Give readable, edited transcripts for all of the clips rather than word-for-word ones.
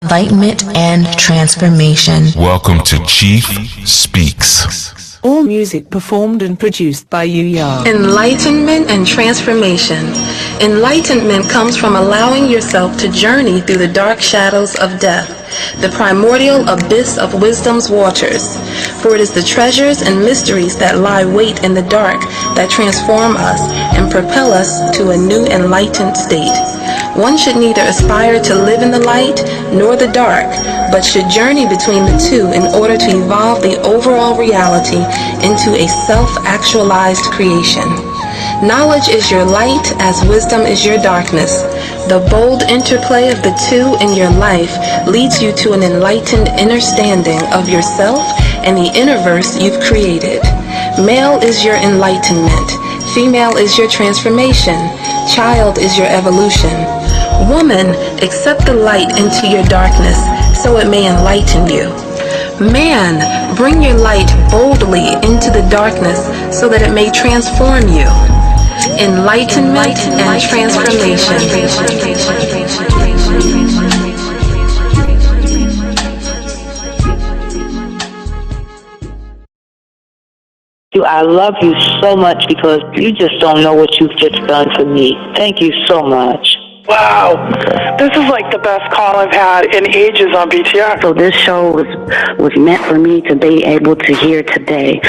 Enlightenment and transformation. Welcome to Chief Speaks. All music performed and produced by Yuya. Enlightenment and transformation. Enlightenment comes from allowing yourself to journey through the dark shadows of death, the primordial abyss of wisdom's waters. For it is the treasures and mysteries that lie wait in the dark that transform us and propel us to a new enlightened state. One should neither aspire to live in the light nor the dark, but should journey between the two in order to evolve the overall reality into a self-actualized creation. Knowledge is your light as wisdom is your darkness. The bold interplay of the two in your life leads you to an enlightened understanding of yourself and the universe you've created. Male is your enlightenment. Female is your transformation. Child is your evolution. Woman, accept the light into your darkness so it may enlighten you. Man, bring your light boldly into the darkness so that it may transform you. Enlightenment and transformation. I love you so much because you just don't know what you've just done for me. Thank you so much. Wow. This is like the best call I've had in ages on BTR. So this show was meant for me to be able to hear today,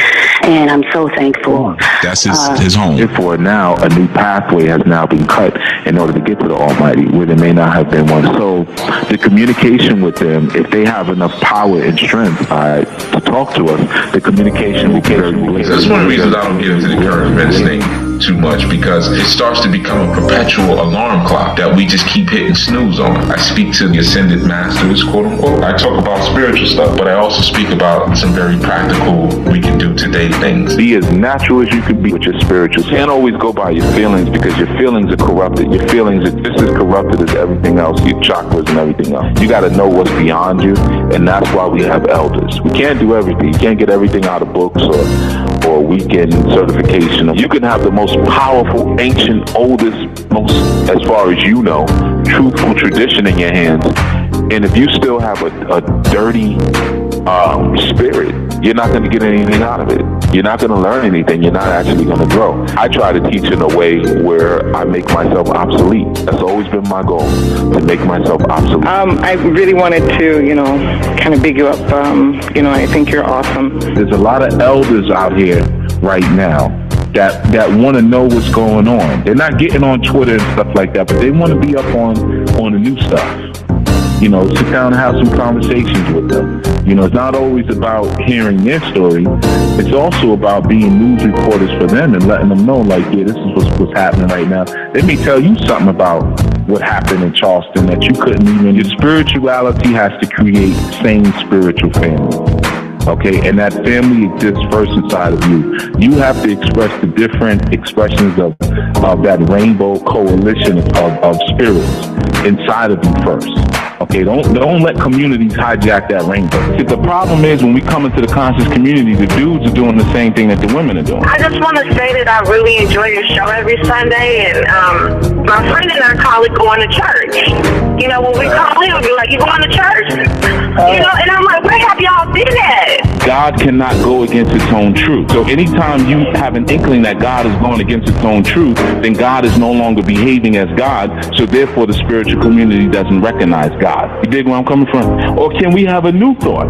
and I'm so thankful. That's his home. Therefore, now a new pathway has now been cut in order to get to the Almighty, where there may not have been one. So the communication with them, if they have enough power and strength to talk to us, the communication will be very clear. That's one of the reasons I don't get into the current events thing too much, because it starts to become a perpetual alarm clock that we just keep hitting snooze on. I speak to the ascended masters, quote unquote. I talk about spiritual stuff, but I also speak about some very practical, we can do today things. Be as natural as you can be with your spiritual. You can't always go by your feelings, because your feelings are corrupted. Your feelings are just as corrupted as everything else, your chakras and everything else. You got to know what's beyond you, and that's why we have elders. We can't do everything. You can't get everything out of books or weekend certification. You can have the most powerful, ancient, oldest, most, as far as you know, truthful tradition in your hands, and if you still have a dirty spirit, you're not going to get anything out of it. You're not going to learn anything. You're not actually going to grow. I try to teach in a way where I make myself obsolete. That's always been my goal, to make myself obsolete. I really wanted to, kind of big you up. I think you're awesome. There's a lot of elders out here right now that want to know what's going on. They're not getting on Twitter and stuff like that, but they want to be up on the new stuff. Sit down and have some conversations with them. It's not always about hearing their story. It's also about being news reporters for them and letting them know, like, yeah, this is what's happening right now. Let me tell you something about what happened in Charleston that you couldn't even. Your spirituality has to create sane spiritual family. Okay, and that family exists first inside of you. You have to express the different expressions of that rainbow coalition of spirits inside of you first. Okay, don't let communities hijack that rainbow. See, the problem is when we come into the conscious community, the dudes are doing the same thing that the women are doing. I just want to say that I really enjoy your show every Sunday, and my friend and I call it going to church. When we call him, we're like, you going to church? And I'm like, where have y'all been at? God cannot go against its own truth. So anytime you have an inkling that God is going against its own truth, then God is no longer behaving as God, so therefore the spiritual community doesn't recognize God. You dig where I'm coming from? Or can we have a new thought?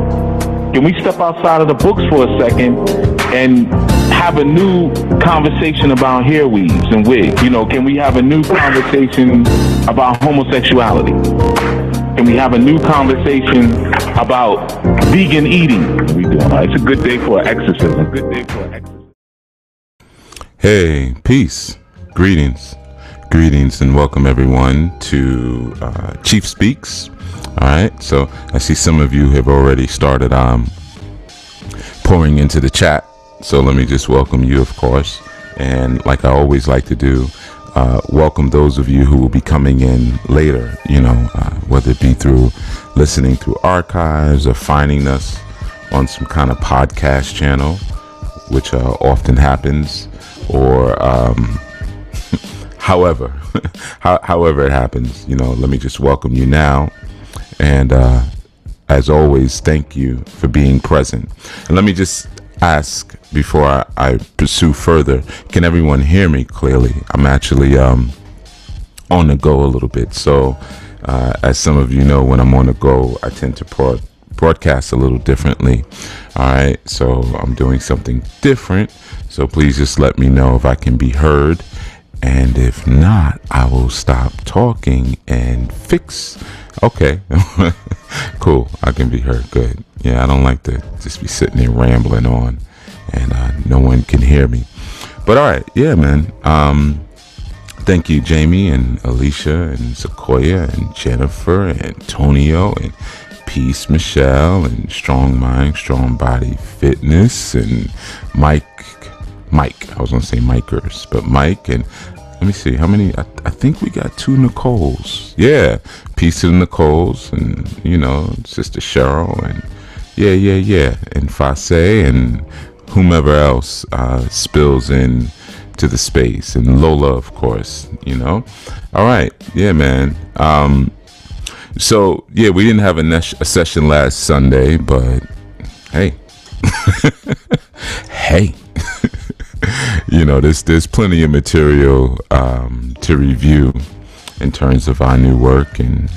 Can we step outside of the books for a second and have a new conversation about hair weaves and wigs? Can we have a new conversation about homosexuality? Can we have a new conversation about vegan eating? It's a good day for exorcism. Hey, peace, greetings, and welcome everyone to Chief Speaks. All right, so I see some of you have already started pouring into the chat. So let me just welcome you, of course, and like I always like to do, welcome those of you who will be coming in later, whether it be through listening through archives or finding us on some kind of podcast channel, which often happens, or however it happens. Let me just welcome you now. And as always, thank you for being present. And let me just ask before I pursue further, can everyone hear me clearly? I'm actually on the go a little bit. So as some of you know, when I'm on the go, I tend to broadcast a little differently. All right, so I'm doing something different. So please just let me know if I can be heard. And if not, I will stop talking and fix. Okay. Cool. I can be heard. Good. Yeah, I don't like to just be sitting there rambling on and no one can hear me. But all right. Yeah, man. Thank you, Jamie and Alicia and Sequoia and Jennifer and Antonio and Peace Michelle and Strong Mind, Strong Body Fitness and Mike. I was going to say Mikers, but Mike and let me see how many. I think we got 2 Nicoles. Yeah, peace to the Nicoles and Sister Cheryl and yeah, and Fase and whomever else spills in to the space and Lola, of course. All right, yeah, man. So yeah, we didn't have a session last Sunday, but hey, hey. There's plenty of material to review in terms of our new work, and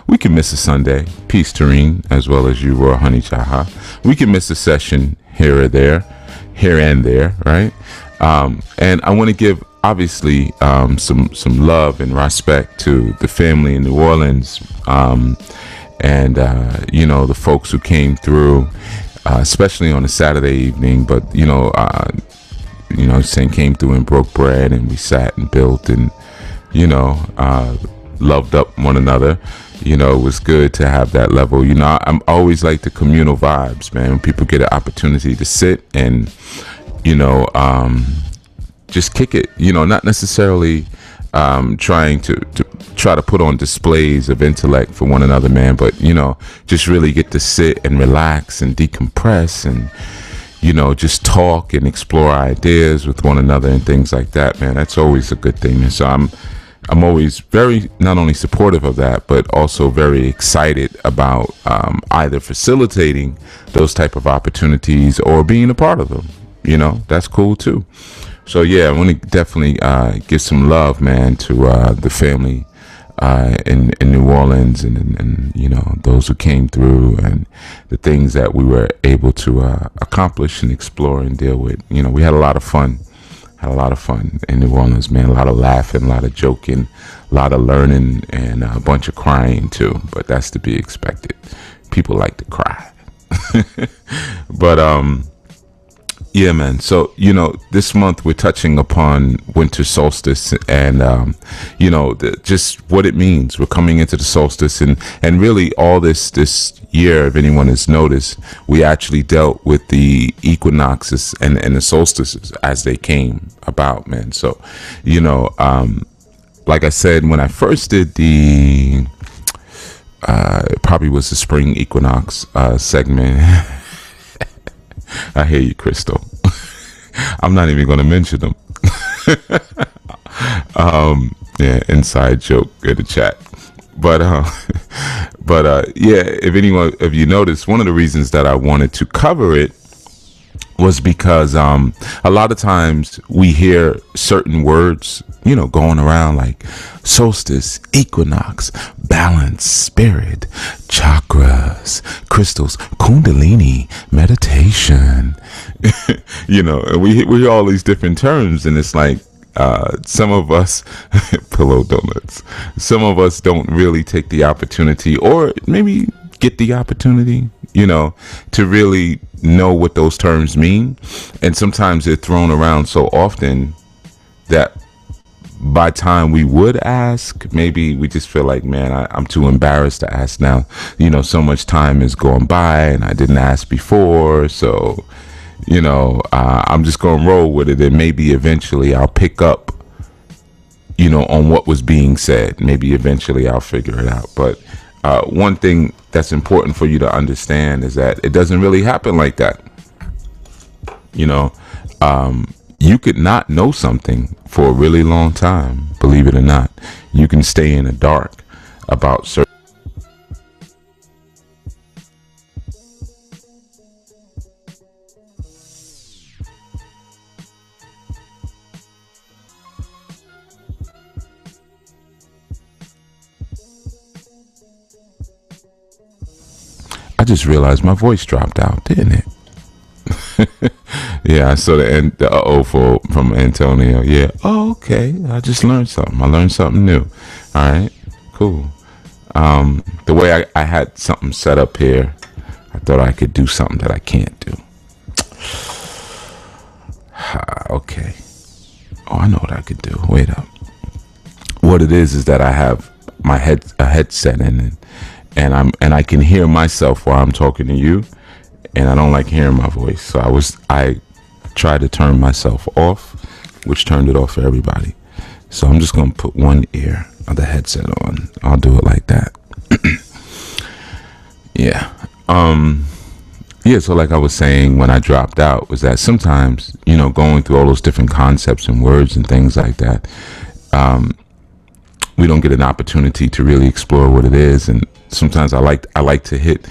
we can miss a Sunday. Peace, Tareen, as well as you, Roy Honey Chaha. We can miss a session here and there, right? And I want to give obviously some love and respect to the family in New Orleans, and the folks who came through. Especially on a Saturday evening, but saying came through and broke bread, and we sat and built and loved up one another. It was good to have that level. I'm always like the communal vibes, man. When people get an opportunity to sit and just kick it. Not necessarily trying to put on displays of intellect for one another, man, but just really get to sit and relax and decompress and just talk and explore ideas with one another and things like that, man. That's always a good thing. And so I'm always very not only supportive of that, but also very excited about either facilitating those type of opportunities or being a part of them. That's cool too. So yeah, I want to definitely give some love, man, to the family in New Orleans and those who came through and the things that we were able to accomplish and explore and deal with. We had a lot of fun. In New Orleans, man. A lot of laughing, a lot of joking, a lot of learning, and a bunch of crying too. But that's to be expected. People like to cry. But yeah, man. So, this month we're touching upon winter solstice and, just what it means. We're coming into the solstice and really all this year, if anyone has noticed, we actually dealt with the equinoxes and the solstices as they came about, man. So, like I said, when I first did it probably was the spring equinox segment. I hear you, Crystal. I'm not even going to mention them. Yeah, inside joke in the chat. But yeah, if anyone of you noticed, one of the reasons that I wanted to cover it was because a lot of times we hear certain words, going around like solstice, equinox, balance, spirit, chakras, crystals, kundalini, meditation, and we hear all these different terms, and it's like some of us pillow donuts, some of us don't really take the opportunity or maybe get the opportunity to really know what those terms mean. And sometimes they're thrown around so often that by time we would ask, maybe we just feel like, man, I'm too embarrassed to ask now. So much time is going by and I didn't ask before. So, I'm just going to roll with it. And maybe eventually I'll pick up, on what was being said. Maybe eventually I'll figure it out. But one thing that's important for you to understand is that it doesn't really happen like that. You could not know something for a really long time, believe it or not. You can stay in the dark about certain. I just realized my voice dropped out, didn't it? Yeah, I saw the end, the from Antonio. Yeah. Oh, okay. I just learned something. I learned something new. All right. Cool. The way I had something set up here, I thought I could do something that I can't do. Okay. Oh, I know what I could do. Wait up. What it is that I have my headset in, and I can hear myself while I'm talking to you, and I don't like hearing my voice. So I tried to turn myself off, which turned it off for everybody. So I'm just gonna put one ear of the headset on. I'll do it like that. Yeah. Yeah, so like I was saying when I dropped out, was that sometimes, you know, going through all those different concepts and words and things like that, we don't get an opportunity to really explore what it is. And sometimes I like to hit,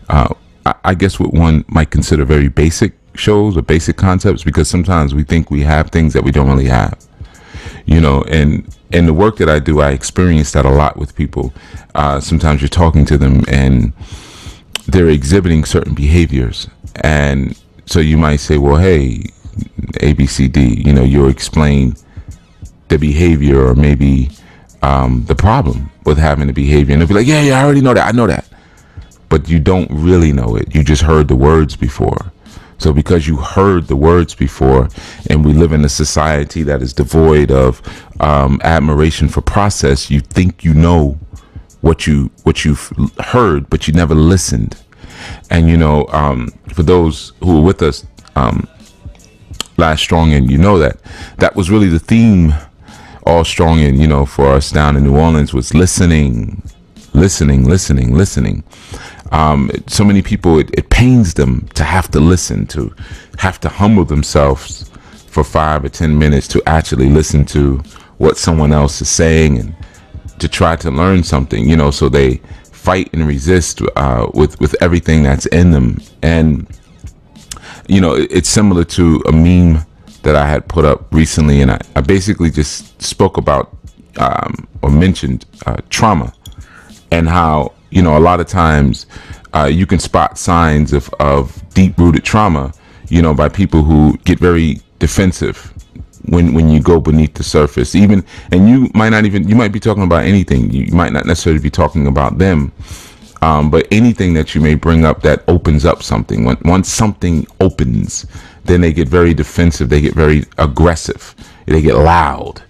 I guess what one might consider very basic shows or basic concepts, because sometimes we think we have things that we don't really have, you know. And in the work that I do, I experience that a lot with people. Sometimes you're talking to them and they're exhibiting certain behaviors, and so you might say, well, hey, ABCD, you know, you'll explain the behavior or maybe the problem with having the behavior, and they'll be like, yeah, I already know that, I know that, but you don't really know it. You just heard the words before. So because you heard the words before, and we live in a society that is devoid of admiration for process, you think you know what you've heard, but you never listened. And you know, for those who were with us last Strong In, you know that was really the theme all Strong In, you know, for us down in New Orleans, was listening. So many people, it pains them to have to listen, to have to humble themselves for 5 or 10 minutes to actually listen to what someone else is saying, and to try to learn something, you know. So they fight and resist with everything that's in them. And you know, it's similar to a meme that I had put up recently, and I basically just spoke about or mentioned trauma, and how, you know, a lot of times you can spot signs of deep-rooted trauma, you know, by people who get very defensive when you go beneath the surface. Even, and you might be talking about anything. You might not necessarily be talking about them, but anything that you may bring up that opens up something. Once something opens, then they get very defensive. They get very aggressive. They get loud,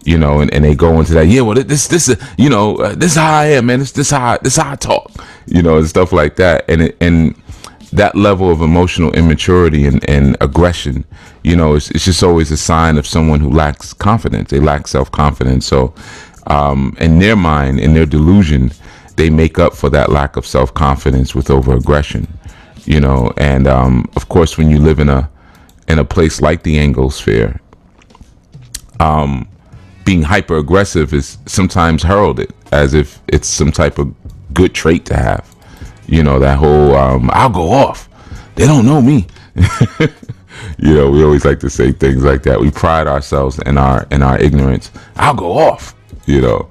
you know, and they go into that. Yeah, well, this you know, this is how I am, man. This how I talk, you know, and stuff like that. And that level of emotional immaturity and aggression, you know, it's just always a sign of someone who lacks confidence. They lack self-confidence. So in their mind, in their delusion, they make up for that lack of self-confidence with over-aggression, you know. And of course, when you live in a place like the Anglosphere, being hyper-aggressive is sometimes heralded as if it's some type of good trait to have. You know, that whole I'll go off, they don't know me. You know, we always like to say things like that. We pride ourselves in our ignorance. I'll go off, you know.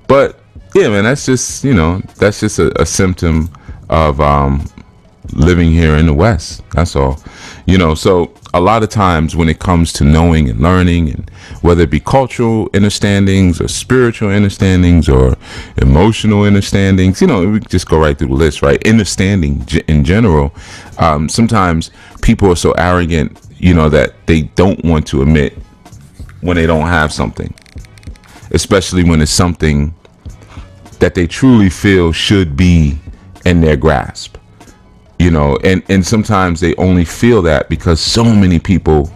But yeah, man, that's just, you know, that's just a symptom of living here in the West. That's all, you know. So a lot of times when it comes to knowing and learning, and whether it be cultural understandings or spiritual understandings or emotional understandings, you know, we just go right through the list, right? Understanding in general, sometimes people are so arrogant, you know, that they don't want to admit when they don't have something, especially when it's something that they truly feel should be in their grasp. You know, and sometimes they only feel that because so many people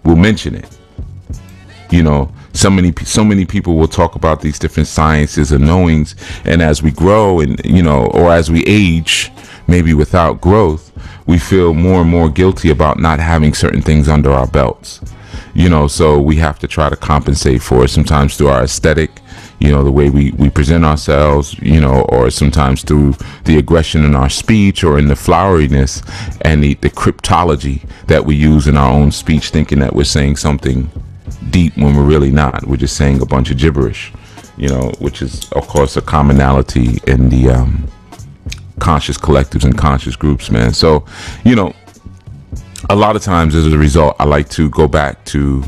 will mention it. You know, so many people will talk about these different sciences and knowings, and as we grow, and you know, or as we age, maybe without growth, we feel more and more guilty about not having certain things under our belts. You know, so we have to try to compensate for it sometimes through our aesthetic, you know, the way we present ourselves, you know, or sometimes through the aggression in our speech or in the floweriness and the cryptology that we use in our own speech, thinking that we're saying something deep when we're really not. We're just saying a bunch of gibberish, you know, which is, of course, a commonality in the conscious collectives and conscious groups, man. So, you know, a lot of times as a result, I like to go back to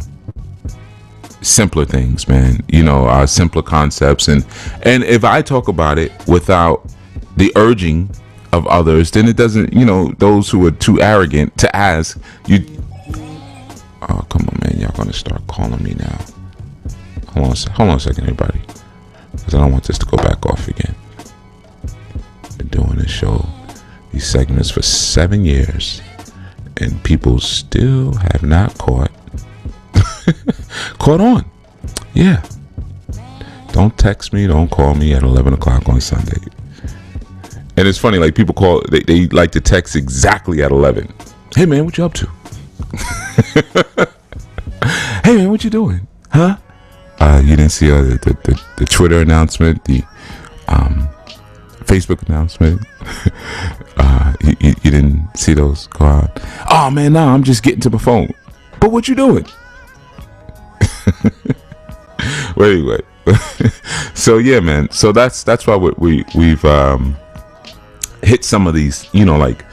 simpler things, man, you know, simpler concepts. And if I talk about it without the urging of others, then it doesn't, you know, those who are too arrogant to ask you. Oh, come on, man. Y'all gonna start calling me now. Hold on a second, everybody, because I don't want this to go back off again. Been doing this show, these segments for 7 years, and people still have not caught on. Yeah. Don't text me, don't call me at 11 o'clock on Sunday. And it's funny, like, people call, they like to text exactly at 11. Hey, man, what you up to? Hey, man, what you doing? Huh? You didn't see the Twitter announcement, the Facebook announcement. You didn't see those go out. Oh, man, no, I'm just getting to my phone. But what you doing? Well, anyway, so yeah, man. So that's why we've hit some of these, you know, like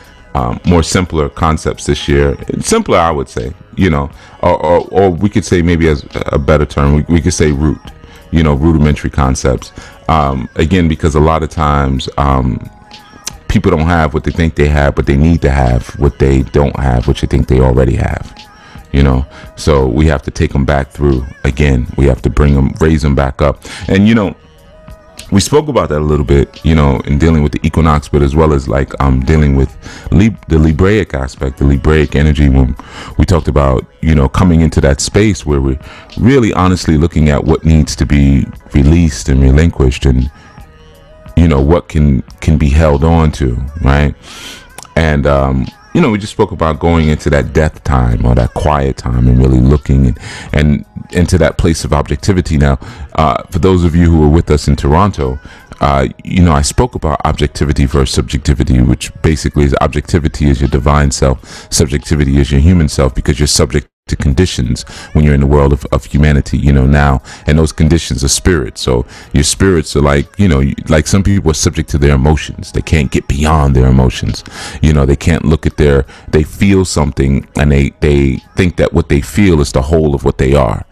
more simpler concepts this year. Simpler, I would say, you know, or we could say, maybe as a better term, we could say rudimentary concepts. Again, because a lot of times people don't have what they think they have, but they need to have what they don't have, which they think they already have. You know, so we have to take them back through again. We have to bring them, raise them back up. And, you know, we spoke about that a little bit, you know, in dealing with the equinox, but as well as like dealing with the Libraic aspect, the Libraic energy, when we talked about, you know, coming into that space where we're really honestly looking at what needs to be released and relinquished, and, you know, what can be held on to, right? And you know, we just spoke about going into that death time or that quiet time and really looking and into that place of objectivity. Now, for those of you who were with us in Toronto, you know, I spoke about objectivity versus subjectivity, which basically is objectivity is your divine self, subjectivity is your human self, because you're subject to conditions when you're in the world of humanity, you know, now, and those conditions are spirits. So your spirits are like, you know, like some people are subject to their emotions. They can't get beyond their emotions. You know, they can't look at they feel something and they think that what they feel is the whole of what they are.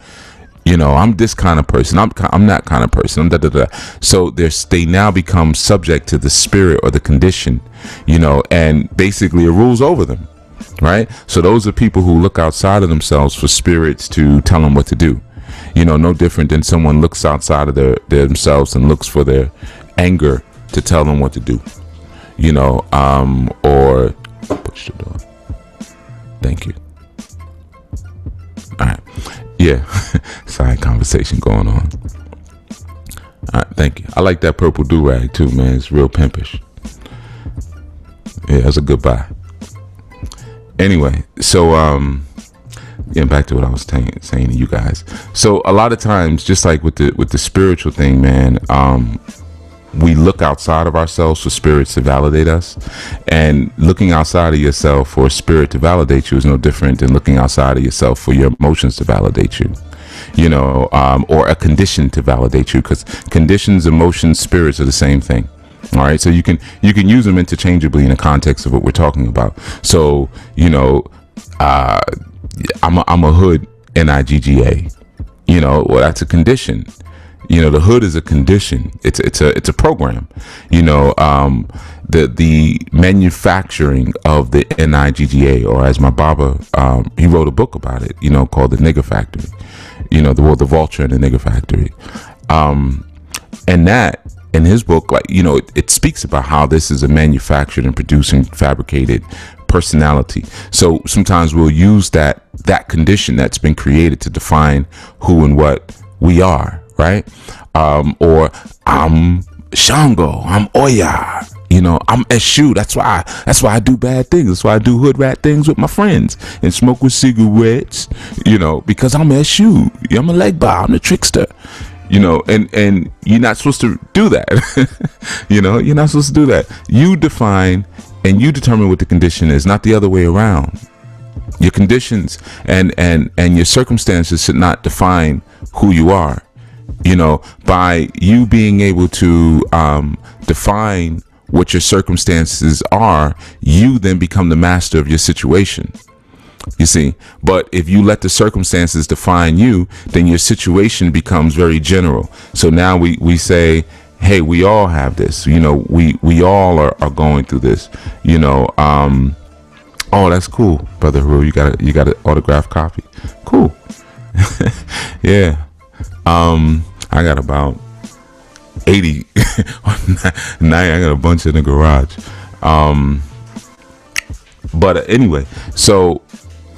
You know, I'm this kind of person. I'm that kind of person. I'm da da da. So they now become subject to the spirit or the condition, you know, and basically it rules over them. Right? So those are people who look outside of themselves for spirits to tell them what to do. You know, no different than someone looks outside of themselves and looks for their anger to tell them what to do. You know, or push the door. Thank you. All right. Yeah. Side conversation going on. All right. Thank you. I like that purple do-rag too, man. It's real pimpish. Yeah, that's a good buy. Anyway, so getting back to what I was saying to you guys. So a lot of times, just like with the spiritual thing, man, we look outside of ourselves for spirits to validate us, and looking outside of yourself for a spirit to validate you is no different than looking outside of yourself for your emotions to validate you. You know, or a condition to validate you, because conditions, emotions, spirits are the same thing. All right, so you can use them interchangeably in the context of what we're talking about. So, you know, I'm a hood, NIGGA. You know, well, that's a condition. You know, the hood is a condition. It's a program. You know, the manufacturing of the NIGGA, or as my Baba, he wrote a book about it, you know, called The Nigger Factory. You know, the vulture and the nigger factory. And that, in his book, like, you know, it speaks about how this is a manufactured and produced and fabricated personality. So sometimes we'll use that condition that's been created to define who and what we are, right? Or I'm Shango, I'm Oya, you know, I'm Eshu. That's why I do bad things. That's why I do hood rat things with my friends and smoke with cigarettes, you know, because I'm Eshu. I'm a leg bar. I'm the trickster. You know, and you're not supposed to do that. You know, you're not supposed to do that. You define and you determine what the condition is, not the other way around. Your conditions and your circumstances should not define who you are. You know, by you being able to define what your circumstances are, you then become the master of your situation. You see, but if you let the circumstances define you, then your situation becomes very general. So now we say, hey, we all have this, you know, we all are going through this, you know. Oh, that's cool, Brother Haru, you got an autographed copy. Cool. Yeah. I got about 80. Now I got a bunch in the garage. But anyway, so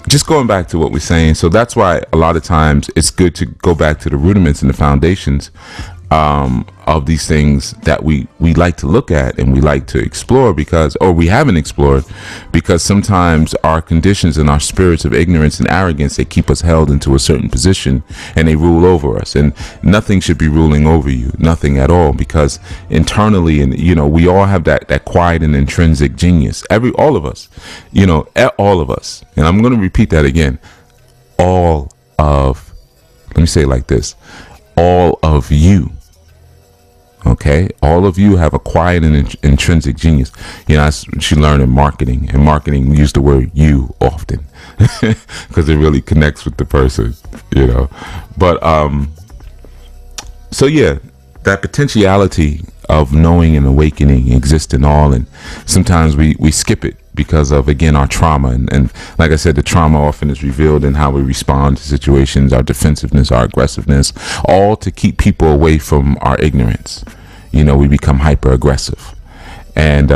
just going back to what we're saying, so that's why a lot of times it's good to go back to the rudiments and the foundations of these things that we like to look at and we like to explore, because, or we haven't explored, because sometimes our conditions and our spirits of ignorance and arrogance, they keep us held into a certain position and they rule over us, and nothing should be ruling over you, nothing at all, because internally, and you know, we all have that quiet and intrinsic genius, all of us, you know, all of us. And I'm going to repeat that again, let me say it like this, all of you. Okay, all of you have a quiet and intrinsic genius. You know, that's what you learn in marketing. In marketing, we use the word "you" often because it really connects with the person. You know, but so yeah, that potentiality of knowing and awakening exists in all, and sometimes we skip it because of, again, our trauma, and like I said, the trauma often is revealed in how we respond to situations, our defensiveness, our aggressiveness, all to keep people away from our ignorance. You know, we become hyper aggressive, and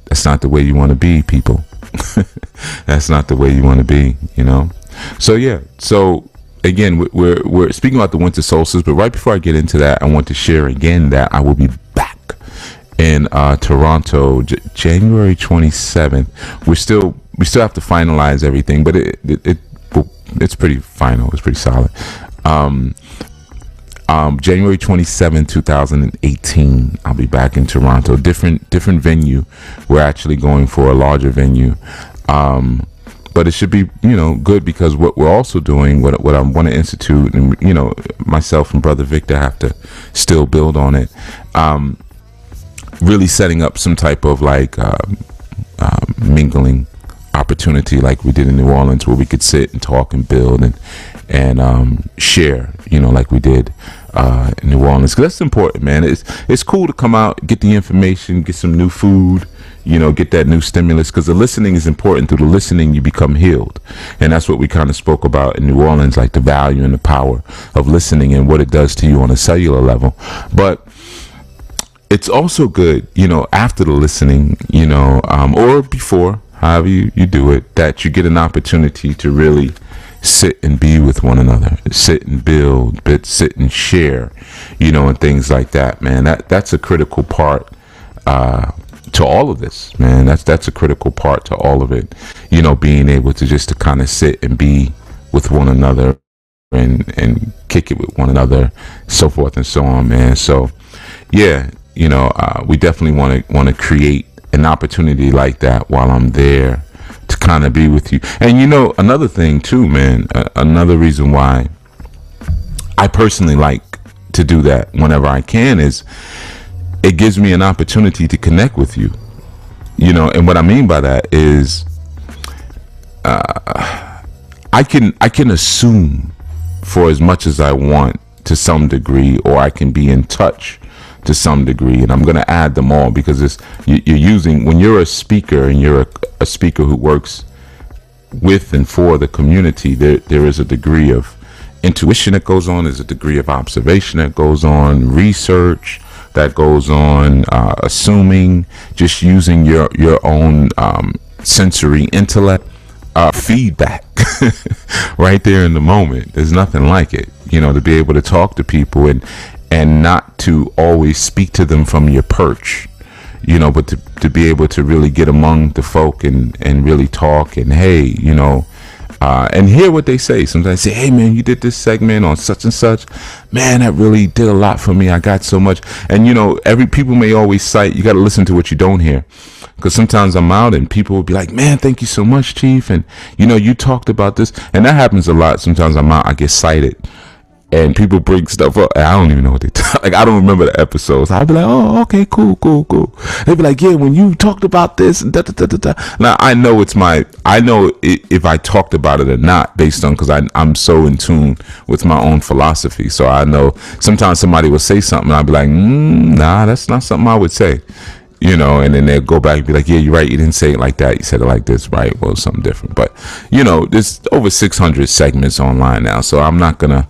that's not the way you want to be, people. That's not the way you want to be, you know. So yeah, so again, we're speaking about the winter solstice, but right before I get into that, I want to share again that I will be back in Toronto, January 27th. We still have to finalize everything, but it's pretty final. It's pretty solid. January 27th, 2018. I'll be back in Toronto. Different venue. We're actually going for a larger venue. But it should be, you know, good, because what we're also doing, what I want to institute, and you know, myself and Brother Victor have to still build on it. Really setting up some type of like mingling opportunity, like we did in New Orleans, where we could sit and talk and build and share, you know, like we did in New Orleans. Because that's important, man. It's cool to come out, get the information, get some new food, you know, get that new stimulus, because the listening is important. Through the listening, you become healed. And that's what we kind of spoke about in New Orleans, like the value and the power of listening and what it does to you on a cellular level. But it's also good, you know, after the listening, you know, or before, however you do it, that you get an opportunity to really sit and be with one another, sit and build, sit and share, you know, and things like that, man. That's a critical part to all of this, man. That's a critical part to all of it, you know, being able to just to kind of sit and be with one another and kick it with one another, so forth and so on, man. So yeah, you know, we definitely want to create an opportunity like that while I'm there to kind of be with you. And you know, another thing too, man, another reason why I personally like to do that whenever I can is it gives me an opportunity to connect with you, you know. And what I mean by that is I can assume for as much as I want to some degree, or I can be in touch to some degree, and I'm going to add them all, because you're using, when you're a speaker and you're a speaker who works with and for the community, there is a degree of intuition that goes on, there's a degree of observation that goes on, research that goes on, assuming, just using your own sensory intellect, feedback right there in the moment. There's nothing like it, you know, to be able to talk to people and not to always speak to them from your perch, you know, but to be able to really get among the folk and really talk, and hey, you know, and hear what they say. Sometimes say, hey man, you did this segment on such and such, man, that really did a lot for me. I got so much. And you know, people may always cite, you got to listen to what you don't hear, because sometimes I'm out and people will be like, man, thank you so much, Chief, and you know, you talked about this. And that happens a lot. Sometimes I'm out, I get cited, and people bring stuff up, and I don't even know what they talk. Like, I don't remember the episodes. I'd be like, oh, okay, cool. They'd be like, yeah, when you talked about this, and da da da da da. Now I know if I talked about it or not, based on, because I'm so in tune with my own philosophy. So I know sometimes somebody will say something, and I'd be like, nah, that's not something I would say. You know, and then they'll go back and be like, yeah, you're right, you didn't say it like that, you said it like this, right? Well, it's something different. But you know, there's over 600 segments online now, so I'm not gonna.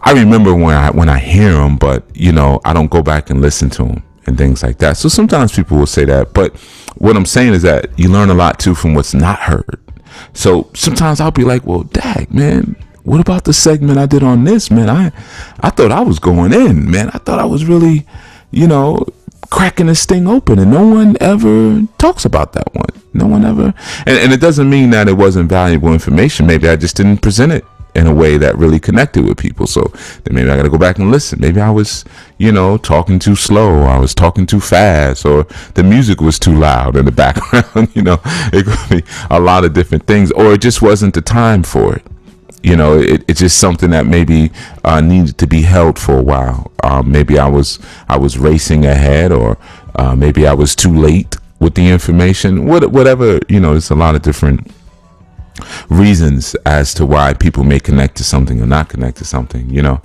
I remember when I hear them, but you know, I don't go back and listen to them and things like that. So sometimes people will say that, but what I'm saying is that you learn a lot too from what's not heard. So sometimes I'll be like, well, dag, man, what about the segment I did on this, man? I thought I was going in, man. I thought I was really, you know, cracking this thing open, and no one ever talks about that one. No one ever, and it doesn't mean that it wasn't valuable information. Maybe I just didn't present it in a way that really connected with people. So then maybe I got to go back and listen. Maybe I was, you know, talking too slow, I was talking too fast, or the music was too loud in the background. You know, it could be a lot of different things, or it just wasn't the time for it. You know, it's just something that maybe needed to be held for a while. Maybe I was racing ahead, or maybe I was too late with the information. Whatever, you know, there's a lot of different reasons as to why people may connect to something or not connect to something, you know.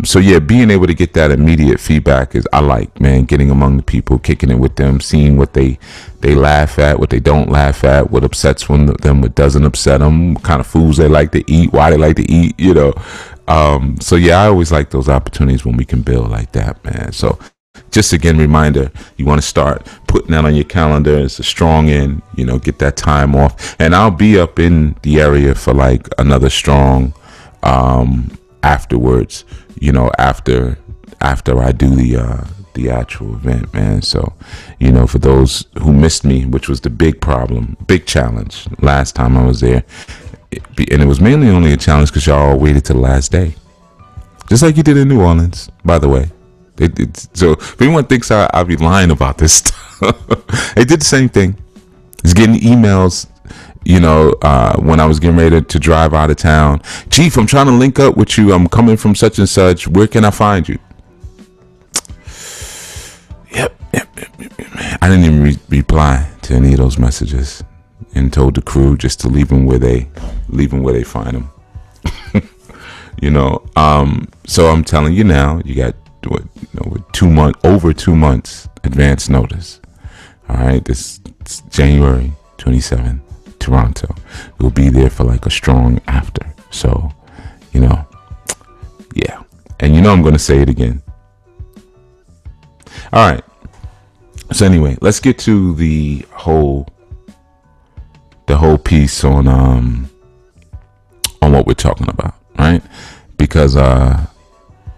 So yeah, being able to get that immediate feedback is, I like, man, getting among the people, kicking it with them, seeing what they laugh at, what they don't laugh at, what upsets them, what doesn't upset them, what kind of foods they like to eat, why they like to eat, you know. So yeah, I always like those opportunities when we can build like that, man. So just again, reminder, you want to start putting that on your calendar. It's a strong end, you know, get that time off. And I'll be up in the area for like another strong afterwards, you know, after I do the actual event, man. So, you know, for those who missed me, which was the big challenge last time I was there, and it was mainly only a challenge because y'all all waited till the last day, just like you did in New Orleans, by the way. So if anyone thinks I'll be lying about this stuff, they did the same thing. It's getting emails, you know, when I was getting ready to drive out of town. Chief, I'm trying to link up with you. I'm coming from such and such. Where can I find you? Yep. I didn't even reply to any of those messages, and told the crew just to leave them where they find them. You know, so I'm telling you now, you got over 2 months advance notice. All right, this January 27th, Toronto. We'll be there for like a strong after. So, you know, yeah. And you know I'm going to say it again. All right. So anyway, let's get to the whole piece on what we're talking about, right? Because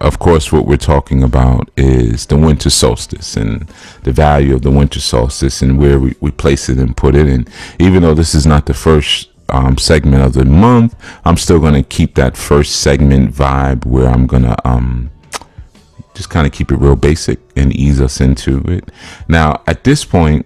of course, what we're talking about is the winter solstice and the value of the winter solstice and where we place it and put it. And even though this is not the first segment of the month, I'm still going to keep that first segment vibe where I'm going to just kind of keep it real basic and ease us into it. Now, at this point,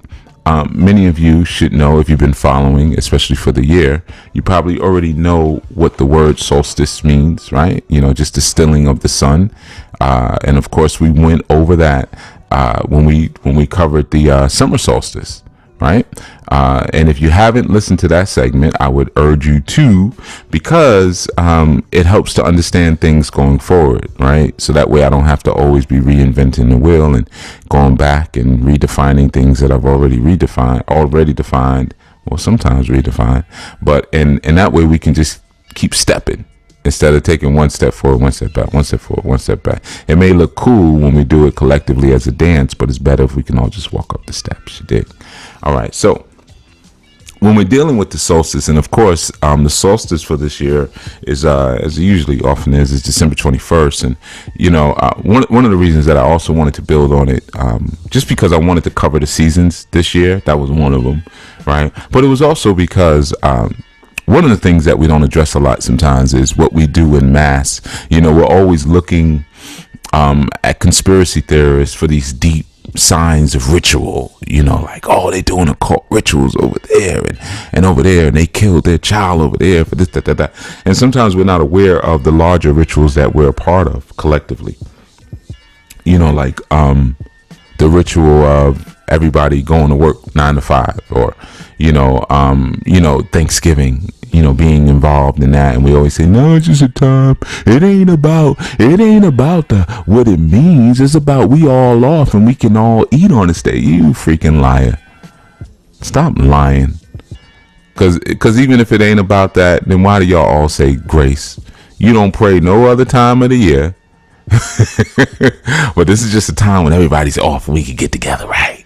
many of you should know, if you've been following, especially for the year, you probably already know what the word solstice means, right? You know, just the stilling of the sun. And of course, we went over that when we covered the summer solstice, right? And if you haven't listened to that segment, I would urge you to, because it helps to understand things going forward, right? So that way I don't have to always be reinventing the wheel and going back and redefining things that I've already defined, or sometimes redefined. But and that way we can just keep stepping instead of taking one step forward, one step back, one step forward, one step back. It may look cool when we do it collectively as a dance, but it's better if we can all just walk up the steps. You dig? All right, so when we're dealing with the solstice, and of course, the solstice for this year is, as it usually often is December 21st. And, you know, one of the reasons that I also wanted to build on it, just because I wanted to cover the seasons this year, that was one of them, right? But it was also because one of the things that we don't address a lot sometimes is what we do in mass. You know, we're always looking at conspiracy theorists for these deep signs of ritual, you know, like, oh, they're doing occult rituals over there and over there, and they killed their child over there for this, that. And sometimes we're not aware of the larger rituals that we're a part of collectively. You know, like the ritual of everybody going to work 9 to 5, or Thanksgiving, being involved in that. And we always say, no, it's just a time. It ain't about what it means. It's about we all off and we can all eat on this day. You freaking liar. Stop lying. Cause even if it ain't about that, then why do y'all all say grace? You don't pray no other time of the year. But this is just a time when everybody's off and we can get together, right?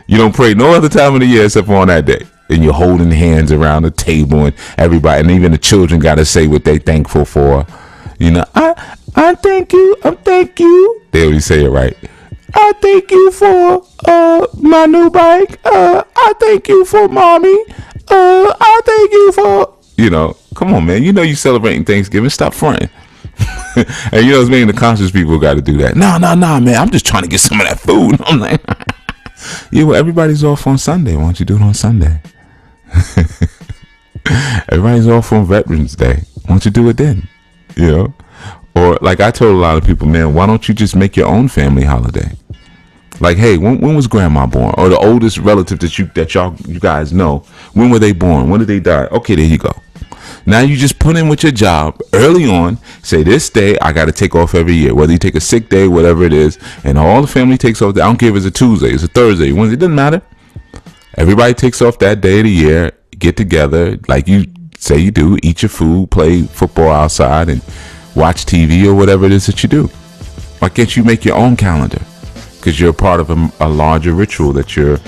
You don't pray no other time of the year except for on that day. And you're holding hands around the table, and everybody, and even the children, got to say what they thankful for. You know, I thank you. I thank you. They always say it right. I thank you for my new bike. I thank you for mommy. I thank you for, come on, man. You celebrating Thanksgiving. Stop fronting. And it's making the conscious people got to do that. No, man. I'm just trying to get some of that food. I'm like, yeah, well, everybody's off on Sunday. Why don't you do it on Sunday? Everybody's off on Veterans Day. Why don't you do it then? Or like I told a lot of people, man, why don't you just make your own family holiday? Like, hey, when was grandma born? Or the oldest relative that you guys know, when were they born? When did they die? Okay, there you go. Now you just put in with your job early on. Say, this day I got to take off every year, whether you take a sick day, whatever it is, and all the family takes off. I don't care if it's a Tuesday, it's a Thursday, Wednesday, it doesn't matter. Everybody takes off that day of the year, get together like you say you do, eat your food, play football outside, and watch TV or whatever it is that you do. Why can't you make your own calendar? Because you're a part of a larger ritual that you're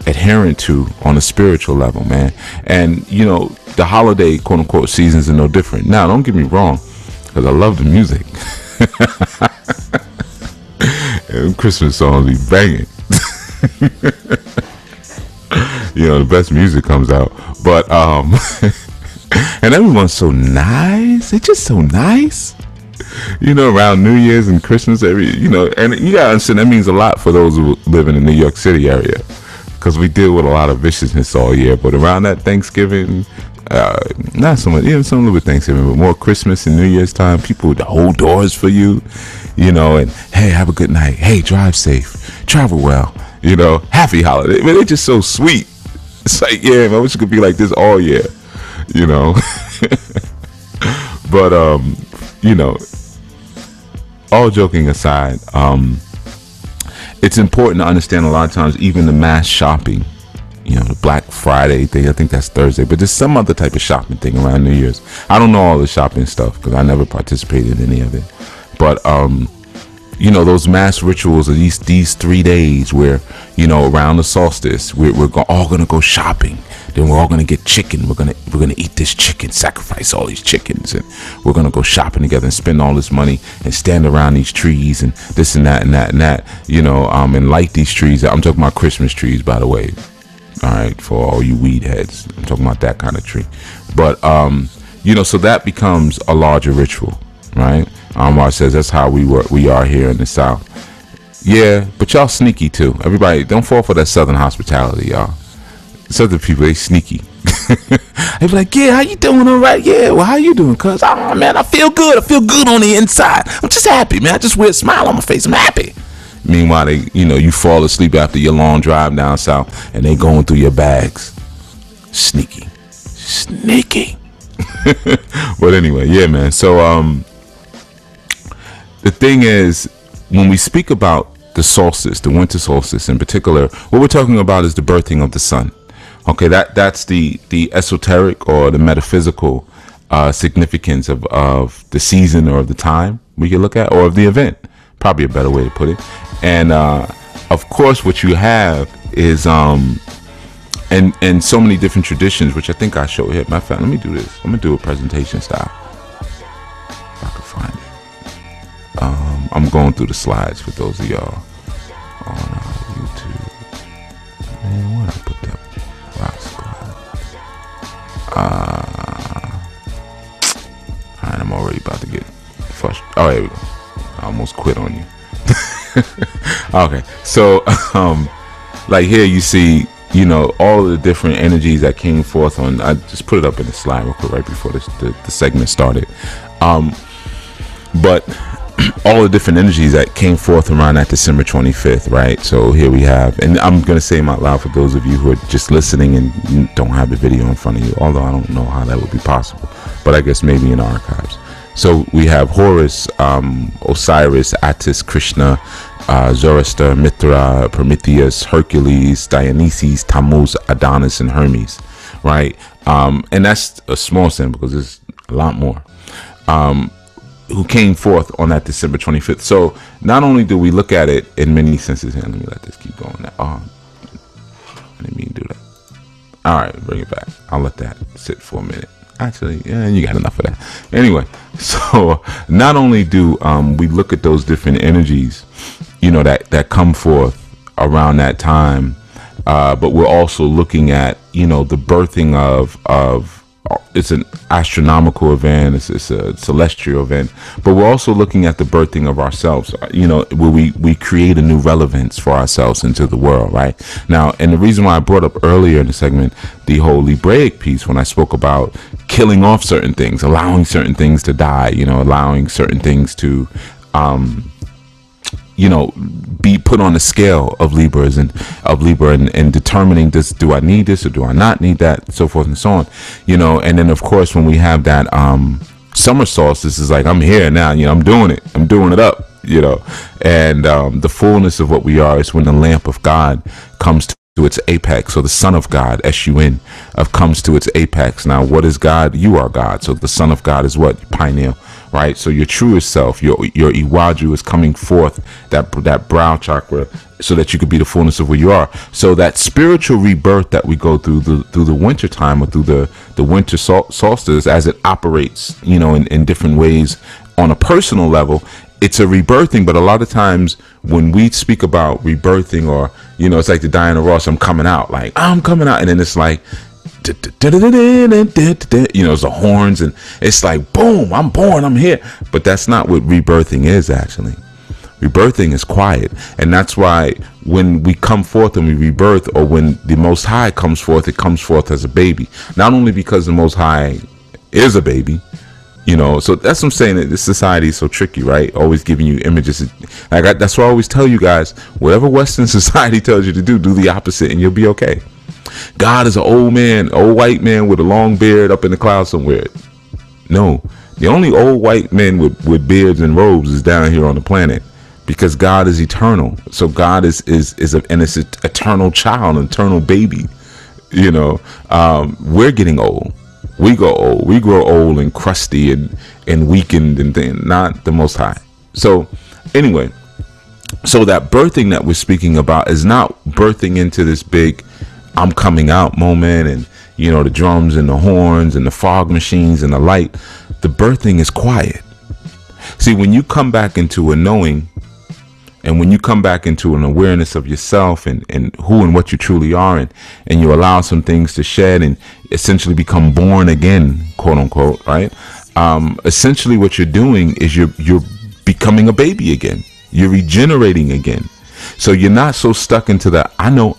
adherent to on a spiritual level, man. And the holiday quote unquote seasons are no different. Now, don't get me wrong, because I love the music. And Christmas songs be banging. The best music comes out. But and everyone's so nice. They're just so nice. Around New Year's and Christmas, and you gotta understand that means a lot for those who live in the New York City area, because we deal with a lot of viciousness all year. But around that Thanksgiving, not so much, even some with Thanksgiving, but more Christmas and New Year's time, people would hold doors for you, and hey, have a good night. Hey, drive safe, travel well, happy holiday. I mean, they're just so sweet. It's like, yeah, man, I wish it could be like this all year, But all joking aside, it's important to understand a lot of times, even the mass shopping, the Black Friday thing, I think that's Thursday, but there's some other type of shopping thing around New Year's. I don't know all the shopping stuff because I never participated in any of it. But, those mass rituals of these 3 days where, around the solstice, we're all going to go shopping. Then we're all going to get chicken. We're going to eat this chicken, sacrifice all these chickens, and we're going to go shopping together and spend all this money and stand around these trees and this and that and that and that, and light these trees. I'm talking about Christmas trees, by the way. All right, for all you weed heads. I'm talking about that kind of tree. But, so that becomes a larger ritual, right? Anwar says that's how we are here in the South. Yeah, but y'all sneaky too. Everybody, don't fall for that Southern hospitality, y'all. Southern people, they sneaky. They be like, yeah, how you doing? All right. Yeah, well, how you doing? Cuz, oh, man, I feel good. I feel good on the inside. I'm just happy, man. I just wear a smile on my face. I'm happy. Meanwhile, they, you fall asleep after your long drive down south, and they going through your bags. Sneaky. But anyway, yeah, man. So, the thing is, when we speak about the solstice, the winter solstice in particular, what we're talking about is the birthing of the sun. Okay, that's the esoteric or the metaphysical significance of the season or of the time we can look at, or of the event, probably a better way to put it. And of course, what you have is and so many different traditions, which I think I showed here. Matter of fact, let me do this. I'm gonna do a presentation style if I can find it. I'm going through the slides for those of y'all on YouTube. Man, where did I put that rock slide? here we go. I almost quit on you. Okay, so like here you see, you know, all of the different energies that came forth on. I just put it up in the slide real quick right before the segment started. But all the different energies that came forth around that December 25th, right? So here we have, and I'm going to say them out loud for those of you who are just listening and don't have the video in front of you, although I don't know how that would be possible, but I guess maybe in archives. So we have Horus, Osiris, Attis, Krishna, Zoroaster, Mithra, Prometheus, Hercules, Dionysus, Tammuz, Adonis, and Hermes, right? And that's a small symbol because there's a lot more. Who came forth on that December 25th. So not only do we look at it in many senses, and let me let this keep going now. I didn't mean to do that. All right, bring it back. I'll let that sit for a minute. Actually, yeah, you got enough of that. Anyway, so not only do we look at those different energies, you know, that come forth around that time, but we're also looking at, you know, the birthing of it's an astronomical event, it's a celestial event, but we're also looking at the birthing of ourselves, you know, where we create a new relevance for ourselves into the world, right? Now, and the reason why I brought up earlier in the segment the whole Libraic piece, when I spoke about killing off certain things, allowing certain things to die, you know, allowing certain things to you know, be put on the scale of Libra and determining this, do I need this or do I not need that, so forth and so on, you know. And then of course when we have that summer solstice, is like, I'm here now, you know, I'm doing it up, you know. And the fullness of what we are is when the lamp of God comes to its apex, or the Son of God, S-U-N, comes to its apex. Now what is God? You are God. So the Son of God is what? Pineal, right? So your truest self, your Iwaju, is coming forth, that brow chakra, so that you could be the fullness of who you are. So that spiritual rebirth that we go through the winter time, or through the winter solstice, as it operates, you know, in different ways on a personal level, it's a rebirthing. But a lot of times when we speak about rebirthing, or, you know, it's like the Diana Ross, I'm coming out, like I'm coming out, and then it's like, you know, it's the horns, and it's like, boom, I'm born, I'm here. But that's not what rebirthing is. Actually, rebirthing is quiet. And that's why when we come forth and we rebirth, or when the Most High comes forth, it comes forth as a baby. Not only because the Most High is a baby, you know. So that's what I'm saying, that this society is so tricky, right? Always giving you images. Like that's why I always tell you guys, whatever Western society tells you to do the opposite, and you'll be okay. God is an old white man with a long beard up in the clouds somewhere. No, the only old white men with beards and robes is down here on the planet, because God is eternal. So God is and it's an eternal child, an eternal baby. You know, we're getting old. We go old. We grow old and crusty and weakened and things, not the Most High. So anyway, so that birthing that we're speaking about is not birthing into this big I'm coming out moment, and, you know, the drums and the horns and the fog machines and the light. The birthing is quiet. See, when you come back into a knowing, and when you come back into an awareness of yourself and who and what you truly are, and you allow some things to shed and essentially become born again, quote unquote, right? Essentially what you're doing is you're becoming a baby again. You're regenerating again. So you're not so stuck into the I know,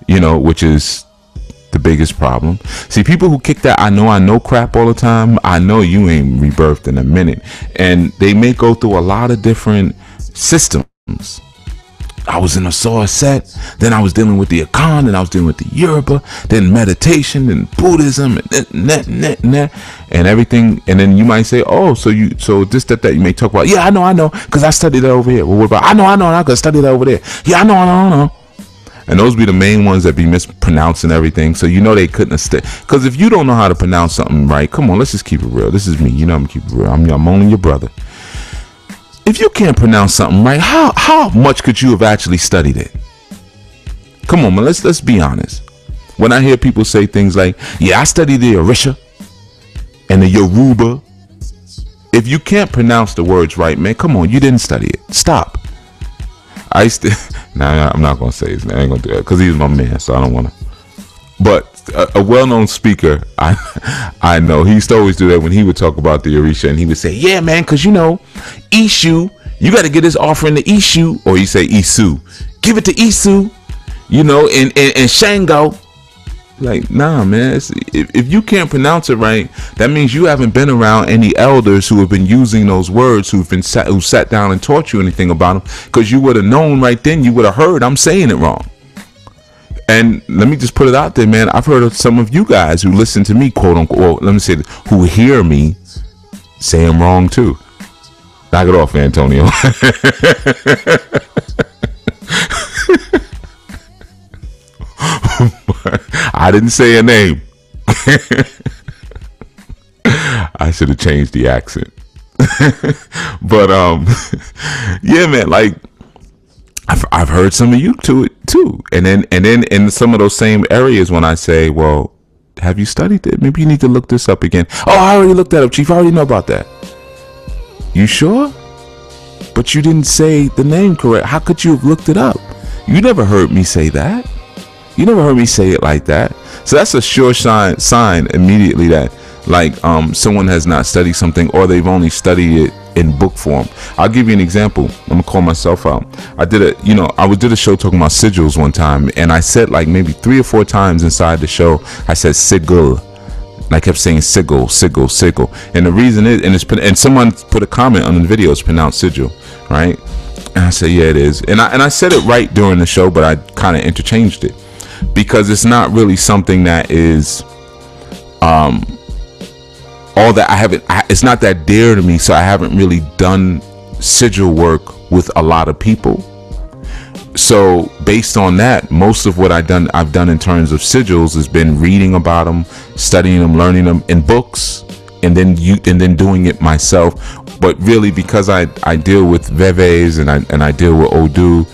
you know, which is the biggest problem. See, people who kick that I know crap all the time, I know you ain't rebirthed in a minute. And they may go through a lot of different systems. I was in a Source set, then I was dealing with the Akan, then I was dealing with the Yoruba, then meditation, then Buddhism, and everything. And then you might say, oh, so this, that, you may talk about, yeah, I know, because I studied that over here. Well, what about, I know, I could study that over there. Yeah, I know. And those be the main ones that be mispronouncing everything. So you know they couldn't have stayed. Because if you don't know how to pronounce something right, come on, let's just keep it real. This is me. You know I'm going to keep it real. I'm only your brother. If you can't pronounce something right, how much could you have actually studied it? Come on, man, let's be honest. When I hear people say things like, yeah, I studied the Orisha and the Yoruba. If you can't pronounce the words right, man, come on, you didn't study it. Stop. I'm not going to say his name. I ain't going to do that because he's my man, so I don't want to. But a well-known speaker I know, he used to always do that when he would talk about the Orisha, and he would say, yeah, man, because you know, Ishu, you got to get this offering to Ishu, or you say Isu, give it to Isu, you know, and Shango. Like, nah, man, if you can't pronounce it right, that means you haven't been around any elders who have been using those words, who sat down and taught you anything about them, because you would have known right then, you would have heard I'm saying it wrong. And let me just put it out there, man. I've heard of some of you guys who listen to me, quote unquote, well, let me say, who hear me say I'm wrong too. Knock it off, Antonio. I didn't say a name. I should have changed the accent. But yeah, man, like I've heard some of you to it too, and then in some of those same areas, when I say, well, have you studied it? Maybe you need to look this up again. Oh, I already looked that up, Chief. I already know about that. You sure? But you didn't say the name correct. How could you have looked it up? You never heard me say that. You never heard me say it like that. So that's a sure sign immediately that, like, someone has not studied something, or they've only studied it in book form. I'll give you an example. I'm gonna call myself out. I did a show talking about sigils one time, and I said like maybe 3 or 4 times inside the show, I said sigil. And I kept saying sigil. And the reason is, and someone put a comment on the video, it's pronounced sigil, right? And I said, yeah, it is. And I said it right during the show, but I kind of interchanged it, because it's not really something that is all that it's not that dear to me, so I haven't really done sigil work with a lot of people. So based on that, most of what I've done in terms of sigils has been reading about them, studying them, learning them in books, and then doing it myself. But really, because I deal with Veves and I deal with Odu,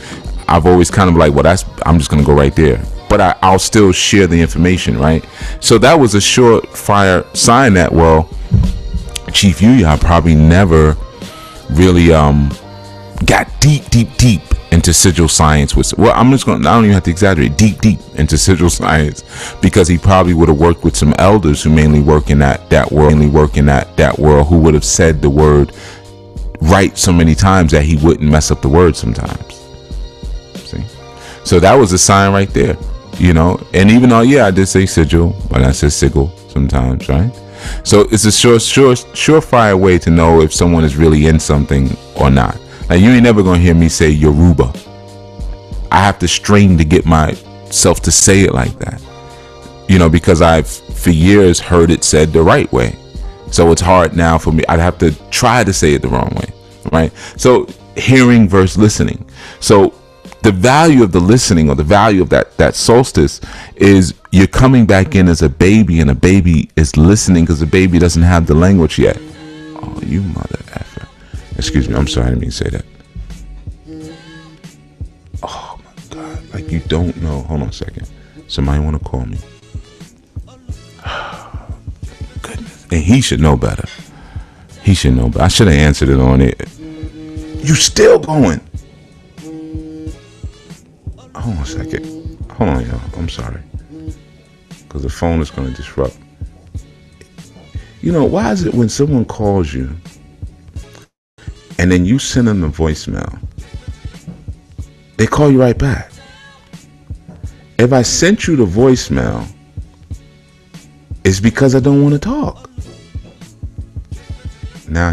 I've always kind of like, well, I'm just gonna go right there. But I'll still share the information, right? So that was a surefire sign that, well, Chief Yuya probably never really got deep into sigil science. I don't even have to exaggerate, deep into sigil science, because he probably would have worked with some elders who mainly work in that world, who would have said the word right so many times that he wouldn't mess up the word sometimes. See? So that was a sign right there. You know, and even though, yeah, I did say sigil, but I said sigil sometimes, right? So it's a surefire way to know if someone is really in something or not. Now, you ain't never gonna hear me say Yoruba. I have to strain to get myself to say it like that, you know, because I've for years heard it said the right way. So it's hard now for me. I'd have to try to say it the wrong way, right? So hearing versus listening. So the value of the listening, or the value of that solstice, is you're coming back in as a baby, and a baby is listening because the baby doesn't have the language yet. Oh, you mother effer. Excuse me, I'm sorry, I didn't mean to say that. Oh my God, like you don't know. Hold on a second. Somebody want to call me. Goodness. And he should know better. He should know better. I should have answered it on it. You still going? Hold on a second. Hold on, y'all. I'm sorry. Because the phone is going to disrupt. You know, why is it when someone calls you and then you send them a voicemail, they call you right back? If I sent you the voicemail, it's because I don't want to talk. Now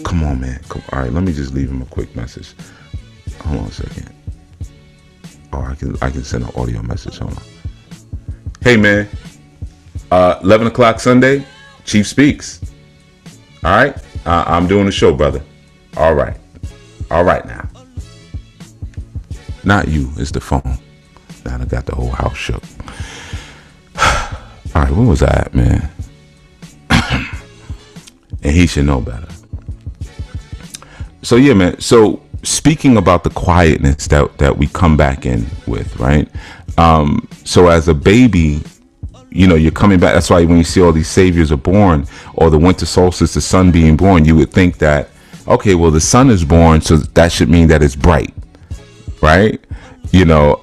come on, man. All right, let me just leave him a quick message. Hold on a second. Oh, I can send an audio message. Hold on. Hey, man. 11 o'clock Sunday, Chief speaks. All right? I'm doing the show, brother. All right. All right now. Not you. It's the phone. Now I got the whole house shook. All right, where was I at, man? And he should know better. So, yeah, man. So, speaking about the quietness that we come back in with, right? So as a baby, you know, you're coming back. That's why when you see all these saviors are born, or the winter solstice, the sun being born, you would think that, okay, well, the sun is born, so that should mean that it's bright, right? You know,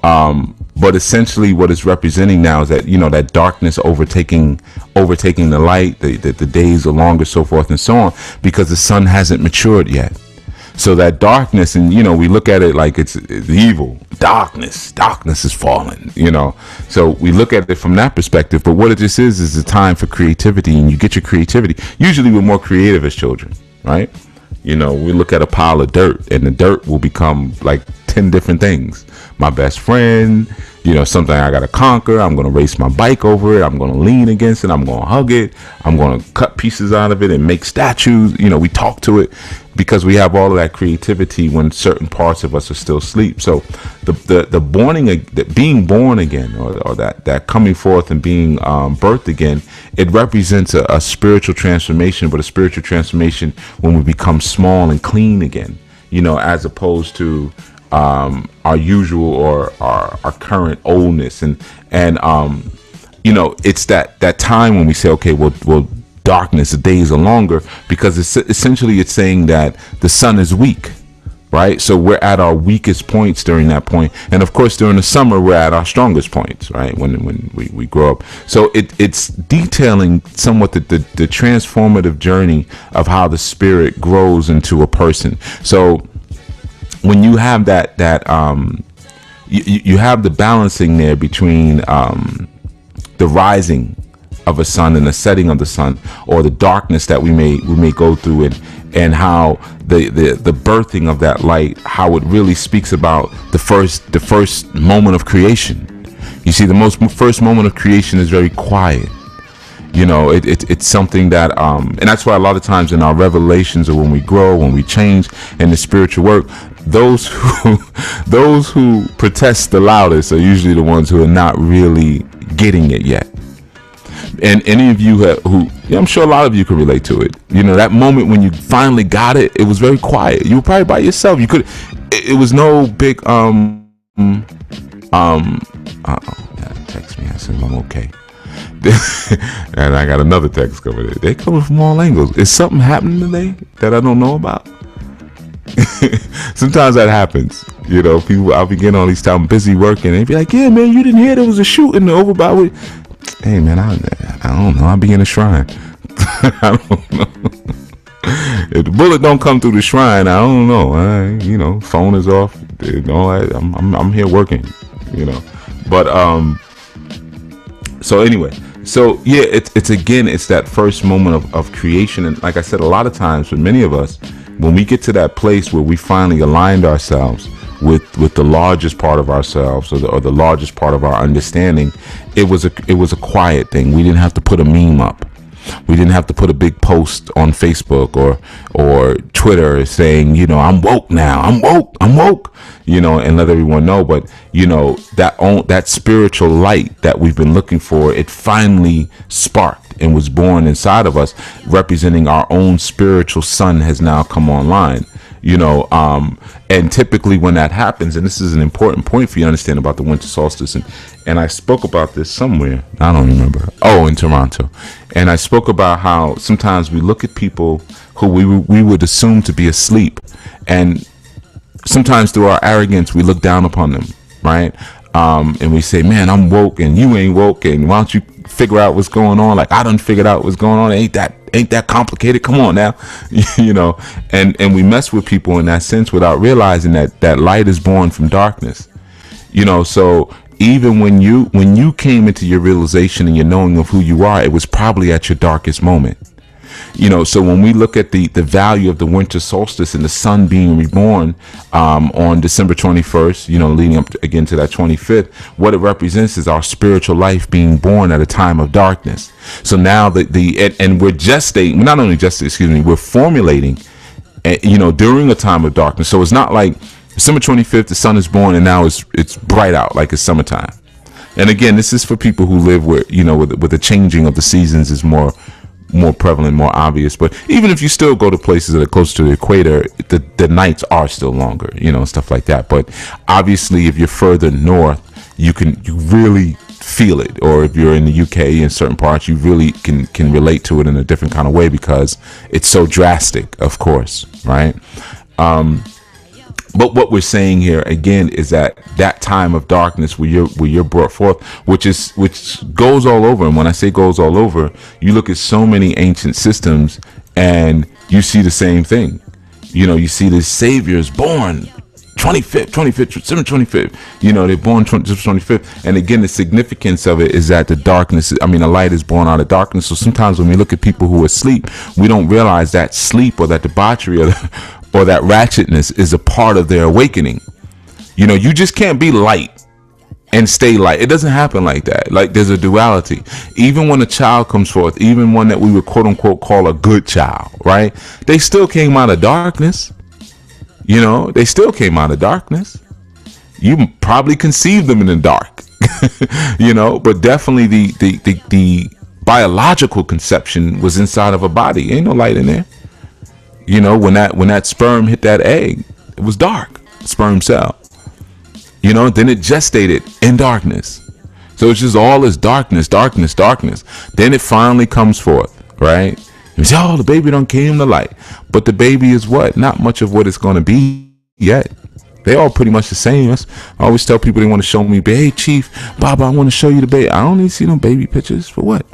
But essentially what it's representing now is that, you know, that darkness overtaking the light, the days are longer, so forth and so on, because the sun hasn't matured yet. So that darkness, and you know, we look at it like it's evil. Darkness is falling, you know. So we look at it from that perspective. But what it just is a time for creativity, and you get your creativity. Usually we're more creative as children, right? You know, we look at a pile of dirt, and the dirt will become like 10 different things. My best friend, you know, something I got to conquer. I'm going to race my bike over it. I'm going to lean against it. I'm going to hug it. I'm going to cut pieces out of it and make statues. You know, we talk to it because we have all of that creativity when certain parts of us are still asleep. So the being born again, or that coming forth and being birthed again, it represents a spiritual transformation, but a spiritual transformation when we become small and clean again, you know, as opposed to our usual or our current oldness. And you know, it's that time when we say, okay, well darkness, the days are longer, because it's essentially saying that the sun is weak, right? So we're at our weakest points during that point, and of course during the summer we're at our strongest points, right? When we grow up. So it's detailing somewhat the transformative journey of how the spirit grows into a person. So when you have you have the balancing there between the rising of a sun and the setting of the sun, or the darkness that we may go through, and how the birthing of that light, how it really speaks about the first moment of creation. You see, the first moment of creation is very quiet. You know, it's something that and that's why a lot of times in our revelations, or when we grow, when we change in the spiritual work, those who protest the loudest are usually the ones who are not really getting it yet. And any of you who I'm sure a lot of you can relate to it. You know, that moment when you finally got it, it was very quiet. You were probably by yourself. You could. It was no big text me. I said I'm okay. And I got another text coming in. They coming from all angles. Is something happening today that I don't know about? Sometimes that happens. You know, people, I'll be getting all these time busy working, and they be like, yeah man, you didn't hear there was a shooting over by with. Hey man, I don't know. I'll be in a shrine. I don't know. If the bullet don't come through the shrine, I don't know. You know, phone is off. You know, I'm here working. You know, but so anyway, so yeah, it's again, it's that first moment of creation, and like I said, a lot of times for many of us, when we get to that place where we finally aligned ourselves with the largest part of ourselves, or the largest part of our understanding, it was a quiet thing. We didn't have to put a meme up. We didn't have to put a big post on Facebook or Twitter saying, you know, I'm woke now. I'm woke, you know, and let everyone know. But, you know, that spiritual light that we've been looking for, it finally sparked and was born inside of us, representing our own spiritual sun has now come online. You know, and typically when that happens, and this is an important point for you to understand about the winter solstice, and I spoke about this somewhere, I don't remember, in Toronto, and I spoke about how sometimes we look at people who we would assume to be asleep, and sometimes through our arrogance we look down upon them, right? And we say, man, I'm woke and you ain't woke, and why don't you figure out what's going on? Like, I done figured out what's going on. Ain't that complicated? Come on now. You know, and we mess with people in that sense without realizing that light is born from darkness. You know, so even when you came into your realization and your knowing of who you are, it was probably at your darkest moment. You know, so when we look at the value of the winter solstice and the sun being reborn on December 21st, you know, leading up again to that 25th, what it represents is our spiritual life being born at a time of darkness. So now and we're gestating, not only gestating, we're formulating, you know, during a time of darkness. So it's not like December 25th, the sun is born and now it's bright out like it's summertime. And again, this is for people who live where, you know, with the changing of the seasons is more prevalent, more obvious. But even if you still go to places that are close to the equator, the nights are still longer, you know, stuff like that. But obviously if you're further north, you really feel it. Or if you're in the UK in certain parts, you really can relate to it in a different kind of way because it's so drastic, of course, right? But what we're saying here again is that time of darkness where you're brought forth, which goes all over. And when I say goes all over, you look at so many ancient systems and you see the same thing. You know, you see the saviors born 25th, 725th. You know, they're born 25th. And again, the significance of it is that the light is born out of darkness. So sometimes when we look at people who are asleep, we don't realize that sleep or that debauchery or that ratchetness is a part of their awakening. You know, you just can't be light and stay light. It doesn't happen like that. Like, there's a duality. Even when a child comes forth, even one that we would quote unquote call a good child, right? They still came out of darkness. You know, they still came out of darkness. You probably conceived them in the dark, you know, but definitely the biological conception was inside of a body. Ain't no light in there. You know, when that sperm hit that egg, it was dark, sperm cell. You know, then it gestated in darkness. So it's just all this darkness, darkness, darkness. Then it finally comes forth, right? You say, oh, the baby done came to light. But the baby is what? Not much of what it's going to be yet. They all pretty much the same. I always tell people they want to show me, hey, Chief, Baba, I want to show you the baby. I don't need to see no baby pictures. For what?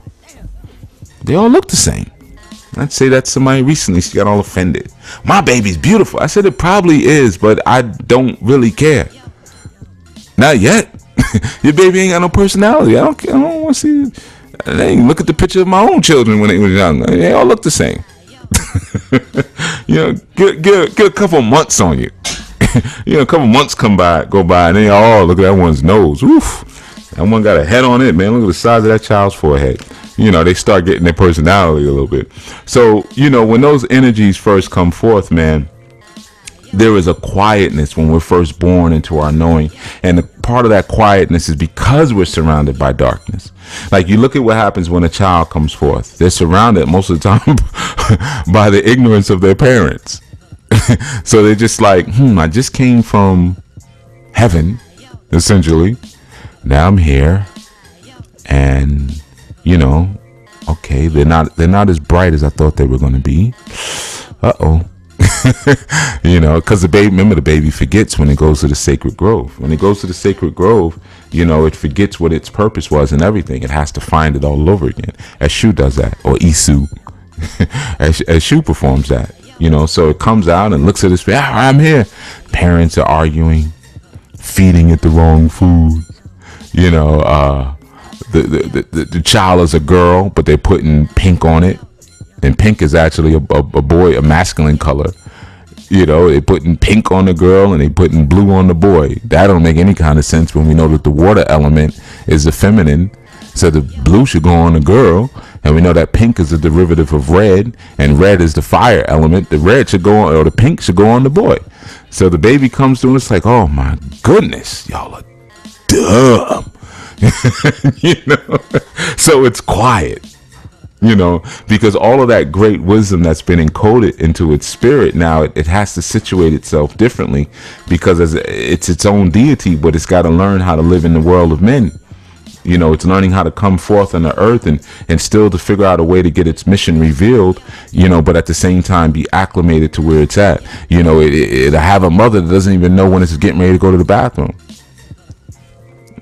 They all look the same. I'd say that somebody recently, she got all offended. My baby's beautiful. I said it probably is, but I don't really care. Not yet. Your baby ain't got no personality. I don't want to see. Look at the picture of my own children when they were young. They all look the same. You know, get a couple months on you. You know, a couple months go by, and then look at that one's nose. Oof, that one got a head on it, man. Look at the size of that child's forehead. You know, they start getting their personality a little bit. So, you know, when those energies first come forth, man, there is a quietness when we're first born into our knowing. And the part of that quietness is because we're surrounded by darkness. Like, you look at what happens when a child comes forth. They're surrounded most of the time by the ignorance of their parents. So they're just like, I just came from heaven, essentially. Now I'm here. And, you know, okay, they're not as bright as I thought they were going to be. Uh-oh. You know, because the baby forgets when it goes to the sacred grove. When it goes to the sacred grove, you know, it forgets what its purpose was and everything. It has to find it all over again. Eshu does that, or Isu. Eshu performs that, you know. So it comes out and looks at his face. I'm here. Parents are arguing, feeding it the wrong food. You know, the child is a girl, but they're putting pink on it. And pink is actually a boy, a masculine color. You know, they putting pink on the girl and they putting blue on the boy. That don't make any kind of sense when we know that the water element is the feminine. So the blue should go on the girl. And we know that pink is a derivative of red. And red is the fire element. The red should go on, or the pink should go on the boy. So the baby comes through and it's like, oh my goodness, y'all are dumb. You know, so it's quiet. You know, because all of that great wisdom that's been encoded into its spirit, now it has to situate itself differently, because it's its own deity, but it's got to learn how to live in the world of men. You know, it's learning how to come forth on the earth and still to figure out a way to get its mission revealed, you know, but at the same time be acclimated to where it's at. You know, it have a mother that doesn't even know when it's getting ready to go to the bathroom.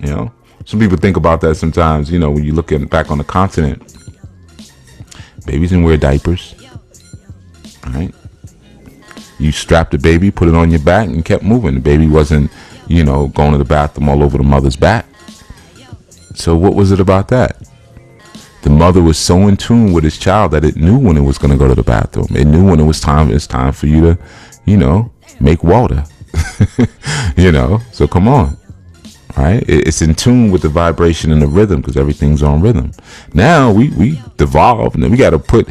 You know, some people think about that sometimes, you know, when you look back on the continent. Babies didn't wear diapers, right? You strapped the baby, put it on your back, and kept moving. The baby wasn't, you know, going to the bathroom all over the mother's back. So what was it about that? The mother was so in tune with his child that it knew when it was going to go to the bathroom. It knew when it was time. It's time for you to, you know, make water. You know, so come on. Right, it's in tune with the vibration and the rhythm, because everything's on rhythm. Now we devolve, and then we got to put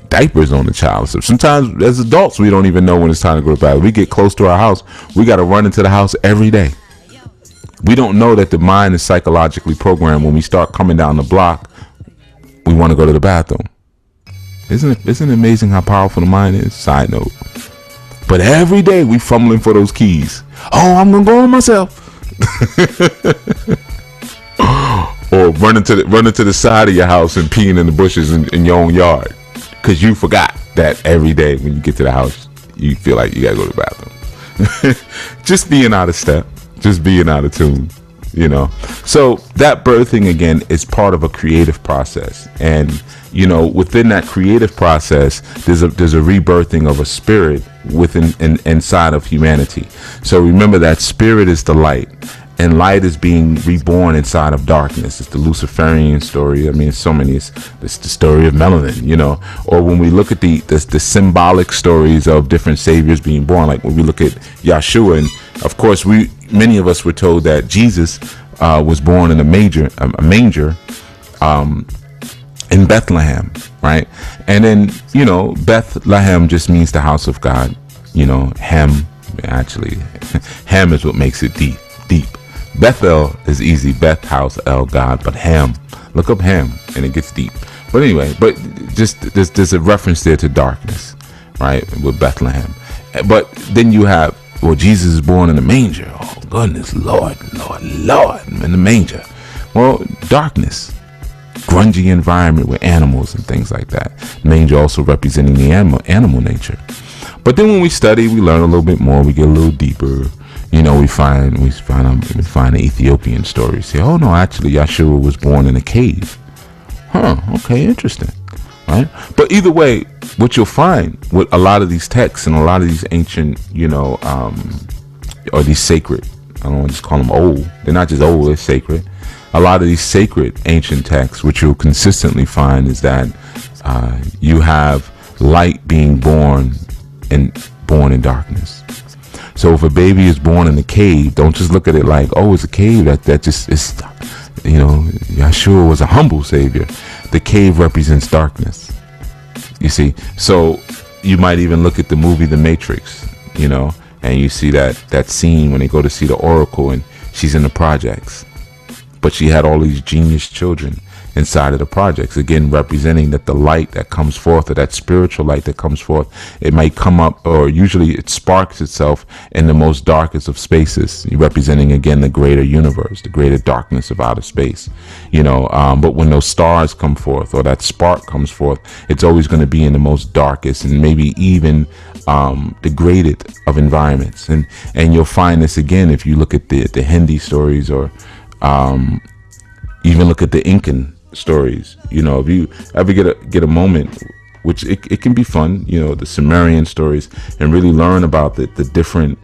diapers on the child. So sometimes as adults we don't even know when it's time to go to bed. We get close to our house, we got to run into the house every day. We don't know that the mind is psychologically programmed. When we start coming down the block, we want to go to the bathroom. Isn't it amazing how powerful the mind is? Side note. But every day we fumbling for those keys. Oh, I'm gonna go on myself. Or running to the side of your house and peeing in the bushes in your own yard, because you forgot that every day when you get to the house you feel like you gotta go to the bathroom. just being out of step, just being out of tune, you know. So that birthing again is part of a creative process, and you know, within that creative process, there's a rebirthing of a spirit within inside of humanity. So remember that spirit is the light, and light is being reborn inside of darkness. It's the Luciferian story. I mean, it's so many. It's the story of melanin, you know. Or when we look at the symbolic stories of different saviors being born, like when we look at Yahshua, and of course, many of us were told that Jesus was born in a manger. In Bethlehem, right? And then, you know, Bethlehem just means the house of God. You know, Hem, actually, Hem is what makes it deep. Bethel is easy, Beth, house, El, God, but Hem, look up Hem, and it gets deep. But anyway, but just there's a reference there to darkness, right, with Bethlehem. But then you have, well, Jesus is born in a manger. Oh, goodness, Lord, in the manger. Well, darkness. Grungy environment with animals and things like that. Manger also representing the animal nature. But then when we study, we learn a little bit more. We get a little deeper. You know, we find the Ethiopian stories. Say, oh no, actually, Yahshua was born in a cave. Huh? Okay, interesting. Right? But either way, what you'll find with a lot of these texts and a lot of these ancient, you know, or these sacred. I don't want to just call them old. They're not just old; they're sacred. A lot of these sacred ancient texts, which you'll consistently find, is that you have light being born in darkness. So if a baby is born in a cave, don't just look at it like, oh, it's a cave. That just is, you know, Yahshua was a humble savior. The cave represents darkness. You see, so you might even look at the movie The Matrix, you know, and you see that scene when they go to see the Oracle and she's in the projects. But she had all these genius children inside of the projects, again representing that the light that comes forth, or that spiritual light that comes forth, it might come up, or usually it sparks itself in the most darkest of spaces, representing again the greater universe, the greater darkness of outer space, you know. But when those stars come forth, or that spark comes forth, it's always going to be in the most darkest and maybe even degraded of environments. And you'll find this again if you look at the Hindi stories, or even look at the Incan stories. You know, if you ever get a moment, which it can be fun, you know, the Sumerian stories, and really learn about the different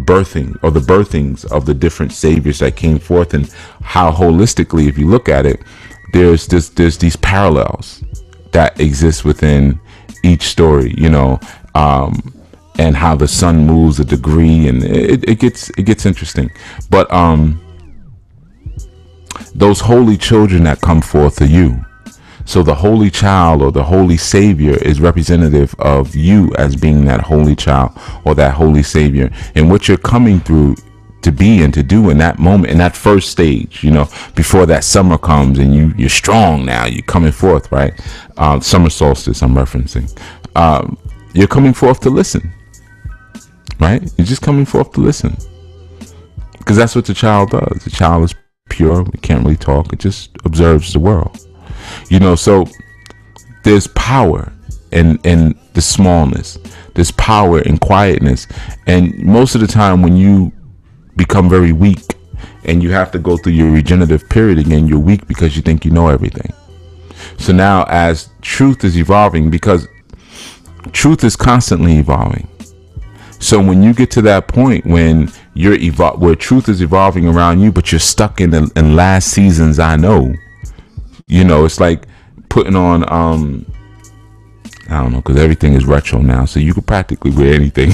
birthing, or the birthings of the different saviors that came forth, and how holistically, if you look at it, there's these parallels that exist within each story, you know, and how the sun moves a degree, and it gets interesting. But those holy children that come forth are you. So the holy child, or the holy savior, is representative of you as being that holy child, or that holy savior, and what you're coming through to be and to do in that moment, in that first stage, you know, before that summer comes and you're strong now, you're coming forth, right? Summer solstice I'm referencing. You're coming forth to listen, right? You're just coming forth to listen, because that's what the child does. The child is pure. It can't really talk. It just observes the world, you know. So there's power in the smallness. There's power in quietness. And most of the time when you become very weak and you have to go through your regenerative period again, you're weak because you think you know everything. So now, as truth is evolving, because truth is constantly evolving, so when you get to that point when where truth is evolving around you, but you're stuck in last season's I know, you know, it's like putting on I don't know, because everything is retro now, so you could practically wear anything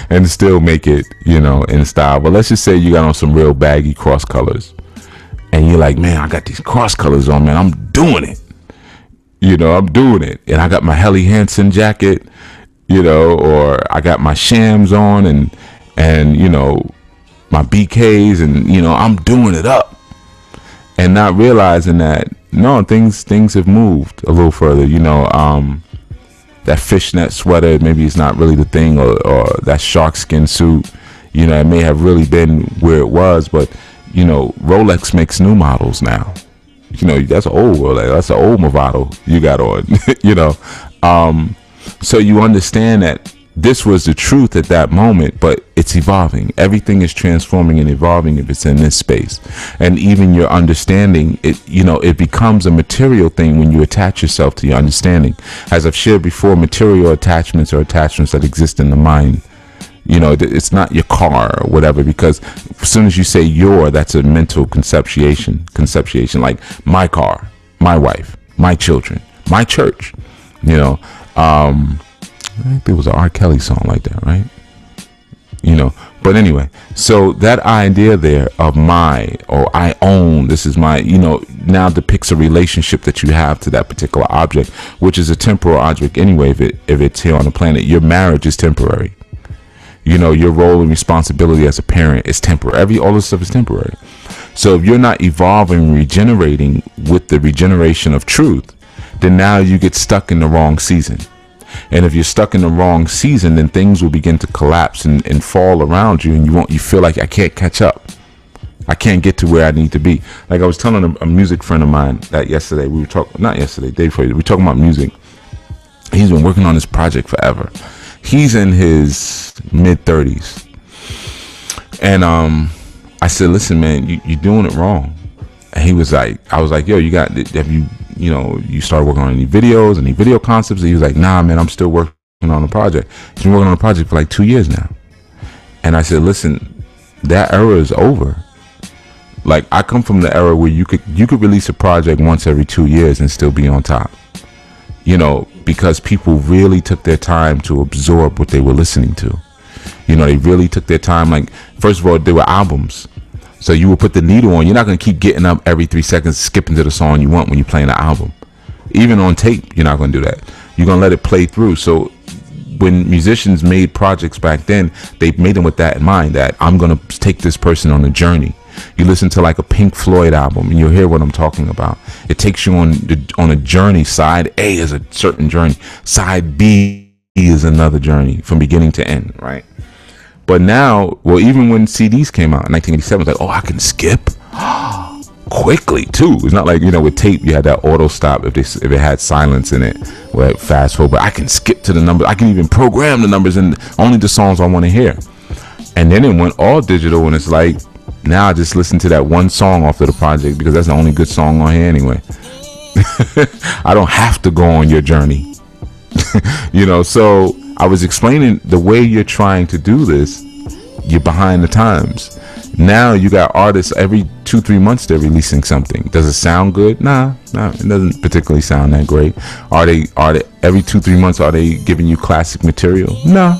and still make it, you know, in style. But let's just say you got on some real baggy cross colors, and you're like, man, I got these cross colors on, man, I'm doing it, you know, I'm doing it. And I got my Helly Hansen jacket, you know, or I got my shams on, and you know, my BKs, and you know, I'm doing it up, and not realizing that no, things have moved a little further, you know. That fishnet sweater, maybe it's not really the thing, or that shark skin suit, you know, it may have really been where it was, but you know, Rolex makes new models now, you know. That's an old Rolex, that's an old Movado you got on, you know. So you understand that this was the truth at that moment, but it's evolving. Everything is transforming and evolving if it's in this space. And even your understanding, it becomes a material thing when you attach yourself to your understanding. As I've shared before, material attachments are attachments that exist in the mind. It's not your car or whatever, because as soon as you say your, that's a mental conceptuation, like my car, my wife, my children, my church. I think there was an R. Kelly song like that, right? But anyway, so that idea there of my, or I own, this is my, now depicts a relationship that you have to that particular object, which is a temporal object anyway, if it's here on the planet. Your marriage is temporary. Your role and responsibility as a parent is temporary. All this stuff is temporary. So if you're not evolving, regenerating with the regeneration of truth, then now you get stuck in the wrong season. And if you're stuck in the wrong season, then things will begin to collapse and fall around you, and you feel like, I can't catch up. I can't get to where I need to be. Like I was telling a music friend of mine that yesterday, we were talking, not yesterday, day before, we were talking about music. He's been working on this project forever. He's in his mid-30s. And I said, listen, man, you're doing it wrong. And he was like, I was like, yo, have you started working on any videos, any video concepts? And he was like, nah, man, I'm still working on the project. He's been working on the project for like 2 years now. And I said, listen, that era is over. Like, I come from the era where you could release a project once every 2 years and still be on top. Because people really took their time to absorb what they were listening to. They really took their time. Like, first of all, there were albums. So you will put the needle on. You're not going to keep getting up every 3 seconds, skipping to the song you want when you're playing an album. Even on tape, you're not going to do that. You're going to let it play through. So when musicians made projects back then, they made them with that in mind, that I'm going to take this person on a journey. You listen to like a Pink Floyd album and you'll hear what I'm talking about. It takes you on a journey. Side A is a certain journey. Side B is another journey from beginning to end, right? But now, well, even when CDs came out in 1987, it's like, oh, I can skip quickly too. It's not like, with tape you had that auto stop if it had silence in it, or fast forward. But I can skip to the number. I can even program the numbers and only the songs I want to hear. And then it went all digital, and it's like, now I just listen to that one song off of the project because that's the only good song on here anyway. I don't have to go on your journey. So I was explaining the way you're trying to do this, you're behind the times. Now you got artists every 2-3 months they're releasing something. Does it sound good? Nah, it doesn't particularly sound that great. Are they every 2-3 months are they giving you classic material? No,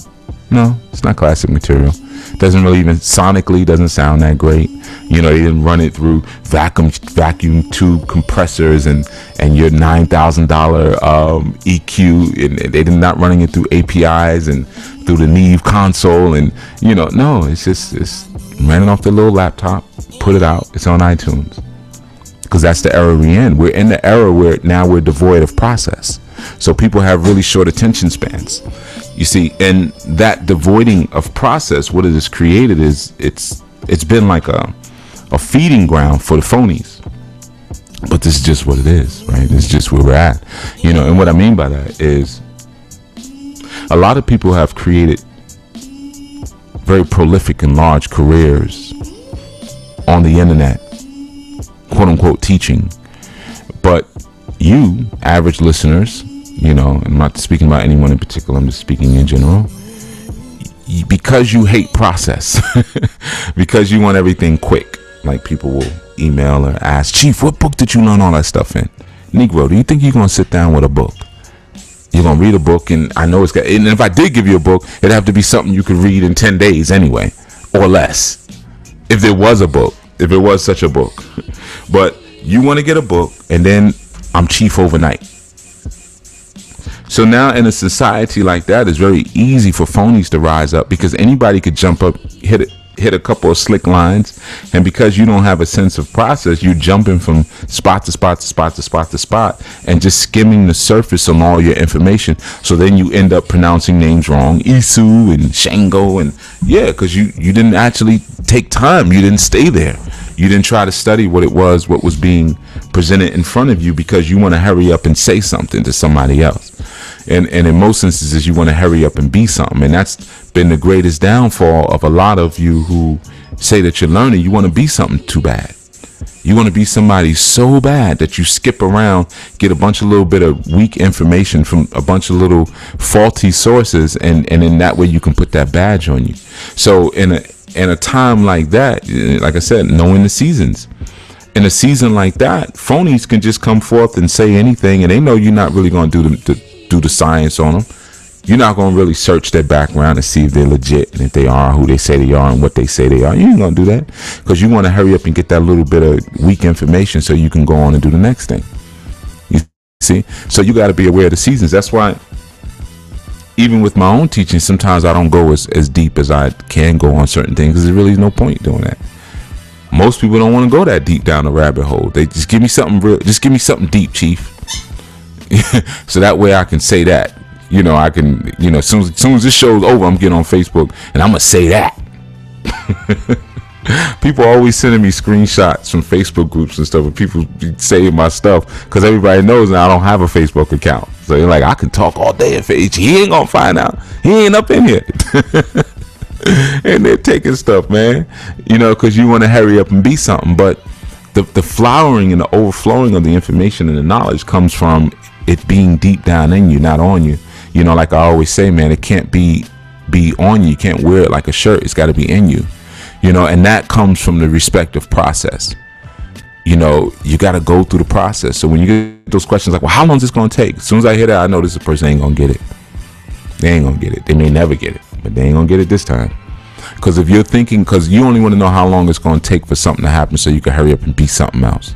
it's not classic material. Doesn't really even sonically doesn't sound that great. They didn't run it through vacuum tube compressors and your $9,000 EQ, and they're not running it through APIs and through the Neve console, and no, it's ran it off the little laptop, put it out, it's on iTunes. Because that's the era we're in. We're in the era where now we're devoid of process. So people have really short attention spans. You see, and that devoiding of process, what it has created is it's been like a feeding ground for the phonies. But this is just what it is, right? It's just where we're at. And what I mean by that is a lot of people have created very prolific and large careers on the internet, quote unquote teaching. But you, average listeners, I'm not speaking about anyone in particular, I'm just speaking in general, because you hate process, because you want everything quick, like people will email or ask, Chief, what book did you learn all that stuff in? Negro, do you think you're going to sit down with a book? You're going to read a book, and I know and if I did give you a book, it'd have to be something you could read in 10 days anyway, or less, if there was a book, if it was such a book. But you want to get a book, and then I'm chief overnight. So now in a society like that, it's very easy for phonies to rise up, because anybody could jump up, hit a couple of slick lines, and because you don't have a sense of process, you're jumping from spot to spot to spot to spot to spot and just skimming the surface on all your information. So then you end up pronouncing names wrong, Isu and Shango, and because you didn't actually take time, you didn't stay there, you didn't try to study what was being presented in front of you, because you want to hurry up and say something to somebody else. And in most instances, you want to hurry up and be something. And that's been the greatest downfall of a lot of you who say that you're learning. You want to be something too bad. You want to be somebody so bad that you skip around, get a bunch of little bit of weak information from a bunch of little faulty sources, and in that way you can put that badge on you. So in a time like that, like I said, knowing the seasons. In a season like that, phonies can just come forth and say anything, and they know you're not really going to do the science on them. You're not going to really search their background to see if they're legit and if they are who they say they are and what they say they are. You ain't going to do that because you want to hurry up and get that little bit of weak information so you can go on and do the next thing. You see? So you got to be aware of the seasons. That's why even with my own teaching, sometimes I don't go as deep as I can go on certain things because there's really no point doing that. Most people don't want to go that deep down the rabbit hole. They just give me something real. Just give me something deep, Chief. So that way I can say that. You know, I can, you know, as soon as this show's over, I'm getting on Facebook and I'm going to say that. People are always sending me screenshots from Facebook groups and stuff, and people saying my stuff because everybody knows now I don't have a Facebook account. So they're like, I can talk all day at Facebook. He ain't going to find out. He ain't up in here. And they're taking stuff, man, you know, because you want to hurry up and be something. But the flowering and the overflowing of the information and the knowledge comes from it being deep down in you, not on you. You know, like I always say, man, it can't be on you. You can't wear it like a shirt. It's got to be in you, you know, and that comes from the respective process. You know, you got to go through the process. So when you get those questions like, well, how long is this going to take? As soon as I hear that, I know this person ain't going to get it. They ain't going to get it. They may never get it, but they ain't going to get it this time. Because if you're thinking, because you only want to know how long it's going to take for something to happen so you can hurry up and be something else,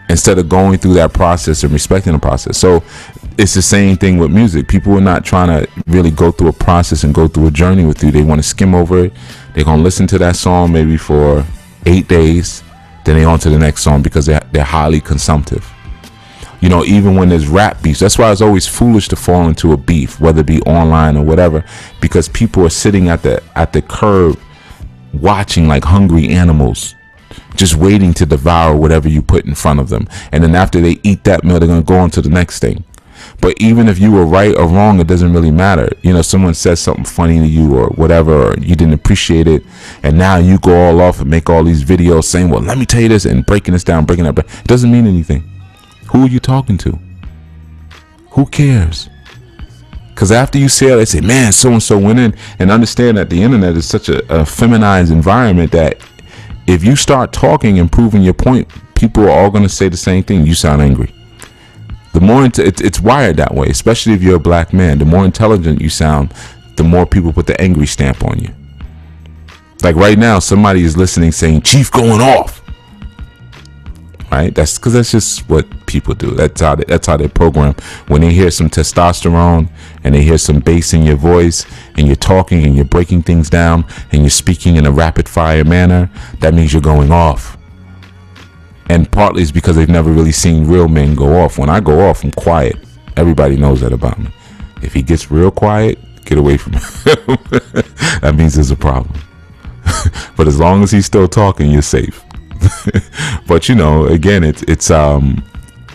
instead of going through that process and respecting the process. So it's the same thing with music. People are not trying to really go through a process and go through a journey with you. They want to skim over it. They're going to listen to that song maybe for 8 days. Then they on to the next song because they're highly consumptive. You know, even when there's rap beefs, that's why it's always foolish to fall into a beef, whether it be online or whatever, because people are sitting at the curb watching like hungry animals, just waiting to devour whatever you put in front of them. And then after they eat that meal, they're going to go on to the next thing. But even if you were right or wrong, it doesn't really matter. You know, someone says something funny to you or whatever, or you didn't appreciate it, and now you go all off and make all these videos saying, well, let me tell you this, and breaking this down, breaking that down. It doesn't mean anything. Who are you talking to? Who cares? Because after you say it, they say, man, so-and-so went in. And understand that the internet is such a feminized environment that if you start talking and proving your point, people are all going to say the same thing. You sound angry. The more it's wired that way, especially if you're a black man. The more intelligent you sound, the more people put the angry stamp on you. Like right now, somebody is listening saying, Chief going off. Right? That's because that's just what people do. That's how they program. When they hear some testosterone and they hear some bass in your voice and you're talking and you're breaking things down and you're speaking in a rapid fire manner, that means you're going off. And partly it's because they've never really seen real men go off. When I go off, I'm quiet. Everybody knows that about me. If he gets real quiet, get away from him. That means there's a problem. But as long as he's still talking, you're safe. But you know, again, it's a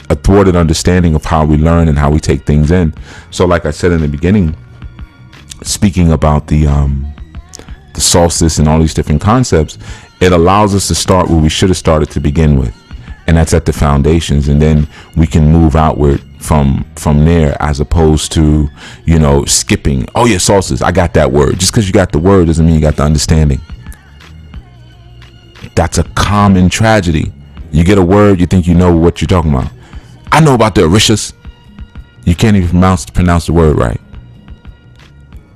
thwarted understanding of how we learn and how we take things in. So like I said in the beginning, speaking about the solstice and all these different concepts, it allows us to start where we should have started to begin with, and that's at the foundations, and then we can move outward from there, as opposed to, you know, skipping. Oh yeah, solstice, I got that word. Just because you got the word doesn't mean you got the understanding. That's a common tragedy. You get a word, you think you know what you're talking about. I know about the Orishas. You can't even pronounce the word right.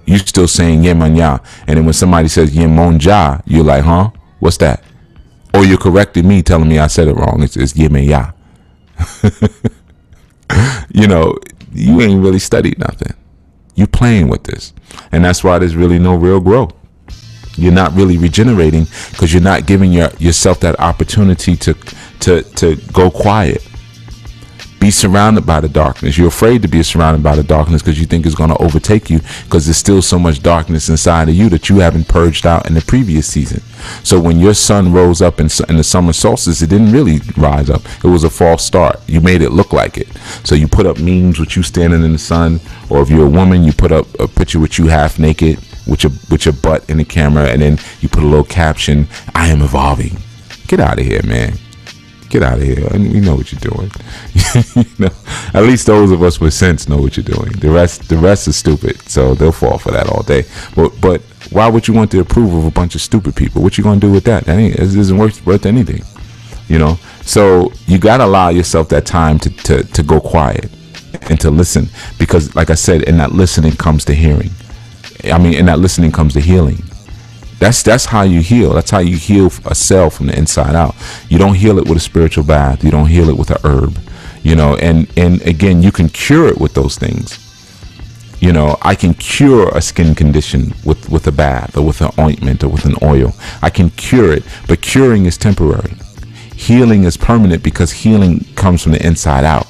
You're still saying Yemanya. And then when somebody says Yemonja, you're like, huh? What's that? Or you're correcting me, telling me I said it wrong. It's Yemenya. You know, you ain't really studied nothing. You playing with this. And that's why there's really no real growth. You're not really regenerating because you're not giving yourself that opportunity to go quiet. Be surrounded by the darkness. You're afraid to be surrounded by the darkness because you think it's going to overtake you, because there's still so much darkness inside of you that you haven't purged out in the previous season. So when your sun rose up in the summer solstice, it didn't really rise up. It was a false start. You made it look like it. So you put up memes with you standing in the sun, or if you're a woman, you put up a picture with you half naked with your butt in the camera, and then you put a little caption, "I am evolving." Get out of here, man. Get out of here. And you know what you're doing. You know, at least those of us with sense know what you're doing. The rest is stupid, so they'll fall for that all day. But why would you want the approval of a bunch of stupid people? What you gonna do with that? It isn't worth anything. You know. So you gotta allow yourself that time to go quiet and to listen, because, like I said, in that listening comes the hearing. In that listening comes the healing. That's how you heal. That's how you heal a cell from the inside out. You don't heal it with a spiritual bath. You don't heal it with a herb. You know, and again, you can cure it with those things. You know, I can cure a skin condition with a bath, or with an ointment, or with an oil. I can cure it, but curing is temporary. Healing is permanent, because healing comes from the inside out.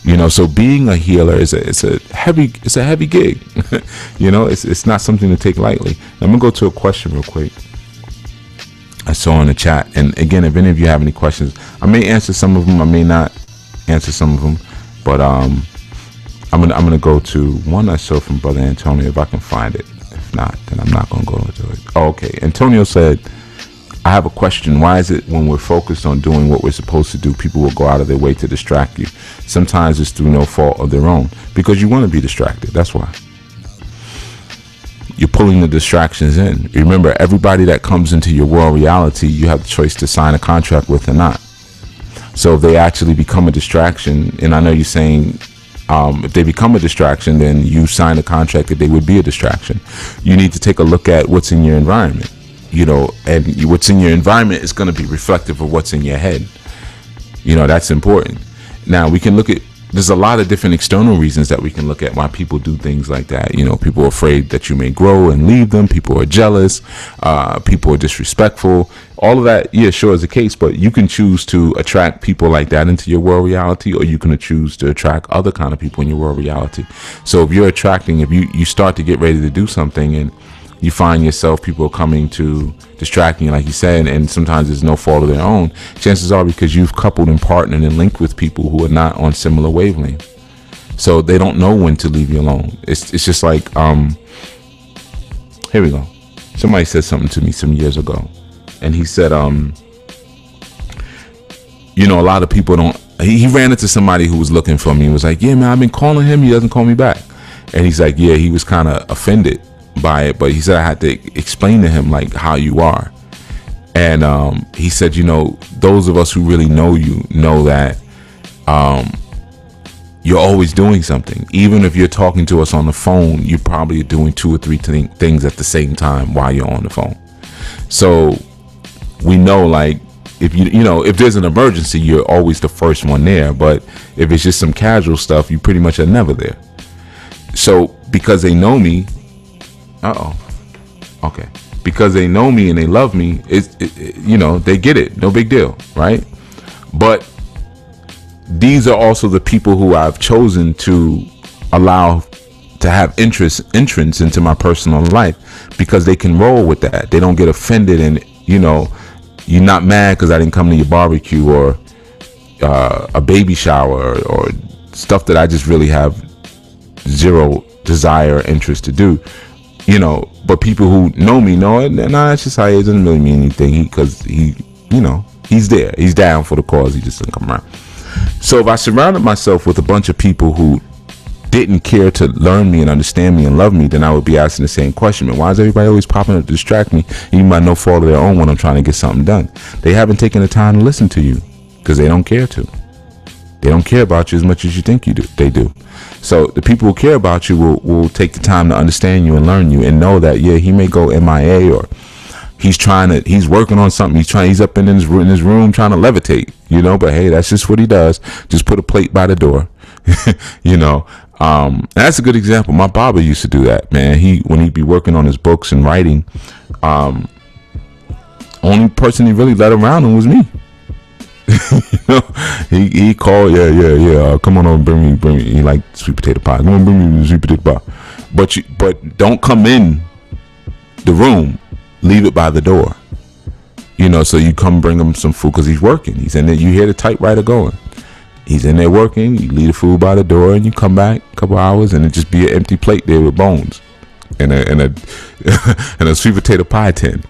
You know, so being a healer is a heavy gig. You know, it's not something to take lightly. I'm gonna go to a question real quick I saw in the chat, and again, if any of you have any questions, I may answer some of them, I may not answer some of them, but I'm gonna go to one I saw from Brother Antonio, if I can find it. If not, then I'm not gonna go into it. Oh, okay. Antonio said, "I have a question. Why is it when we're focused on doing what we're supposed to do, people will go out of their way to distract you? Sometimes it's through no fault of their own." Because you want to be distracted. That's why. You're pulling the distractions in. Remember, everybody that comes into your world reality, you have the choice to sign a contract with or not. So if they actually become a distraction, and I know you're saying, if they become a distraction, then you sign a contract that they would be a distraction. You need to take a look at what's in your environment. You know, and what's in your environment is going to be reflective of what's in your head. You know, that's important. Now, we can look at, there's a lot of different external reasons that we can look at why people do things like that. You know, people are afraid that you may grow and leave them. People are jealous. People are disrespectful. All of that, yeah, sure is the case, but you can choose to attract people like that into your world reality, or you can choose to attract other kind of people in your world reality. So if you're attracting, if you start to get ready to do something, and you find yourself, people coming to distract you, like you said, and sometimes there's no fault of their own, chances are because you've coupled and partnered and linked with people who are not on similar wavelength. So they don't know when to leave you alone. It's just like, here we go. Somebody said something to me some years ago, and he said, you know, a lot of people don't, he ran into somebody who was looking for me. He was like, "Yeah, man, I've been calling him. He doesn't call me back." And he's like, yeah, he was kind of offended by it, but he said I had to explain to him like how you are. And he said, you know, those of us who really know you know that you're always doing something. Even if you're talking to us on the phone, you're probably doing 2 or 3 things at the same time while you're on the phone. So we know, like, if you know, if there's an emergency, you're always the first one there. But if it's just some casual stuff, you pretty much are never there. So because they know me, okay, because they know me and they love me, you know, they get it, no big deal, right? But these are also the people who I've chosen to allow to have entrance into my personal life, because they can roll with that. They don't get offended, and you know, you're not mad because I didn't come to your barbecue or a baby shower or stuff that I just really have zero desire or interest to do. You know, but people who know me know it. Nah, it's just how it doesn't really mean anything, because he, you know, he's there. He's down for the cause. He just doesn't come around. So if I surrounded myself with a bunch of people who didn't care to learn me and understand me and love me, then I would be asking the same question: man, why is everybody always popping up to distract me, even by no fault of their own, when I'm trying to get something done? They haven't taken the time to listen to you because they don't care to. They don't care about you as much as you think they do. So the people who care about you will take the time to understand you and learn you, and know that, yeah, he may go MIA, or he's working on something. He's up in his room trying to levitate, you know, but hey, that's just what he does. Just put a plate by the door, you know. That's a good example. My barber used to do that, man. When he'd be working on his books and writing, only person he really let around him was me. You know, he called, yeah. Come on, bring me. He like sweet potato pie. Come on, bring me sweet potato pie. But don't come in the room. Leave it by the door. You know, so you come bring him some food because he's working. He's in there. You hear the typewriter going. He's in there working. You leave the food by the door, and you come back a couple hours, and it just be an empty plate there with bones and a and a sweet potato pie tin.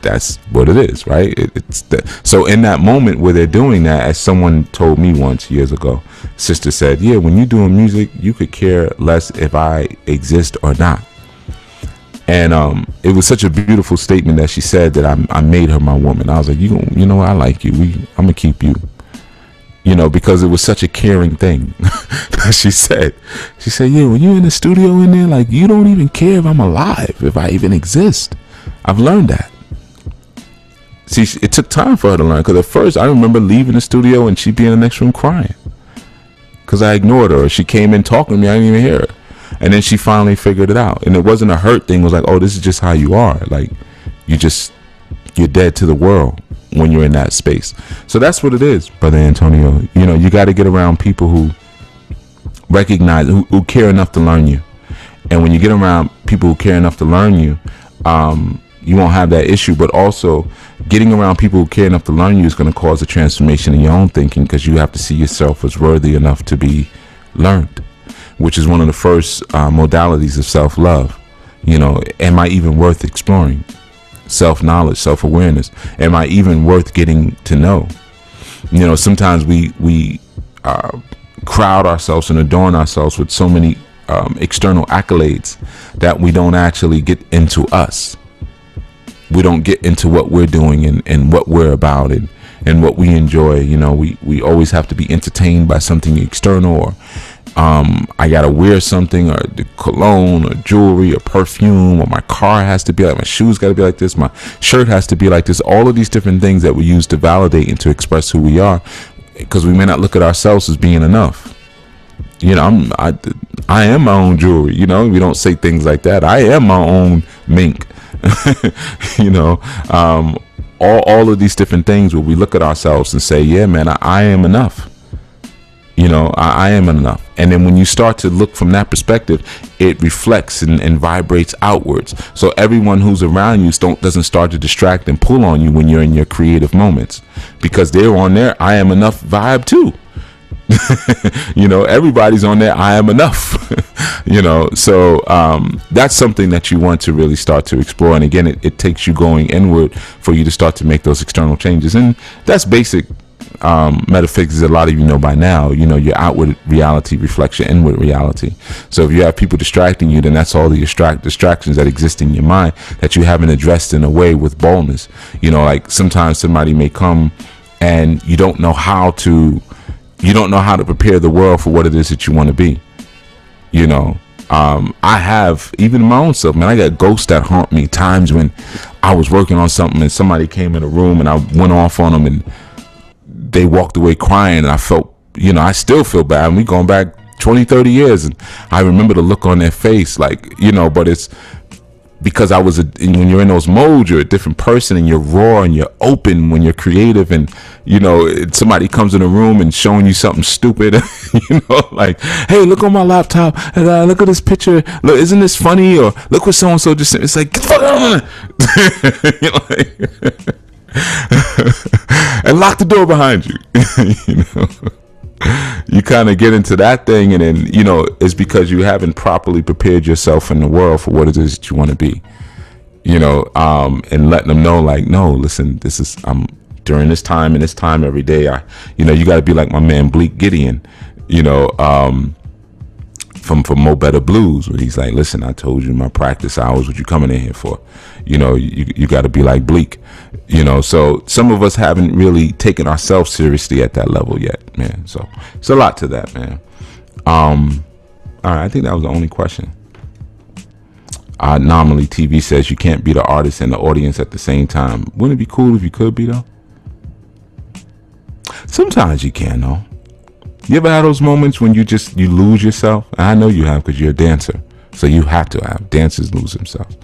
That's what it is, right? It's that. So in that moment where they're doing that, as someone told me once years ago, sister said, yeah, when you're doing music, you could care less if I exist or not. And it was such a beautiful statement that she said that I made her my woman. I was like, you know, I like you. I'm gonna keep you. You know, because it was such a caring thing. She said, yeah, when you're in the studio in there, like, you don't even care if I'm alive, if I even exist. I've learned that. See, it took time for her to learn, because at first I remember leaving the studio and she'd be in the next room crying because I ignored her. She came in talking to me, I didn't even hear her. And then she finally figured it out. And it wasn't a hurt thing. It was like, oh, this is just how you are. Like, you're dead to the world when you're in that space. So that's what it is, Brother Antonio. You know, you got to get around people who recognize, who care enough to learn you. And when you get around people who care enough to learn you, you won't have that issue. But also, getting around people who care enough to learn you is going to cause a transformation in your own thinking, because you have to see yourself as worthy enough to be learned, which is one of the first modalities of self-love. You know, am I even worth exploring? Self-knowledge, self-awareness. Am I even worth getting to know? You know, sometimes we crowd ourselves and adorn ourselves with so many external accolades that we don't actually get into us. We don't get into what we're doing and what we're about and what we enjoy. You know, we always have to be entertained by something external, or I gotta wear something, or the cologne or jewelry or perfume, or my car has to be like, my shoes gotta be like this, my shirt has to be like this. All of these different things that we use to validate and to express who we are, because we may not look at ourselves as being enough. You know, I am my own jewelry. You know, we don't say things like that. I am my own mink. You know, all of these different things where we look at ourselves and say, yeah, man, I am enough. You know, I am enough. And then when you start to look from that perspective, it reflects and vibrates outwards. So everyone who's around you doesn't start to distract and pull on you when you're in your creative moments, because they're on their I am enough vibe too. You know, everybody's on there I am enough. You know, so that's something that you want to really start to explore. And again, it takes you going inward for you to start to make those external changes. And that's basic metaphysics. A lot of you know by now. You know, your outward reality reflects your inward reality. So if you have people distracting you, then that's all the distractions that exist in your mind that you haven't addressed in a way with boldness. You know, like sometimes somebody may come and you don't know how to prepare the world for what it is that you want to be. You know, I have, even my own self, man, I got ghosts that haunt me. Times when I was working on something and somebody came in the room and I went off on them and they walked away crying, and I felt, you know, I still feel bad. And we going back 20, 30 years, and I remember the look on their face, like, you know, but it's because when you're in those modes, you're a different person, and you're raw and you're open when you're creative. And, you know, somebody comes in the room and showing you something stupid, you know, like, hey, look on my laptop, and look at this picture. Look, isn't this funny? Or look what so-and-so just said. It's like, get the fuck out of you know, like, and lock the door behind you. You know, you kind of get into that thing, and then, you know, it's because you haven't properly prepared yourself in the world for what it is that you want to be. You know, and letting them know, like, no, listen, this is during this time and this time every day. You know, you got to be like my man Bleak Gideon. You know, from Mo Better Blues, where he's like, listen, I told you my practice hours, what you coming in here for? You know, you got to be like Bleak. You know, so some of us haven't really taken ourselves seriously at that level yet, man. So it's a lot to that, man. All right, I think that was the only question. Anomaly TV says you can't be the artist and the audience at the same time. Wouldn't it be cool if you could be, though? Sometimes you can, though. You ever have those moments when you lose yourself? And I know you have, because you're a dancer. So you have to have. Dancers lose themselves.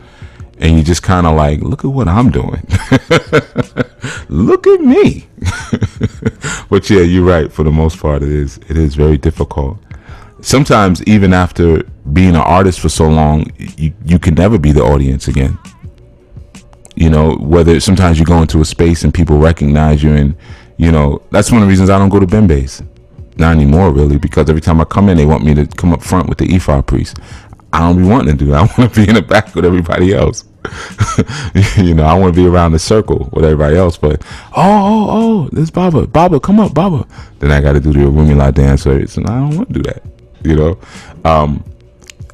And you just kind of like, look at what I'm doing. Look at me. But yeah, you're right. For the most part, it is very difficult. Sometimes even after being an artist for so long, you can never be the audience again. You know, whether sometimes you go into a space and people recognize you, and you know, that's one of the reasons I don't go to Bembe's. Not anymore, really, because every time I come in, they want me to come up front with the Ifa priest. I don't be wanting to do that. I want to be in the back with everybody else. You know, I want to be around the circle with everybody else. But this Baba, come up, Baba. Then I got to do the Rumila dance. So I don't want to do that. You know,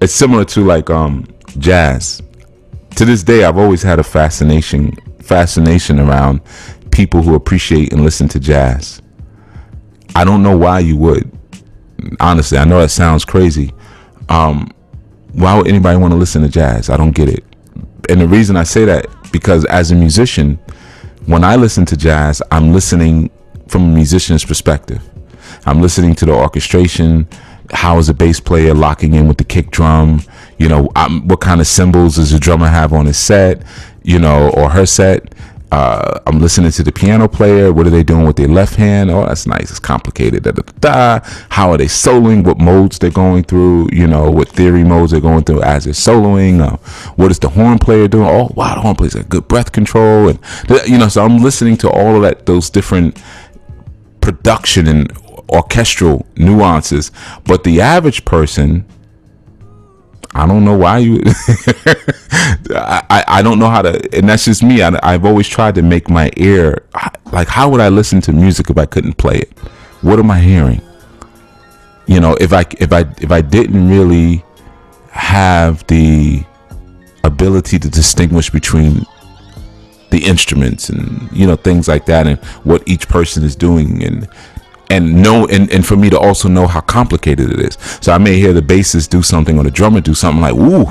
it's similar to like jazz. To this day, I've always had a fascination around people who appreciate and listen to jazz. I don't know why you would. Honestly, I know that sounds crazy. Why would anybody want to listen to jazz? I don't get it. And the reason I say that, because as a musician, when I listen to jazz, I'm listening from a musician's perspective. I'm listening to the orchestration. How is a bass player locking in with the kick drum? You know, what kind of cymbals does the drummer have on his set, you know, or her set? I'm listening to the piano player. What are they doing with their left hand? Oh, that's nice. It's complicated. How are they soloing? What modes they're going through? You know, what theory modes they're going through as they're soloing? What is the horn player doing? Oh, wow, the horn player's got good breath control, and you know. So I'm listening to all of that, those different production and orchestral nuances. But the average person, I don't know why you I don't know how to, and that's just me. I've always tried to make my ear, like, how would I listen to music if I couldn't play it? What am I hearing? You know, if I didn't really have the ability to distinguish between the instruments and, you know, things like that, and what each person is doing, and for me to also know how complicated it is. So I may hear the bassist do something or the drummer do something, like, ooh,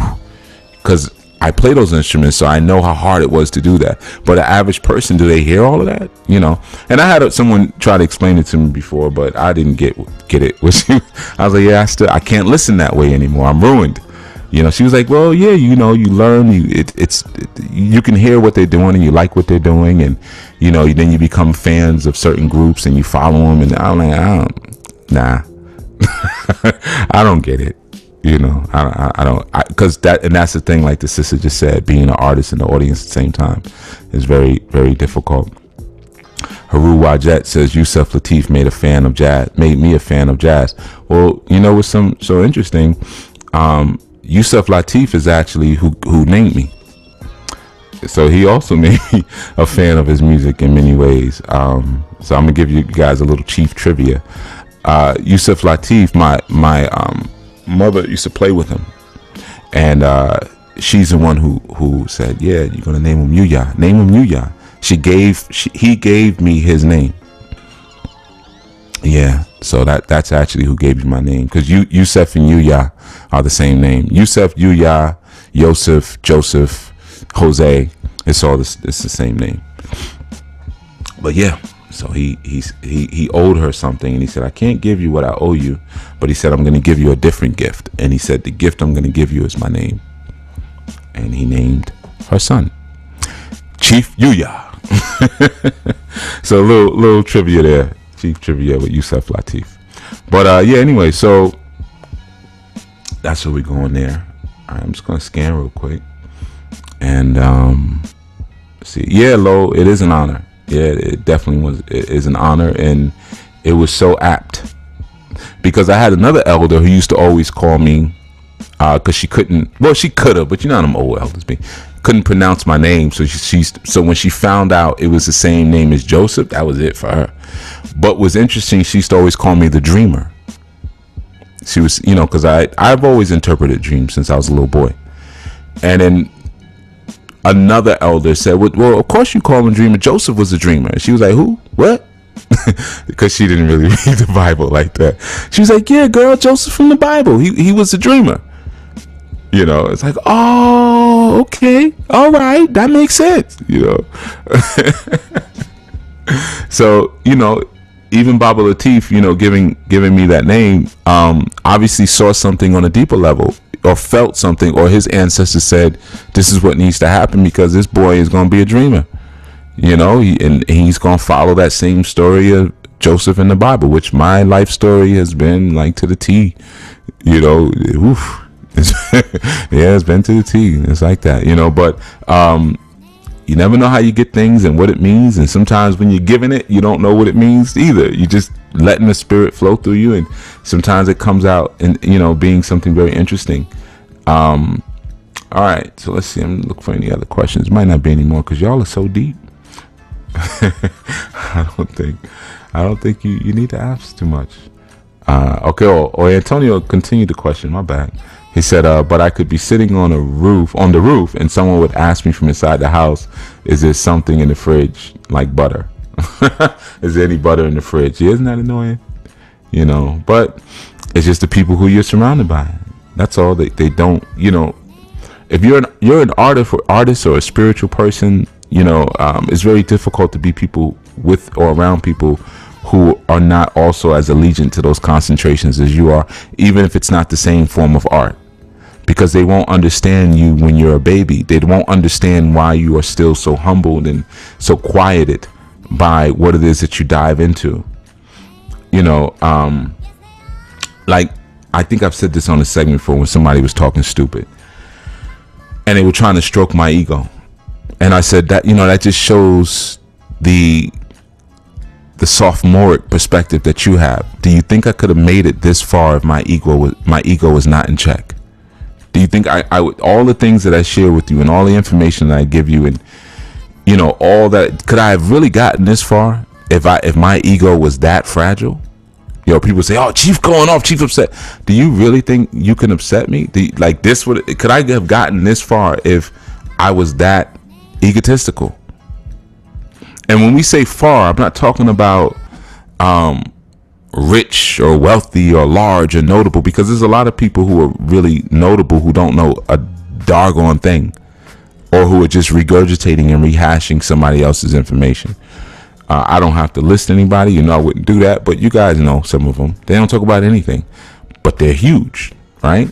because I play those instruments, so I know how hard it was to do that. But the average person, do they hear all of that? You know? And I had someone try to explain it to me before, but I didn't get it. I was like, yeah, I can't listen that way anymore. I'm ruined. You know, she was like, well, yeah, you know, you learn, you can hear what they're doing, and you like what they're doing, and, you know, then you become fans of certain groups and you follow them, and I'm like, nah, I don't get it. You know, I don't, because that's the thing, like the sister just said, being an artist and the audience at the same time is very, very difficult. Haru Wajet says Yusef Lateef made me a fan of jazz. Well, you know what's so interesting? Yusef Lateef is actually who named me. So he also made me a fan of his music in many ways. So I'm gonna give you guys a little chief trivia. Yusef Lateef, my mother used to play with him, and she's the one who said, yeah, you're gonna name him Yuya. Name him Yuya. He gave me his name. Yeah, so that's actually who gave you my name, because Yusef and Yuya are the same name. Yusef, Yuya, Yosef, Joseph, Jose. It's the same name. But yeah, so he owed her something, and he said, I can't give you what I owe you, but he said, I'm going to give you a different gift. And he said, the gift I'm going to give you is my name. And he named her son Chief Yuya. So a little trivia there. Chief trivia with Yusef Lateef. But yeah, anyway, so that's where we're going there. I'm just gonna scan real quick and see. Yeah, Lo, it is an honor. Yeah, it definitely was. It is an honor, and it was so apt, because I had another elder who used to always call me, because she couldn't, well, she could have, but you know how them old elders be, couldn't pronounce my name. So so when she found out it was the same name as Joseph, that was it for her. But what's interesting, she used to always call me the dreamer. She was, you know, because I've always interpreted dreams since I was a little boy. And then another elder said, well, of course you call him dreamer. Joseph was a dreamer. And she was like, who? What? Because she didn't really read the Bible like that. She was like, yeah, girl, Joseph from the Bible. He was a dreamer. You know, it's like, oh, okay, all right, that makes sense, you know. So, you know, even Baba Lateef, you know, giving me that name, obviously saw something on a deeper level, or felt something, or his ancestors said, this is what needs to happen, because this boy is going to be a dreamer, you know, and he's going to follow that same story of Joseph in the Bible, which my life story has been like to the T. You know, oof. Yeah, it's been to the T. It's like that, you know. But you never know how you get things and what it means. And sometimes when you're giving it, you don't know what it means either. You just letting the spirit flow through you, and sometimes it comes out and, you know, being something very interesting. All right, so let's see. I'm looking for any other questions. Might not be any more because y'all are so deep. I don't think you need to ask too much. Okay, or Antonio continued the question. My bad. He said, but I could be sitting on the roof, and someone would ask me from inside the house, is there something in the fridge like butter? Is there any butter in the fridge? Yeah, isn't that annoying? You know, but it's just the people who you're surrounded by. That's all. They don't, you know, if you're an artist or a spiritual person, you know, it's very difficult to be people with or around people who are not also as allegiant to those concentrations as you are, even if it's not the same form of art, because they won't understand you when you're a baby. They won't understand why you are still so humbled and so quieted by what it is that you dive into. You know, like, I think I've said this on a segment before, when somebody was talking stupid and they were trying to stroke my ego. And I said that, you know, that just shows the sophomoric perspective that you have. Do you think I could have made it this far if my ego was not in check? Do you think I would, all the things that I share with you and all the information that I give you, and, you know, all that, could I have really gotten this far if my ego was that fragile? You know, people say, "Oh, Chief going off, Chief upset." Do you really think you can upset me? Could I have gotten this far if I was that egotistical? And when we say far, I'm not talking about rich or wealthy or large or notable, because there's a lot of people who are really notable who don't know a doggone thing, or who are just regurgitating and rehashing somebody else's information. I don't have to list anybody, you know, I wouldn't do that, but you guys know some of them. They don't talk about anything, but they're huge, right?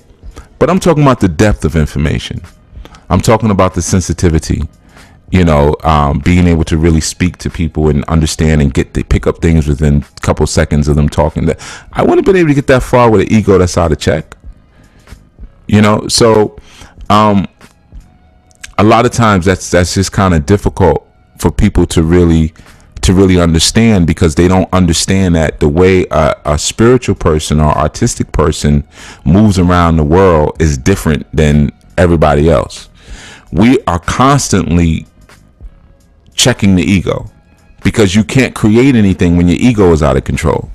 But I'm talking about the depth of information. I'm talking about the sensitivity, you know, being able to really speak to people and understand and pick up things within a couple seconds of them talking. That I wouldn't have been able to get that far with an ego that's out of check, you know. So a lot of times that's just kind of difficult for people to really understand, because they don't understand that the way a spiritual person or artistic person moves around the world is different than everybody else. We are constantly checking the ego, because you can't create anything when your ego is out of control.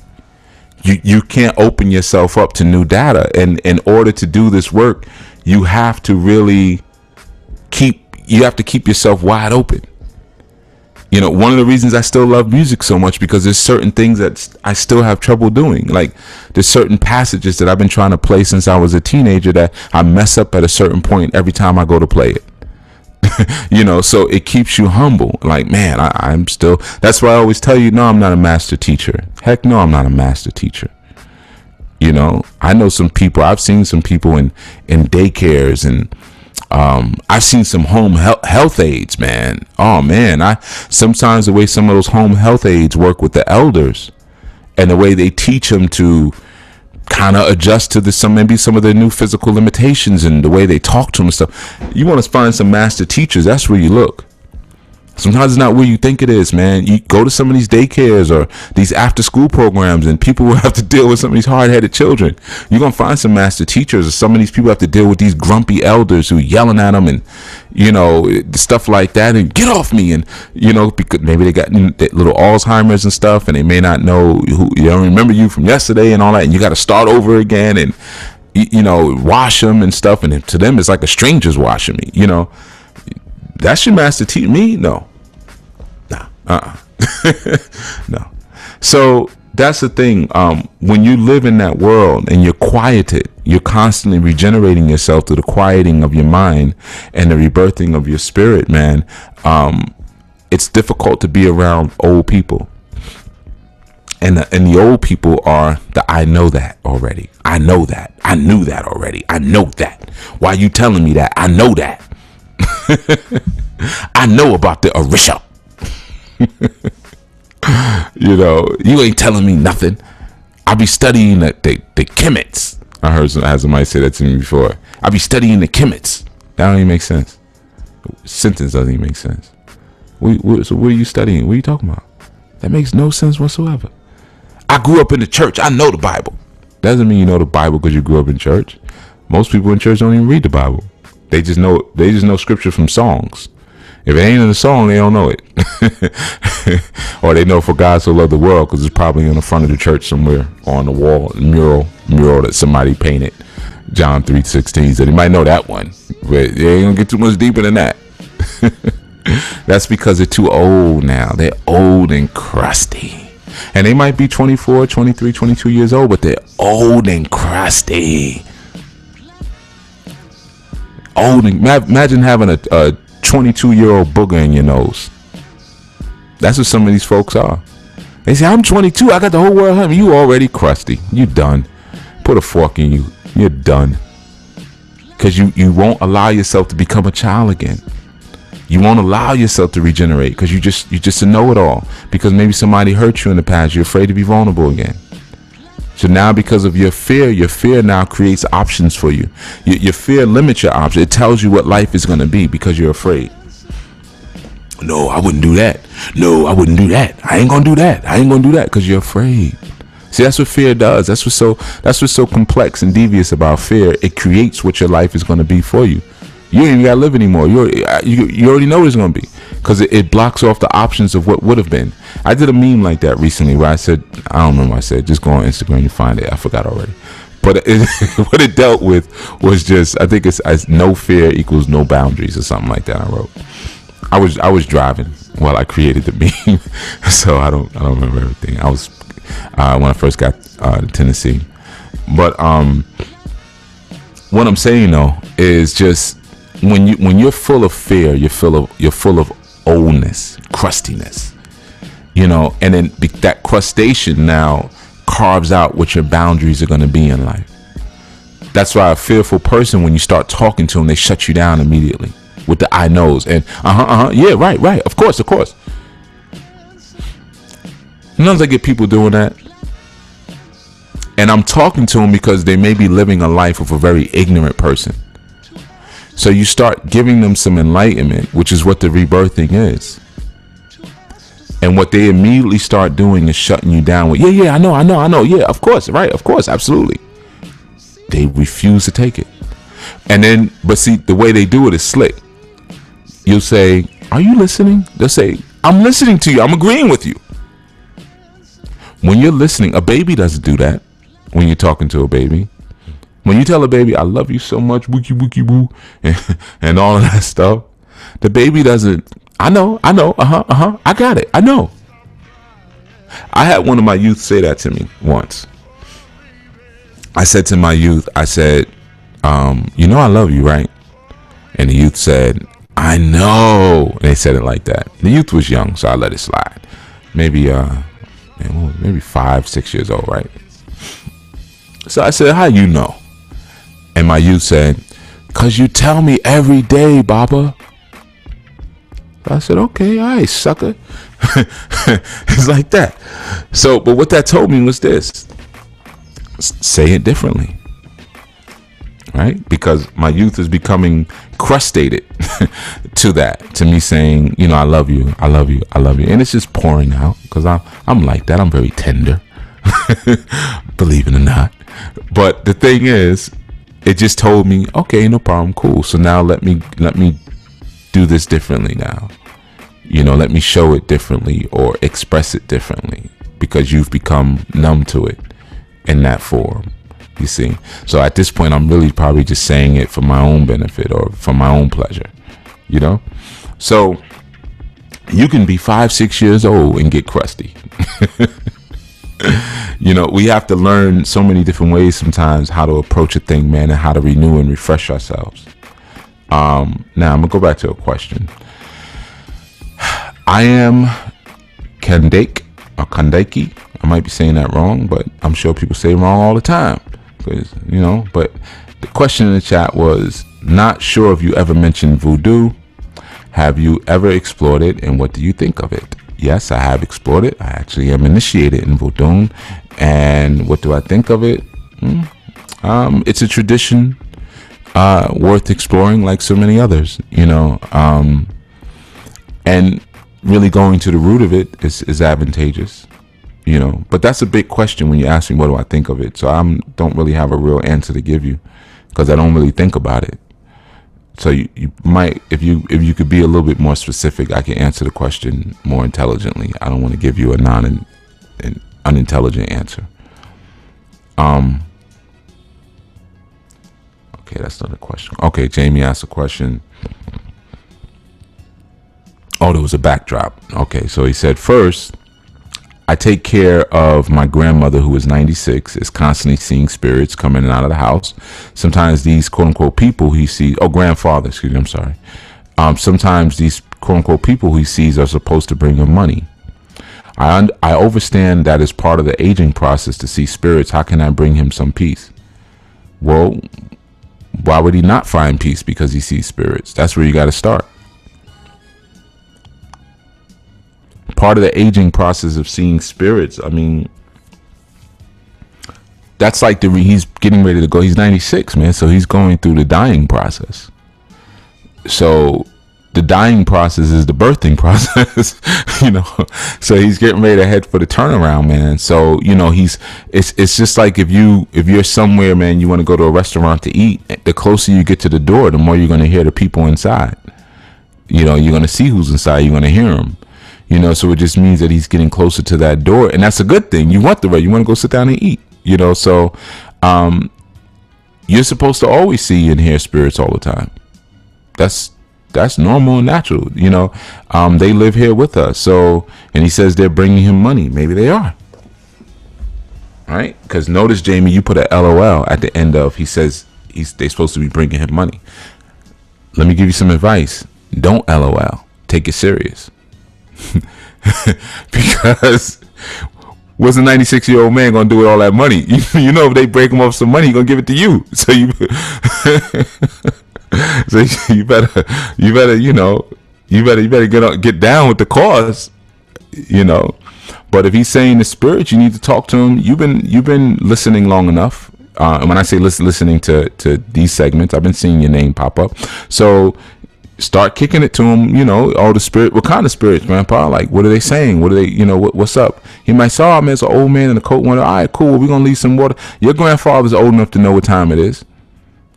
You can't open yourself up to new data, and in order to do this work, you have to really keep yourself wide open. You know, one of the reasons I still love music so much, because there's certain things that I still have trouble doing. Like, there's certain passages that I've been trying to play since I was a teenager that I mess up at a certain point every time I go to play it. You know, so it keeps you humble. Like, man, I'm still, that's why I always tell you, no, I'm not a master teacher. Heck no, I'm not a master teacher. You know, I know some people, I've seen some people in daycares, and I've seen some home health aides, man. Oh man, sometimes the way some of those home health aides work with the elders, and the way they teach them to kind of adjust to maybe some of their new physical limitations, and the way they talk to them and stuff. You want to find some master teachers, that's where you look. Sometimes it's not where you think it is, man. You go to some of these daycares or these after school programs, and people will have to deal with some of these hard-headed children. You're going to find some master teachers, or some of these people have to deal with these grumpy elders who are yelling at them, and, you know, stuff like that, and get off me. And, you know, because maybe they got little Alzheimer's and stuff, and they may not know who, you don't remember you from yesterday and all that, and you got to start over again and, you know, wash them and stuff. And to them, it's like a stranger's washing me, you know. That's your master teach me? No. No. So that's the thing. When you live in that world and you're quieted, you're constantly regenerating yourself through the quieting of your mind and the rebirthing of your spirit, man. It's difficult to be around old people. And the old people are I know that already. I know that. I knew that already. I know that. Why are you telling me that? I know that. I know about the Orisha. You know, you ain't telling me nothing. I be studying the chemits. I heard somebody say that to me before. I be studying the chemits. That don't even make sense. Sentence doesn't even make sense. So what are you studying? What are you talking about? That makes no sense whatsoever. I grew up in the church. I know the Bible. Doesn't mean you know the Bible because you grew up in church. Most people in church don't even read the Bible. They just know scripture from songs. If it ain't in the song, they don't know it. Or they know for God so loved the world because it's probably in the front of the church somewhere on the wall, mural that somebody painted. John 3:16 said, you might know that one, but they ain't gonna get too much deeper than that. That's because they're too old now. They're old and crusty. And they might be 24, 23, 22 years old, but they're old and crusty. Old and, imagine having a 22-year-old booger in your nose. That's what some of these folks are. They say, I'm 22, I got the whole world ahead of me. You already crusty. You done. Put a fork in you. You're done. Because you won't allow yourself to become a child again. You won't allow yourself to regenerate because you're just a know-it-all. Because maybe somebody hurt you in the past. You're afraid to be vulnerable again. So now because of your fear now creates options for you. Your fear limits your options. It tells you what life is going to be because you're afraid. No, I wouldn't do that. No, I wouldn't do that. I ain't going to do that. I ain't going to do that because you're afraid. See, that's what fear does. That's what's so complex and devious about fear. It creates what your life is going to be for you. You ain't even got to live anymore. You already know what it's going to be because it blocks off the options of what would have been. I did a meme like that recently where I said, I don't remember what I said, just go on Instagram, you find it. I forgot already. But what it dealt with was just, I think it's no fear equals no boundaries or something like that I wrote. I was driving while I created the meme, so I don't remember everything. I was when I first got to Tennessee. But what I'm saying though is just when you're full of fear, you're full of oldness, crustiness, you know, and then that crustation now carves out what your boundaries are going to be in life. That's why a fearful person, when you start talking to them, they shut you down immediately with the I knows and yeah, right, of course. Sometimes I get people doing that, and I'm talking to them because they may be living a life of a very ignorant person. So you start giving them some enlightenment, which is what the rebirthing is. And what they immediately start doing is shutting you down with, yeah, I know, yeah, of course, right, of course, absolutely. They refuse to take it. And then, but see, the way they do it is slick. You'll say, are you listening? They'll say, I'm listening to you, I'm agreeing with you. When you're listening, a baby doesn't do that when you're talking to a baby. When you tell a baby, I love you so much, wookie wookie woo, and all of that stuff, the baby doesn't, I know, I got it, I know. I had one of my youth say that to me once. I said to my youth, I said, you know I love you, right? And the youth said, I know. And they said it like that. The youth was young, so I let it slide. Maybe 5, 6 years old, right? So I said, how you know? And my youth said, cause you tell me every day, Baba. I said, okay, all right, sucker. It's like that. So, but what that told me was this: say it differently, right? Because my youth is becoming crustated to me saying, you know, I love you, and it's just pouring out because I'm like that. I'm very tender, believe it or not. But the thing is, it just told me, okay, no problem, cool. So now let me do this differently now. You know, let me show it differently or express it differently because you've become numb to it in that form. You see? So at this point, I'm really probably just saying it for my own benefit or for my own pleasure, you know? So you can be 5, 6 years old and get crusty. You know, we have to learn so many different ways sometimes how to approach a thing, man, and how to renew and refresh ourselves. Now I'm gonna go back to a question. I am Kandake or Kandaki. I might be saying that wrong, but I'm sure people say it wrong all the time. Because, you know, but the question in the chat was, not sure if you ever mentioned voodoo. Have you ever explored it, and what do you think of it? Yes, I have explored it. I actually am initiated in Vodun. And what do I think of it? It's a tradition worth exploring, like so many others, you know. And really going to the root of it is advantageous, you know. But that's a big question when you ask me what do I think of it. So I don't really have a real answer to give you, because I don't really think about it. So you might, if you could be a little bit more specific, I can answer the question more intelligently. I don't want to give you an unintelligent answer. Okay, that's not a question. Okay, Jamie asked a question. Oh, there was a backdrop. Okay, so he said, first, I take care of my grandmother who is 96, is constantly seeing spirits coming in and out of the house. Sometimes these quote-unquote people he sees, grandfather, excuse me, I'm sorry. Sometimes these quote-unquote people he sees are supposed to bring him money. I understand that is part of the aging process to see spirits. How can I bring him some peace? Well, why would he not find peace because he sees spirits? That's where you got to start. Part of the aging process of seeing spirits, I mean, that's like he's getting ready to go. He's 96, man, so he's going through the dying process. So the dying process is the birthing process, you know. So he's getting ready to head for the turnaround, man. So, you know, it's just like if you're somewhere, man, you want to go to a restaurant to eat, the closer you get to the door, the more you're going to hear the people inside. You know, you're going to see who's inside, you're going to hear them. You know, so it just means that he's getting closer to that door, and that's a good thing. You want you want to go sit down and eat, you know. So you're supposed to always see and hear spirits all the time. That's normal and natural, you know. They live here with us. So, and he says they're bringing him money. Maybe they are. Right? Because notice, Jamie, you put a LOL at the end of, he says they're supposed to be bringing him money. Let me give you some advice. Don't LOL. Take it serious. Because what's a 96-year-old man gonna do with all that money? You know, if they break him off some money, he's gonna give it to you. So you so you better get down with the cause, you know. But if he's saying the spirit, you need to talk to him. You've been listening long enough. And when I say listening to these segments, I've been seeing your name pop up. So start kicking it to him, you know. All the spirit, what kind of spirits, grandpa? Like, what are they saying? What are they, you know, what's up? He might say, oh man, it's an old man in a coat. All right, cool, we're gonna leave some water. Your grandfather's old enough to know what time it is.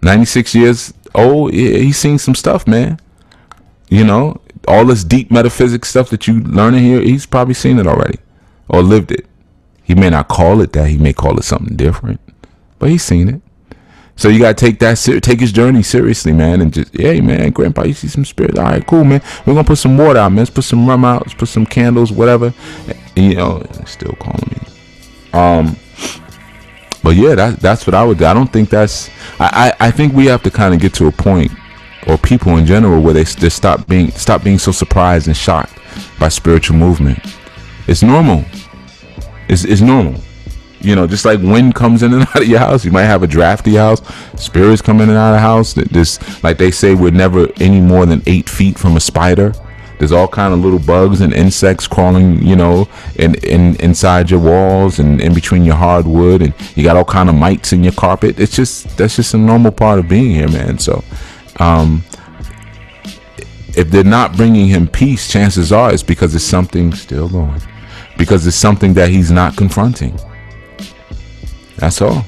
96 years old. Yeah, he's seen some stuff, man. You know, all this deep metaphysics stuff that you learning here, he's probably seen it already or lived it. He may not call it that, he may call it something different, but he's seen it. So you gotta take his journey seriously, man, and just, hey man, grandpa, you see some spirit? All right, cool, man. We're gonna put some water out, man. Let's put some rum out. Let's put some candles, whatever. And, you know, still calling me. But yeah, that's what I would do. I don't think that's. I think we have to kind of get to a point, or people in general, where they stop being so surprised and shocked by spiritual movement. It's normal. It's normal. You know, just like wind comes in and out of your house, you might have a drafty house, spirits come in and out of the house. This, like they say, we're never any more than 8 feet from a spider. There's all kind of little bugs and insects crawling, you know, inside your walls and in between your hardwood, and you got all kind of mites in your carpet. That's just a normal part of being here, man. So, if they're not bringing him peace, chances are it's because it's something still going, because it's something that he's not confronting. That's all.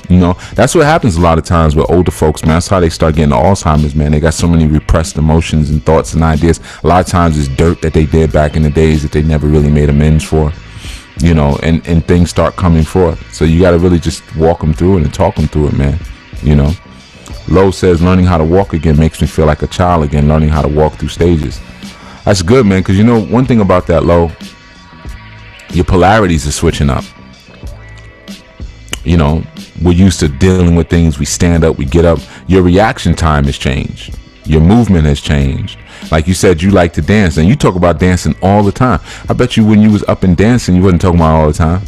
You know, that's what happens a lot of times with older folks, man. That's how they start getting Alzheimer's, man. They got so many repressed emotions and thoughts and ideas. A lot of times it's dirt that they did back in the days that they never really made amends for, you know, and things start coming forth. So you got to really just walk them through it and talk them through it, man. You know, Lo says learning how to walk again makes me feel like a child again, learning how to walk through stages. That's good, man, because you know one thing about that, Lo, your polarities are switching up. You know, we're used to dealing with things. We stand up, we get up. Your reaction time has changed. Your movement has changed. Like you said, you like to dance, and you talk about dancing all the time. I bet you when you was up and dancing, you wasn't talking about it all the time.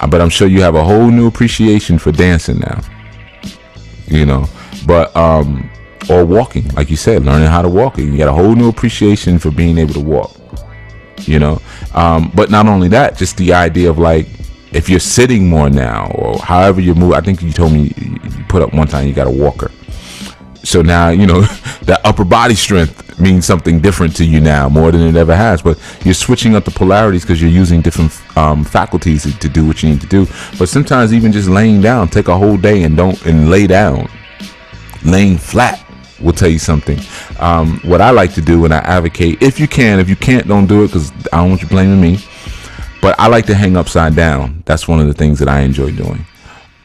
But I'm sure you have a whole new appreciation for dancing now. You know, but or walking, like you said, learning how to walk. You got a whole new appreciation for being able to walk. you know. But not only that, just the idea of like, if you're sitting more now, or however you move. I think you told me you put up one time you got a walker. So now, you know, that upper body strength means something different to you now, more than it ever has. But you're switching up the polarities because you're using different faculties to do what you need to do. But sometimes even just laying down, take a whole day and lay down. Laying flat will tell you something. What I like to do, and I advocate, if you can't, don't do it, because I don't want you blaming me. But I like to hang upside down. That's one of the things that I enjoy doing.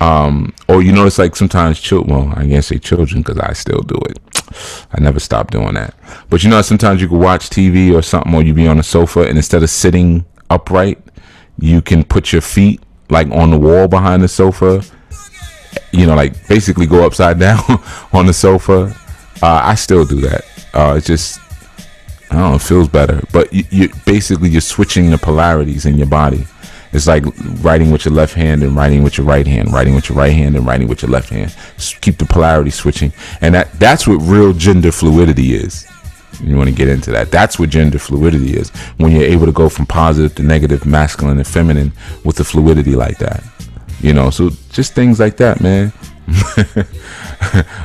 Or you notice, like, sometimes well, I can't say children because I still do it. I never stop doing that. But you know, sometimes you can watch TV or something, or you be on a sofa, and instead of sitting upright, you can put your feet like on the wall behind the sofa. You know, like basically go upside down on the sofa. I still do that. It's just, I don't know, it feels better. But you basically, you're switching the polarities in your body. It's like writing with your left hand and writing with your right hand, writing with your right hand and writing with your left hand. Just keep the polarity switching. And that's what real gender fluidity is. You want to get into that. That's what gender fluidity is. When you're able to go from positive to negative, masculine and feminine with the fluidity like that. You know, so just things like that, man.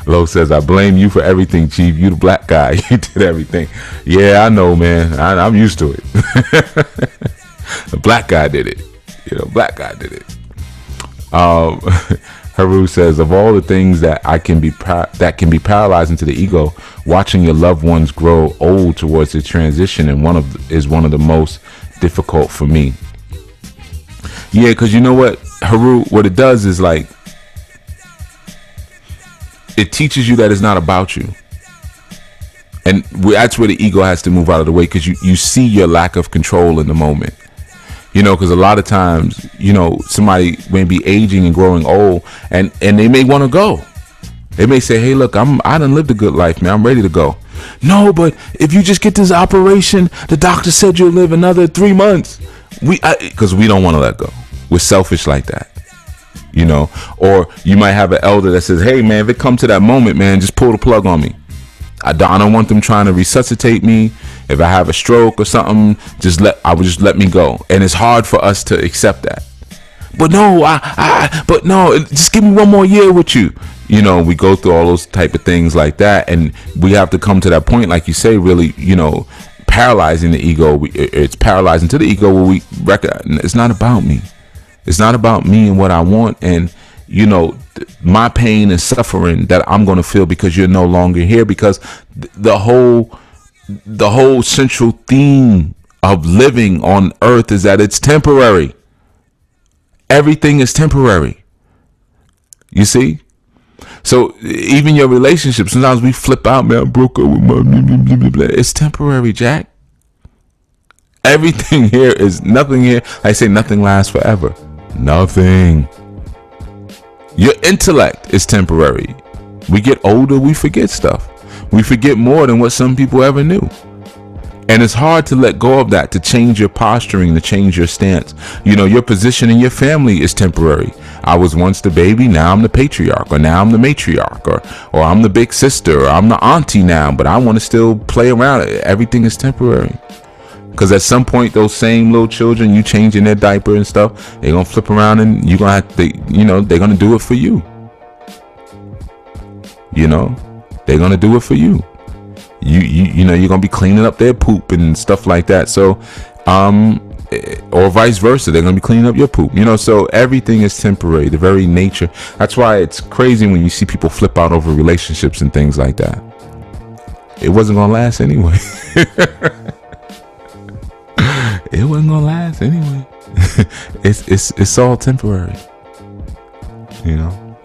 Lo says, I blame you for everything, Chief. You the black guy. You did everything. Yeah, I know, man. I'm used to it. The black guy did it. You know, black guy did it. Haru says, of all the things that can be paralyzing to the ego, watching your loved ones grow old towards the transition is one of the most difficult for me. Yeah, because you know what, Haru, what it does is like, it teaches you that it's not about you. And that's where the ego has to move out of the way, because you see your lack of control in the moment. You know, because a lot of times, you know, somebody may be aging and growing old, and they may want to go. They may say, hey, look, I done lived a good life, man. I'm ready to go. No, but if you just get this operation, the doctor said you'll live another 3 months. Because we don't want to let go. We're selfish like that. You know, or you might have an elder that says, hey, man, if it comes to that moment, man, just pull the plug on me. I don't want them trying to resuscitate me. If I have a stroke or something, I would just let me go. And it's hard for us to accept that. But no, but no, just give me 1 more year with you. You know, we go through all those type of things like that, and we have to come to that point, like you say, really, you know, paralyzing the ego. It's paralyzing to the ego where we recognize it's not about me. It's not about me and what I want, and you know, my pain and suffering that I'm going to feel because you're no longer here. Because the whole central theme of living on earth is that it's temporary. Everything is temporary. You see? So even your relationships, sometimes we flip out, man, I broke up with my blah, blah, blah. It's temporary, Jack. Everything here is nothing here. I say nothing lasts forever. Nothing. Your intellect is temporary. We get older, we forget stuff. We forget more than what some people ever knew. And it's hard to let go of that, to change your posturing, to change your stance. You know, your position in your family is temporary. I was once the baby, now I'm the patriarch, or now I'm the matriarch, or I'm the big sister, or I'm the auntie now, but I want to still play around. Everything is temporary. Because at some point, those same little children, you changing their diaper and stuff, they're going to flip around and you're going to have to, you know, they're going to do it for you. You know, they're going to do it for you. You know, you're going to be cleaning up their poop and stuff like that. So, or vice versa, they're going to be cleaning up your poop. You know, so everything is temporary, the very nature. That's why it's crazy when you see people flip out over relationships and things like that. It wasn't going to last anyway. It wasn't gonna last anyway. It's all temporary, you know.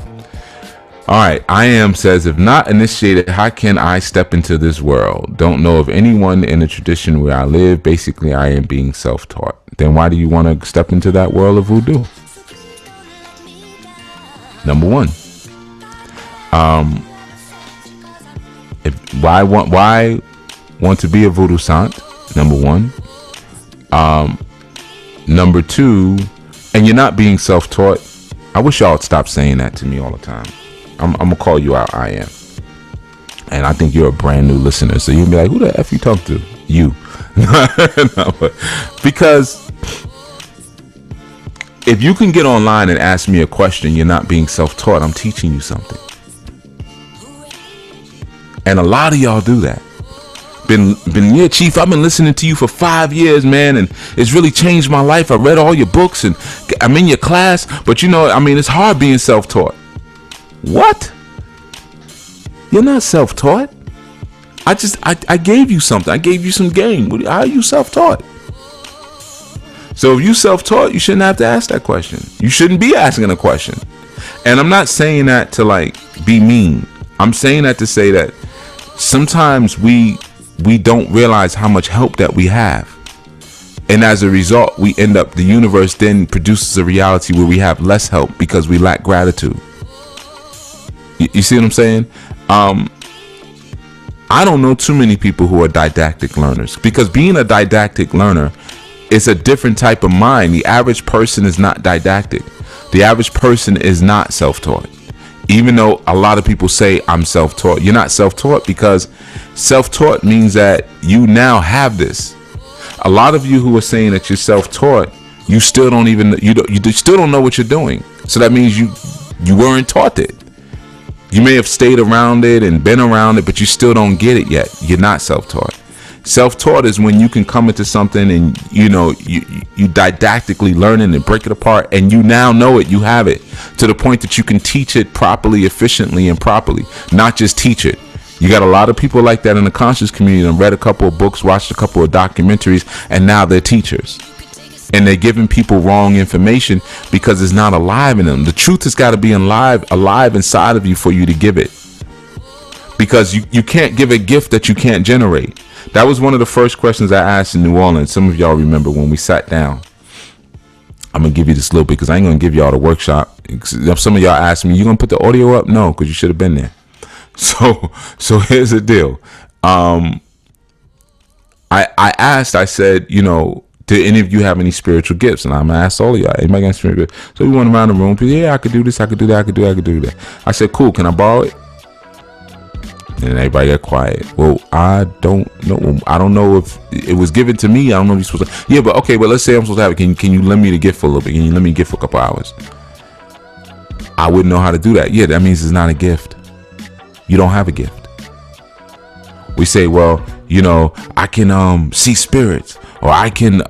All right, I am says, if not initiated, how can I step into this world? Don't know of anyone in the tradition where I live. Basically, I am being self-taught. Then why do you want to step into that world of voodoo? Number one, why want to be a voodoo sant? Number one. Number two, and you're not being self-taught. I wish y'all would stop saying that to me all the time. I'm gonna call you out. I am, and I think you're a brand new listener, so you'll be like, who the F you talk to? You. No, because if you can get online and ask me a question, you're not being self-taught. I'm teaching you something. And a lot of y'all do that. Yeah, Chief, I've been listening to you for 5 years, man, and it's really changed my life. I read all your books and I'm in your class, but you know, I mean, it's hard being self-taught. What? You're not self-taught. I gave you something. I gave you some game. How are you self-taught? So if you self-taught, you shouldn't have to ask that question. You shouldn't be asking a question. And I'm not saying that to like be mean. I'm saying that to say that sometimes we don't realize how much help that we have. And as a result, we end up, the universe then produces a reality where we have less help because we lack gratitude. You see what I'm saying? I don't know too many people who are didactic learners, because being a didactic learner is a different type of mind. The average person is not didactic. The average person is not self-taught. Even though a lot of people say I'm self-taught, you're not self-taught, because self-taught means that you now have this. A lot of you who are saying that you're self-taught, you still don't even, you still don't know what you're doing. So that means you weren't taught it. You may have stayed around it and been around it, but you still don't get it yet. You're not self-taught. Self-taught is when you can come into something and you didactically learn it and break it apart, and you now know it, you have it to the point that you can teach it properly, efficiently, and properly, not just teach it. You got a lot of people like that in the conscious community, and read a couple of books, watched a couple of documentaries, and now they're teachers. And they're giving people wrong information because it's not alive in them. The truth has got to be alive inside of you for you to give it. Because you can't give a gift that you can't generate. That was one of the first questions I asked in New Orleans. Some of y'all remember when we sat down. I'm going to give you this little bit because I ain't going to give y'all the workshop. Some of y'all asked me, you going to put the audio up? No, because you should have been there. So here's the deal. I asked, I said, do any of you have any spiritual gifts? And I'm going to ask all of y'all, anybody got spiritual gifts? So we went around the room. People, yeah, I could do this, I could do that, I could do that. I said, cool, can I borrow it? And everybody got quiet. Well, I don't know. I don't know if it was given to me. I don't know if you're supposed to. Yeah, but okay, but let's say I'm supposed to have it. Can you lend me the gift for a little bit? Can you lend me a gift for a couple hours? I wouldn't know how to do that. Yeah, that means it's not a gift. You don't have a gift. We say, well, I can see spirits, or I can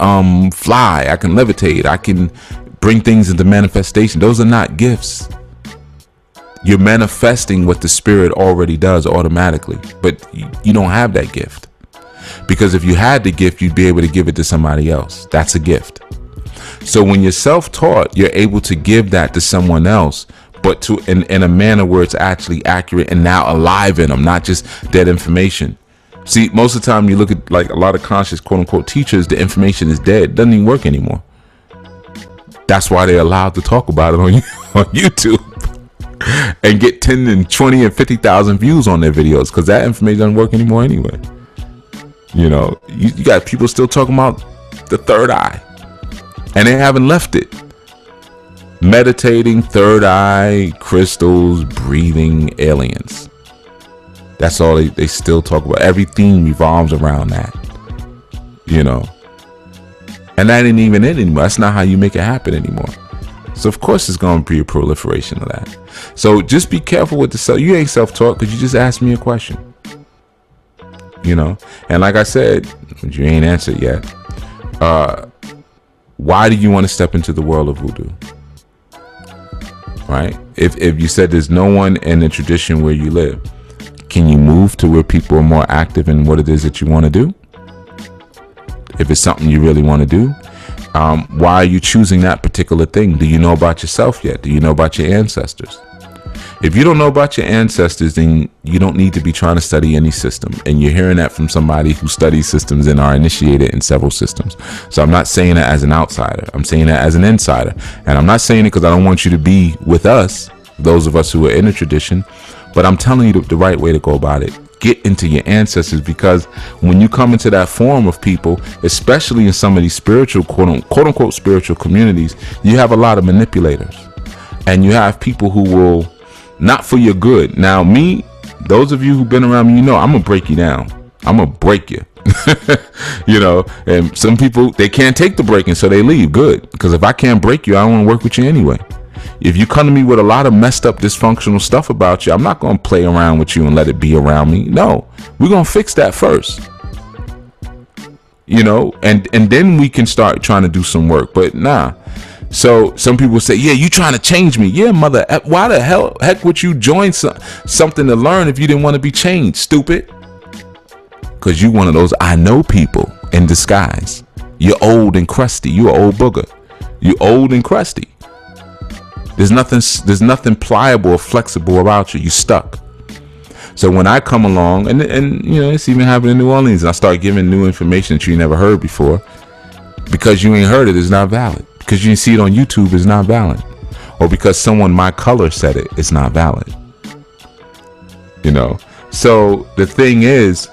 fly, I can levitate, I can bring things into manifestation. Those are not gifts. You're manifesting what the spirit already does automatically, but you don't have that gift. Because if you had the gift, you'd be able to give it to somebody else. That's a gift. So when you're self-taught, you're able to give that to someone else, but in a manner where it's actually accurate and now alive in them, not just dead information. See, most of the time you look at like a lot of conscious quote unquote teachers, the information is dead. It doesn't even work anymore. That's why they're allowed to talk about it on YouTube and get 10 and 20 and 50,000 views on their videos, because that information doesn't work anymore anyway. You got people still talking about the third eye, and they haven't left it. Meditating, third eye, crystals, breathing, aliens. That's all they still talk about. Every theme revolves around that. And that ain't even it anymore. That's not how you make it happen anymore. So of course it's going to be a proliferation of that. So just be careful with the self. You ain't self-taught because you just asked me a question. And like I said, you ain't answered yet. Why do you want to step into the world of voodoo? Right? If you said there's no one in the tradition where you live, can you move to where people are more active in what it is that you want to do? If it's something you really want to do, why are you choosing that particular thing? Do you know about yourself yet? Do you know about your ancestors? If you don't know about your ancestors, then you don't need to be trying to study any system. And you're hearing that from somebody who studies systems and are initiated in several systems. So I'm not saying that as an outsider. I'm saying that as an insider. And I'm not saying it because I don't want you to be with us, those of us who are in the tradition. But I'm telling you the right way to go about it. Get into your ancestors, because when you come into that form of people, especially in some of these spiritual, quote unquote spiritual communities, you have a lot of manipulators, and you have people who will not for your good. Now me, those of you who've been around me, I'm gonna break you down. I'm gonna break you. You know, and some people, they can't take the break, and so they leave. Good, because if I can't break you, I don't want to work with you anyway. If you come to me with a lot of messed up dysfunctional stuff about you, I'm not going to play around with you and let it be around me. No, we're going to fix that first. You know, and then we can start trying to do some work. But nah. So some people say, yeah, you trying to change me. Yeah, mother, why the heck would you join something to learn if you didn't want to be changed, stupid? Because you one of those I know people in disguise. You're old and crusty. You're an old booger. You're old and crusty. There's nothing pliable or flexible about you. You stuck. So when I come along, and you know, it's even happening in New Orleans, and I start giving new information that you never heard before, because you ain't heard it, it's not valid. Because you didn't see it on YouTube, it's not valid. Or because someone my color said it, it's not valid. You know. So the thing is,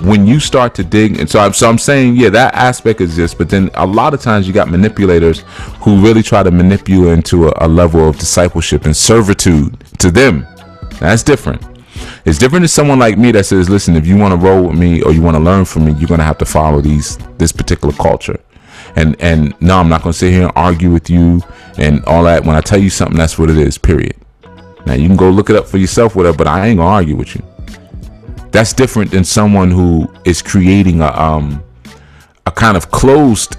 when you start to dig, and so I'm saying, yeah, that aspect exists, but then a lot of times you got manipulators who really try to manipulate you into a level of discipleship and servitude to them. That's different. It's different than someone like me that says, listen, if you want to roll with me or you want to learn from me, you're going to have to follow this particular culture. And no, I'm not going to sit here and argue with you and all that. When I tell you something, that's what it is, period. Now, you can go look it up for yourself, whatever, but I ain't going to argue with you. That's different than someone who is creating a kind of closed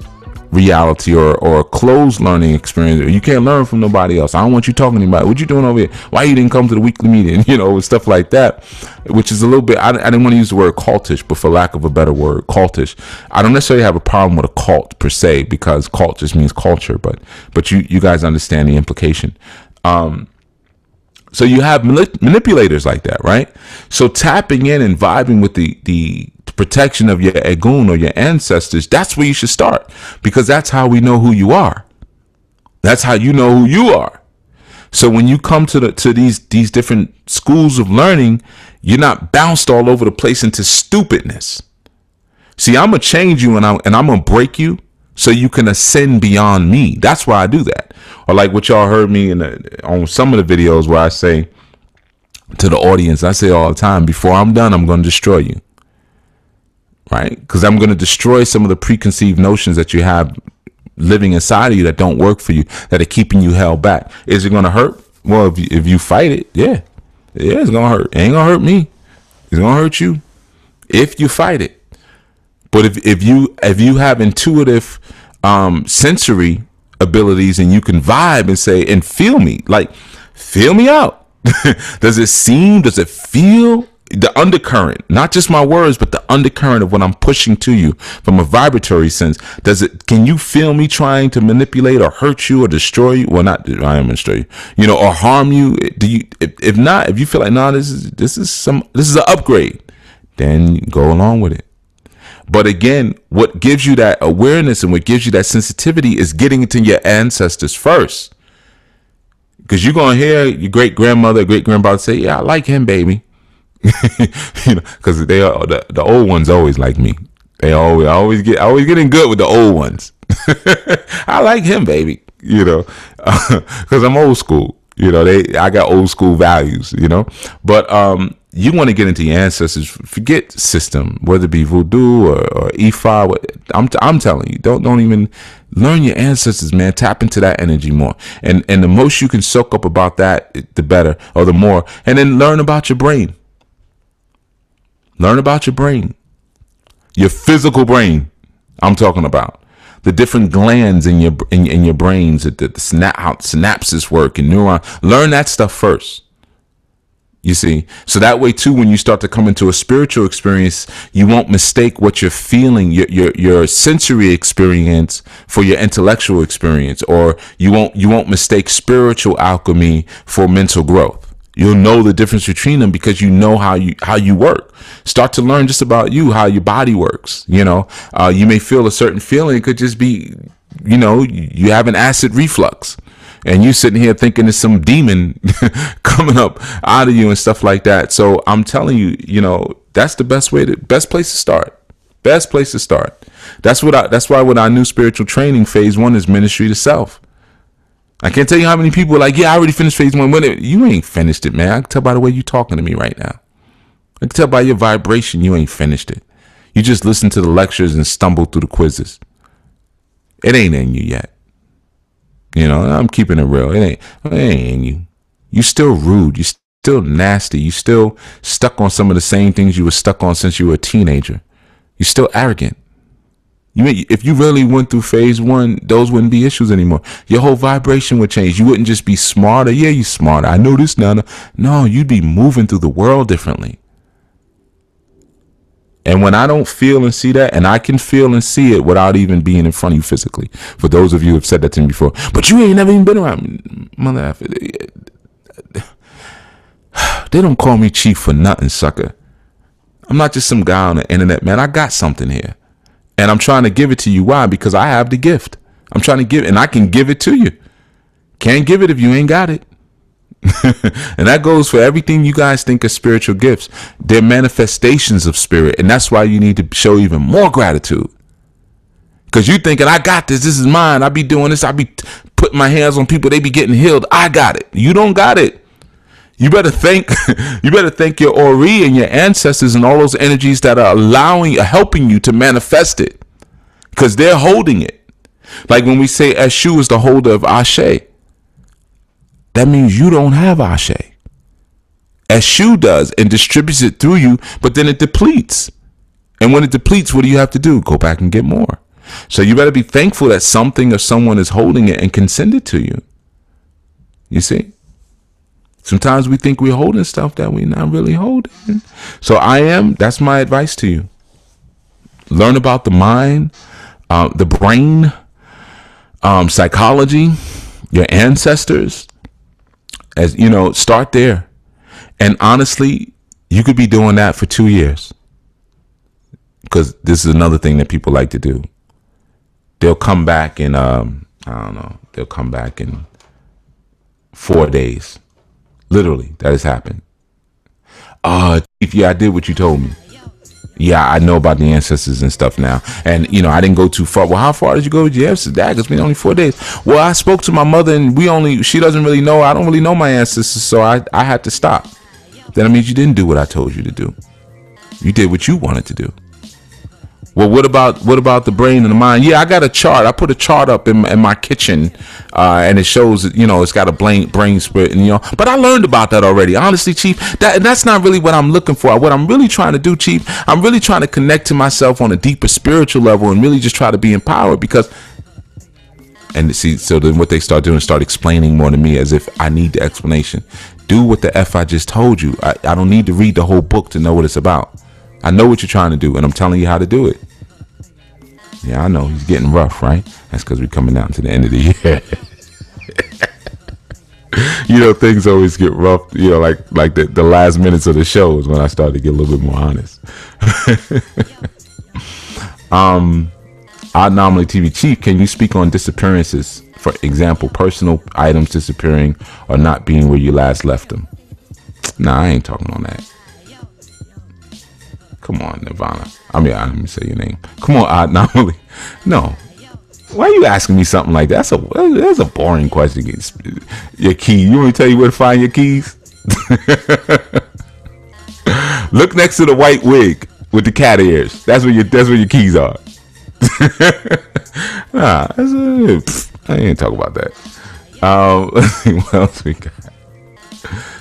reality or a closed learning experience. You can't learn from nobody else. I don't want you talking to anybody. What you doing over here? Why you didn't come to the weekly meeting? You know, stuff like that, which is a little bit, I didn't want to use the word cultish, but for lack of a better word, cultish. I don't necessarily have a problem with a cult per se, because cult just means culture, but you guys understand the implication. So you have manipulators like that, right? So tapping in and vibing with the protection of your Egun or your ancestors, that's where you should start, because that's how we know who you are. That's how you know who you are. So when you come to these different schools of learning, you're not bounced all over the place into stupidness. See, I'm gonna change you and I'm gonna break you so you can ascend beyond me. That's why I do that. Or like what y'all heard me on some of the videos where I say to the audience, I say all the time, before I'm done, I'm going to destroy you. Right? Because I'm going to destroy some of the preconceived notions that you have living inside of you that don't work for you, that are keeping you held back. Is it going to hurt? Well, if you fight it, yeah, it's going to hurt. It ain't going to hurt me. It's going to hurt you if you fight it. But if you have intuitive sensory abilities and you can vibe and say and feel me, like feel me out. Does it feel the undercurrent, not just my words, but the undercurrent of what I'm pushing to you from a vibratory sense? Can you feel me trying to manipulate or hurt you or destroy you? Well, not I am destroy you, you know, or harm you. Do you? If not, if you feel like, no, this is an upgrade, then go along with it. But again, what gives you that awareness and what gives you that sensitivity is getting into your ancestors first. Because you're going to hear your great-grandmother, great-grandfather say, yeah, I like him, baby. You know, because they are the old ones always like me. They always getting good with the old ones. I like him, baby. You know, because I'm old school. You know, I got old school values, you know. But you want to get into your ancestors. Forget system, whether it be voodoo or Ifa. I'm telling you, don't even learn your ancestors, man. Tap into that energy more, and the most you can soak up about that, the better, or the more. And then learn about your brain. Learn about your brain, your physical brain. I'm talking about the different glands in your brains, how synapses work and neuron. Learn that stuff first. You see, so that way too, when you start to come into a spiritual experience, you won't mistake what you're feeling, your sensory experience, for your intellectual experience, or you won't mistake spiritual alchemy for mental growth. You'll know the difference between them because you know how you work. Start to learn just about you, how your body works. You know, you may feel a certain feeling. It could just be, you know, you have an acid reflux. And you sitting here thinking there's some demon coming up out of you and stuff like that. So I'm telling you, you know, that's the best place to start. Best place to start. That's why with our new spiritual training, phase 1 is ministry to self. I can't tell you how many people are like, yeah, I already finished phase 1. You ain't finished it, man. I can tell by the way you're talking to me right now. I can tell by your vibration you ain't finished it. You just listen to the lectures and stumble through the quizzes. It ain't in you yet. You know, I'm keeping it real. It ain't in you. You still rude. You still nasty. You still stuck on some of the same things you were stuck on since you were a teenager. You're still arrogant. If you really went through phase 1, those wouldn't be issues anymore. Your whole vibration would change. You wouldn't just be smarter. Yeah, you're smarter. I know this now. No, you'd be moving through the world differently. And when I don't feel and see that, and I can feel and see it without even being in front of you physically. For those of you who have said that to me before, but you ain't never even been around me. Mother, they don't call me chief for nothing, sucker. I'm not just some guy on the internet, man. I got something here. And I'm trying to give it to you. Why? Because I have the gift. I'm trying to give, and I can give it to you. Can't give it if you ain't got it. And that goes for everything you guys think are spiritual gifts. They're manifestations of spirit. And that's why you need to show even more gratitude. Because you thinking, I got this. This is mine. I be doing this. I be putting my hands on people. They be getting healed. I got it. You don't got it. You better thank your Ori and your ancestors and all those energies that are helping you to manifest it. Because they're holding it. Like when we say Eshu is the holder of Ashe. That means you don't have Ashe. Eshu does and distributes it through you, but then it depletes. And when it depletes, what do you have to do? Go back and get more. So you better be thankful that something or someone is holding it and can send it to you. You see? Sometimes we think we're holding stuff that we're not really holding. So that's my advice to you. Learn about the mind, the brain, psychology, your ancestors. As you know, start there. And honestly, you could be doing that for 2 years. Because this is another thing that people like to do. They'll come back in, they'll come back in 4 days. Literally, that has happened. Yeah, I did what you told me. Yeah, I know about the ancestors and stuff now. And, you know, I didn't go too far. Well, how far did you go? Yes, Dad, it's been only 4 days. Well, I spoke to my mother and she doesn't really know. I don't really know my ancestors, so I had to stop. Then it means you didn't do what I told you to do. You did what you wanted to do. Well, what about the brain and the mind? Yeah, I got a chart. I put a chart up in my kitchen, and it shows, you know, it's got a brain spirit, and you know. But I learned about that already. Honestly, Chief, that's not really what I'm looking for. What I'm really trying to do, Chief, I'm really trying to connect to myself on a deeper spiritual level and really just try to be empowered because. And see, so then what they start doing is start explaining more to me as if I need the explanation. Do what the F I just told you. I don't need to read the whole book to know what it's about. I know what you're trying to do, and I'm telling you how to do it. Yeah, I know. He's getting rough, right? That's because we're coming down to the end of the year. You know, things always get rough, you know, like the last minutes of the show is when I start to get a little bit more honest. Anomaly TV Chief, can you speak on disappearances? For example, personal items disappearing or not being where you last left them. Nah, I ain't talking on that. Come on, Nirvana. I mean, I didn't say your name. Come on, Anomaly. No. Why are you asking me something like that? That's a boring question. Your key. You want me to tell you where to find your keys? Look next to the white wig with the cat ears. That's where your keys are. Nah, I ain't talk about that. Let's see what else we got.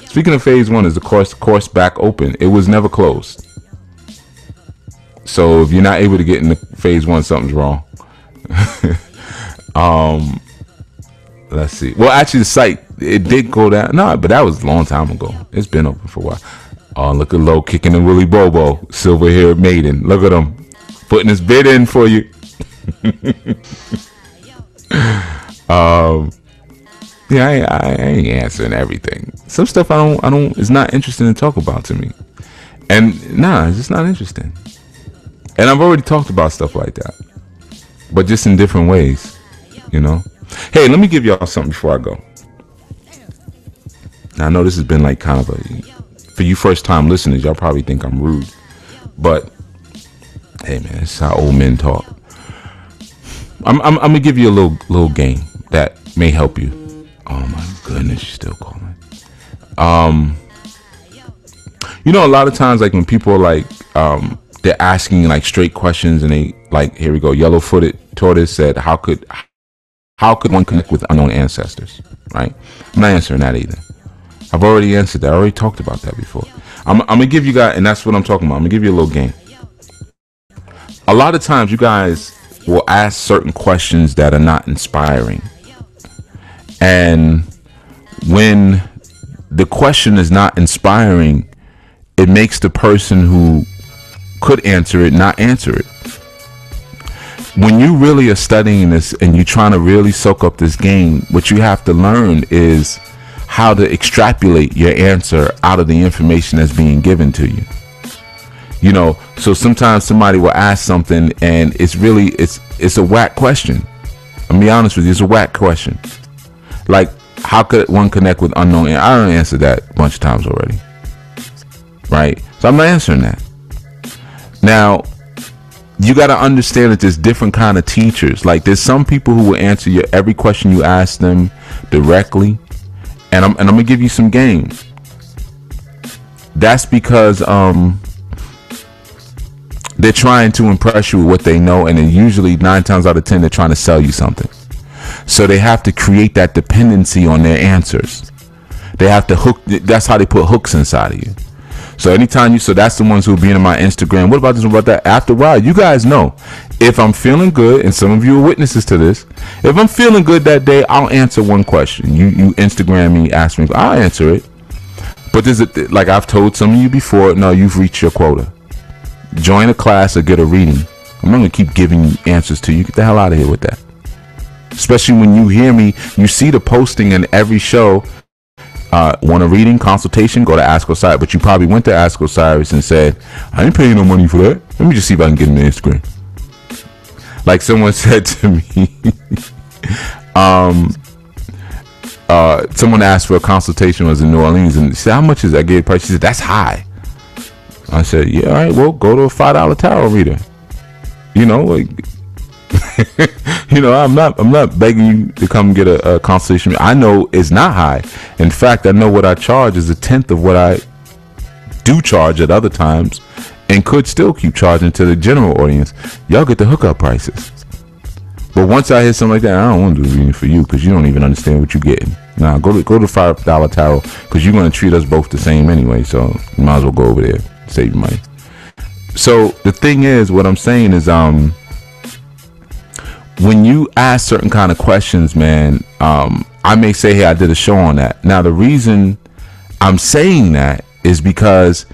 Speaking of phase 1, is the course back open? It was never closed. So if you're not able to get into phase 1, something's wrong. Let's see. Well, actually, the site, it did go down. No, but that was a long time ago. It's been open for a while. Oh, look at Lo kicking the Willy Bobo, silver-haired maiden. Look at him putting his bid in for you. Yeah, I ain't answering everything. Some stuff I don't. It's not interesting to talk about to me. And nah, it's just not interesting. And I've already talked about stuff like that, but just in different ways, you know. Hey, let me give y'all something before I go. Now, I know this has been like kind of for you first time listeners, y'all probably think I'm rude, but hey man, it's how old men talk. I'm gonna give you a little game that may help you. Oh my goodness, you're still calling. You know, a lot of times, like when people are like they're asking like straight questions, and they like, here we go. Yellow-footed tortoise said, how could one connect with unknown ancestors? Right? I'm not answering that either. I've already answered that. I already talked about that before. I'm gonna give you guys, and that's what I'm talking about. I'm gonna give you a little game. A lot of times you guys will ask certain questions that are not inspiring. And when the question is not inspiring, it makes the person who could answer it not answer it. When you really are studying this and you're trying to really soak up this game, what you have to learn is how to extrapolate your answer out of the information that's being given to you. You know, so sometimes somebody will ask something and it's a whack question. I'll be honest with you, it's a whack question. Like, how could one connect with unknown? I don't answer that a bunch of times already. Right? So I'm not answering that. Now, you got to understand that there's different kind of teachers. Like, there's some people who will answer every question you ask them directly. And I'm going to give you some game. That's because they're trying to impress you with what they know, and then usually 9 times out of 10 they're trying to sell you something. So they have to create that dependency on their answers. They have to hook. That's how they put hooks inside of you. So anytime so that's the ones who will be in my Instagram. What about this? What about that? After a while, you guys know, if I'm feeling good, and some of you are witnesses to this, if I'm feeling good that day, I'll answer one question. You Instagram me, ask me, I'll answer it. But there's like I've told some of you before, no, you've reached your quota. Join a class or get a reading. I'm not going to keep giving you answers to you. Get the hell out of here with that. Especially when you hear me, you see the posting in every show. Want a reading, consultation, go to Ask Osiris. But you probably went to Ask Osiris and said, I ain't paying no money for that. Let me just see if I can get in the Instagram. Like someone said to me, someone asked for a consultation, was in New Orleans, and she said, how much is that? I gave a price. She said, that's high. I said, yeah, all right, well, go to a $5 tarot reader. You know, like, you know, I'm not begging you to come get a consultation. I know it's not high. In fact, I know what I charge is 1/10 of what I do charge at other times, and could still keep charging to the general audience. Y'all get the hookup prices. But once I hear something like that, I don't want to do a reading for you because you don't even understand what you're getting. Now go to $5 tarot because you're going to treat us both the same anyway. So you might as well go over there, save money. So the thing is, what I'm saying is, when you ask certain kind of questions, man, I may say, hey, I did a show on that. Now, the reason I'm saying that is because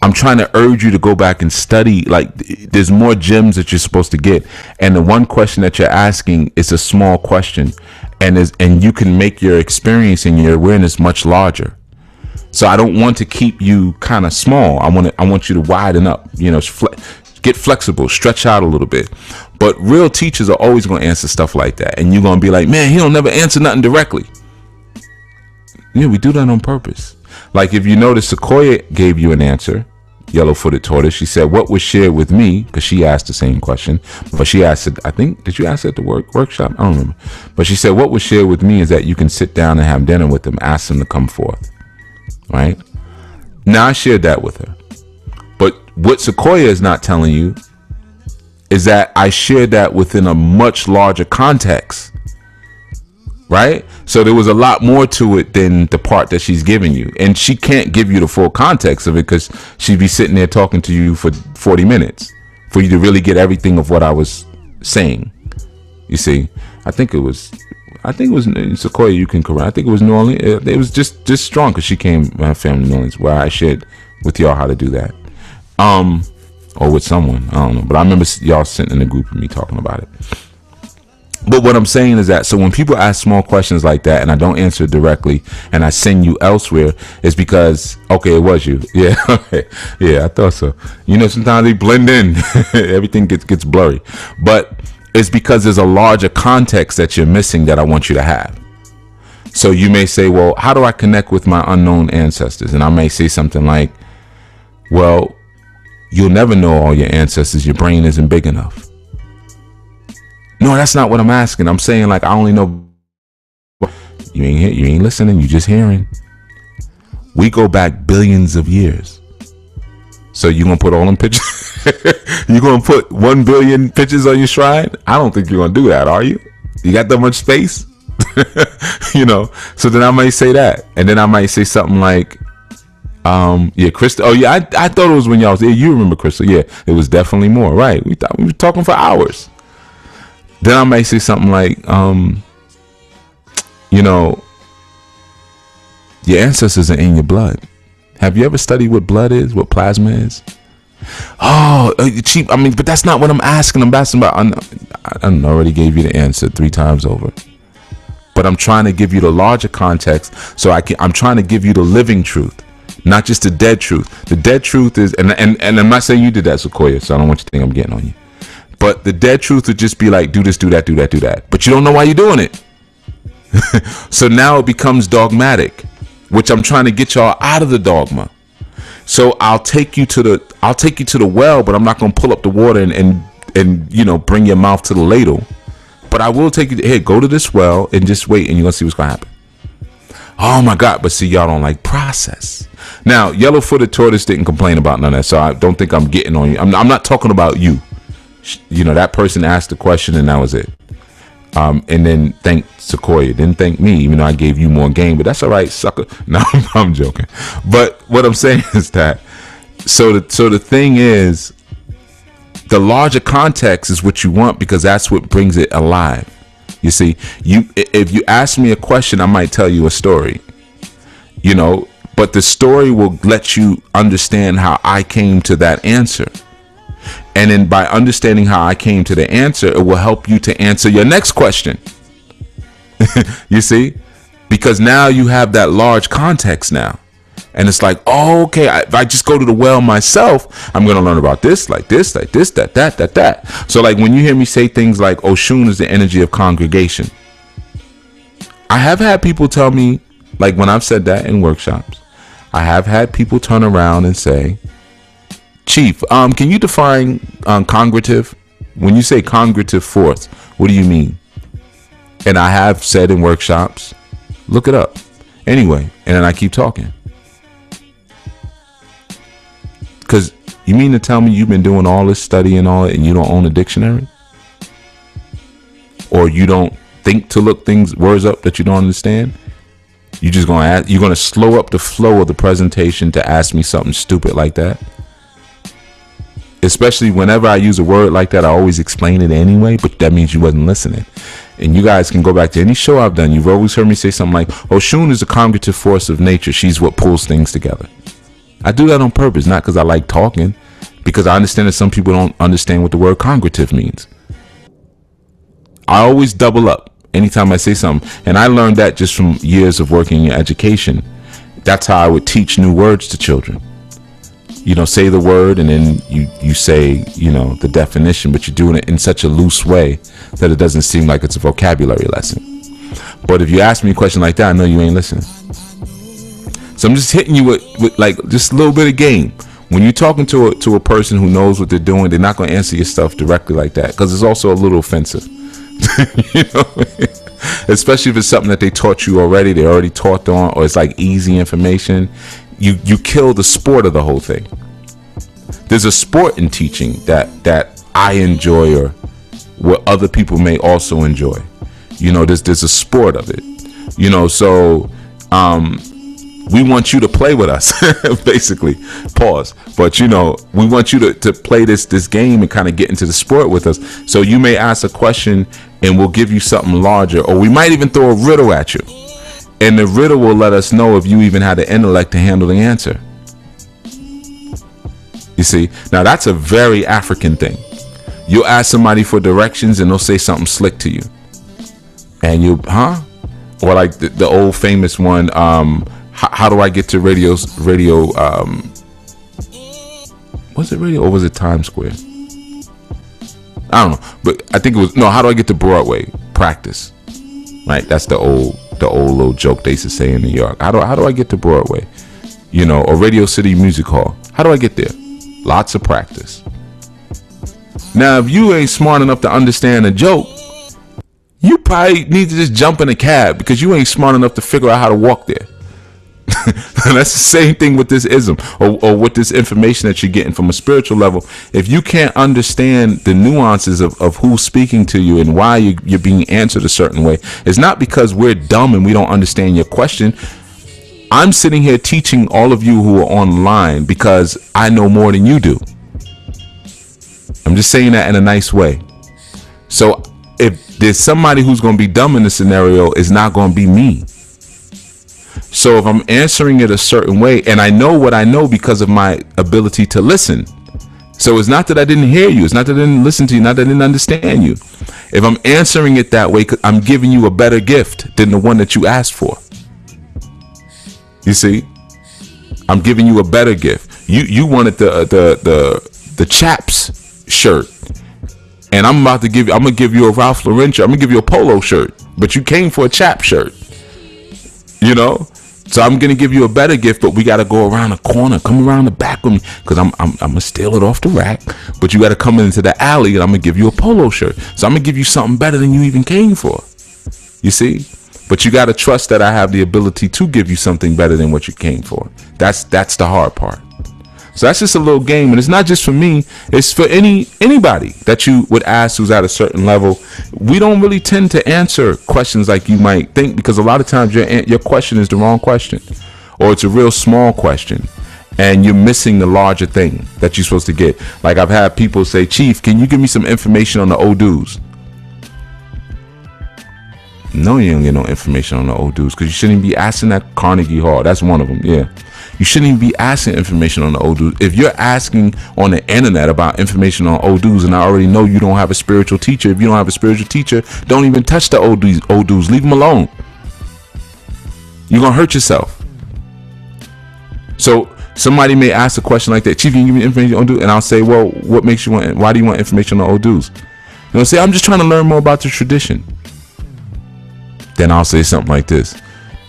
I'm trying to urge you to go back and study. Like, there's more gems that you're supposed to get. And the one question that you're asking is a small question. And you can make your experience and your awareness much larger. So I don't want to keep you kind of small. I want you to widen up, you know, get flexible, stretch out a little bit. But real teachers are always going to answer stuff like that. And you're going to be like, man, he don't never answer nothing directly. Yeah, we do that on purpose. Like if you notice, Sequoia gave you an answer, yellow-footed tortoise. She said, what was shared with me? Because she asked the same question. But she asked it, I think, did you ask it at the workshop? I don't remember. But she said, what was shared with me is that you can sit down and have dinner with them, ask them to come forth. Right? Now I shared that with her. But what Sequoia is not telling you is that I shared that within a much larger context. Right? So there was a lot more to it than the part that she's giving you. And she can't give you the full context of it because she'd be sitting there talking to you for 40 minutes for you to really get everything of what I was saying. You see, I think it was Sequoia, you can correct. I think it was New Orleans. It was just strong because she came, my family in New Orleans, where I shared with y'all how to do that. Or with someone, I don't know. But I remember y'all sitting in a group with me talking about it. But what I'm saying is that, so when people ask small questions like that and I don't answer it directly and I send you elsewhere, it's because, okay, it was you. Yeah, okay. Yeah, I thought so. You know, sometimes they blend in. Everything gets blurry. But it's because there's a larger context that you're missing that I want you to have. So you may say, well, how do I connect with my unknown ancestors? And I may say something like, well, you'll never know all your ancestors. Your brain isn't big enough. No, that's not what I'm asking. I'm saying, like, I only know. You ain't listening. You just hearing. We go back billions of years. So you gonna put all them pictures? You gonna put 1 billion pictures on your shrine? I don't think you're gonna do that, are you? You got that much space? So then I might say that, and then I might say something like, yeah, Crystal. Oh yeah, I thought it was when y'all was there. You remember Crystal? Yeah, it was definitely more. Right? We thought we were talking for hours. Then I might say something like, your ancestors are in your blood. Have you ever studied what blood is? What plasma is? Oh, cheap. I mean, but that's not what I'm asking. I'm asking about. I already gave you the answer 3 times over. But I'm trying to give you the larger context, so I'm trying to give you the living truth, not just the dead truth. The dead truth is, and I'm not saying you did that, Sequoia, so I don't want you to think I'm getting on you. But the dead truth would just be like, do this, do that, do that, do that. But you don't know why you're doing it. So now it becomes dogmatic, which I'm trying to get y'all out of the dogma. So I'll take you to the well, but I'm not gonna pull up the water and bring your mouth to the ladle. But I will take you to, here, go to this well and just wait, and you're gonna see what's gonna happen. Oh my God! But see, y'all don't like process. Now, yellow-footed tortoise didn't complain about none of that, so I don't think I'm getting on you. I'm not talking about you. That person asked the question, and that was it. And then thank Sequoia, didn't thank me, even though I gave you more game. But that's all right, sucker. No, I'm joking. But what I'm saying is that, so the thing is, the larger context is what you want, because that's what brings it alive. You see, if you ask me a question, I might tell you a story, but the story will let you understand how I came to that answer. And then by understanding how I came to the answer, it will help you to answer your next question. You see, because now you have that large context now. And it's like, oh, okay, if I just go to the well myself, I'm going to learn about this, like this, that. So like when you hear me say things like Oshun is the energy of congregation, I have had people tell me, like when I've said that in workshops, I have had people turn around and say, Chief, can you define congregative? When you say congregative force, what do you mean? And I have said in workshops, look it up. Anyway, and then I keep talking. Because you mean to tell me you've been doing all this study and all it, and you don't own a dictionary? Or you don't think to look words up that you don't understand? You're gonna slow up the flow of the presentation to ask me something stupid like that? Especially whenever I use a word like that, I always explain it anyway, but that means you wasn't listening. And you guys can go back to any show I've done. You've always heard me say something like, Oshun is a congregative force of nature. She's what pulls things together. I do that on purpose, not because I like talking, because I understand that some people don't understand what the word congregative means. I always double up anytime I say something. And I learned that just from years of working in education. That's how I would teach new words to children. Say the word and then you say, the definition, but you're doing it in such a loose way that it doesn't seem like it's a vocabulary lesson. But if you ask me a question like that, I know you ain't listening. So I'm just hitting you with like just a little bit of game. When you're talking to a person who knows what they're doing, they're not going to answer your stuff directly like that, because it's also a little offensive. Especially if it's something that they taught you already, they already taught on, or it's like easy information. You kill the sport of the whole thing. There's a sport in teaching that I enjoy, or what other people may also enjoy. There's a sport of it. So we want you to play with us, basically. Pause. But we want you to play this game and kind of get into the sport with us. So you may ask a question and we'll give you something larger, or we might even throw a riddle at you. And the riddle will let us know if you even had the intellect to handle the answer. You see, now that's a very African thing. You'll ask somebody for directions and they'll say something slick to you. And or like the old famous one, how do I get to radio, was it radio or was it Times Square? I don't know, but I think it was, how do I get to Broadway? Practice. Right, that's the old little joke they used to say in New York. How do I get to Broadway? Or Radio City Music Hall. How do I get there? Lots of practice. Now, if you ain't smart enough to understand a joke, you probably need to just jump in a cab, because you ain't smart enough to figure out how to walk there. That's the same thing with this ism, or with this information that you're getting from a spiritual level. If you can't understand the nuances of who's speaking to you and why you're being answered a certain way, it's not because we're dumb and we don't understand your question. I'm sitting here teaching all of you who are online because I know more than you do. I'm just saying that in a nice way. So if there's somebody who's going to be dumb in this scenario, it's not going to be me. So if I'm answering it a certain way, and I know what I know because of my ability to listen. So it's not that I didn't hear you. It's not that I didn't listen to you. Not that I didn't understand you. If I'm answering it that way, I'm giving you a better gift than the one that you asked for. You see, I'm giving you a better gift. You wanted the chaps shirt, and I'm gonna give you a Ralph Lauren shirt. I'm gonna give you a polo shirt, but you came for a chap shirt. You know, so I'm gonna give you a better gift, but we gotta go around the corner, come around the back with me, because I'm gonna steal it off the rack. But you gotta come into the alley, and I'm gonna give you a polo shirt. So I'm gonna give you something better than you even came for. You see. But you got to trust that I have the ability to give you something better than what you came for. That's the hard part. So that's just a little game. And it's not just for me. It's for anybody that you would ask who's at a certain level. We don't really tend to answer questions like you might think, because a lot of times your question is the wrong question, or it's a real small question, and you're missing the larger thing that you're supposed to get. Like I've had people say, Chief, can you give me some information on the Odus? No, you don't get no information on the Odus, because you shouldn't be asking that Carnegie Hall. That's one of them. Yeah, you shouldn't even be asking information on the Odus. If you're asking on the internet about information on Odus, and I already know you don't have a spiritual teacher. If you don't have a spiritual teacher, don't even touch the Odus. Leave them alone. You're gonna hurt yourself. So somebody may ask a question like that, Chief, can you give me information on Odus? And I'll say, well, what makes you want? Why do you want information on Odus? You know, say, I'm just trying to learn more about the tradition. Then I'll say something like this.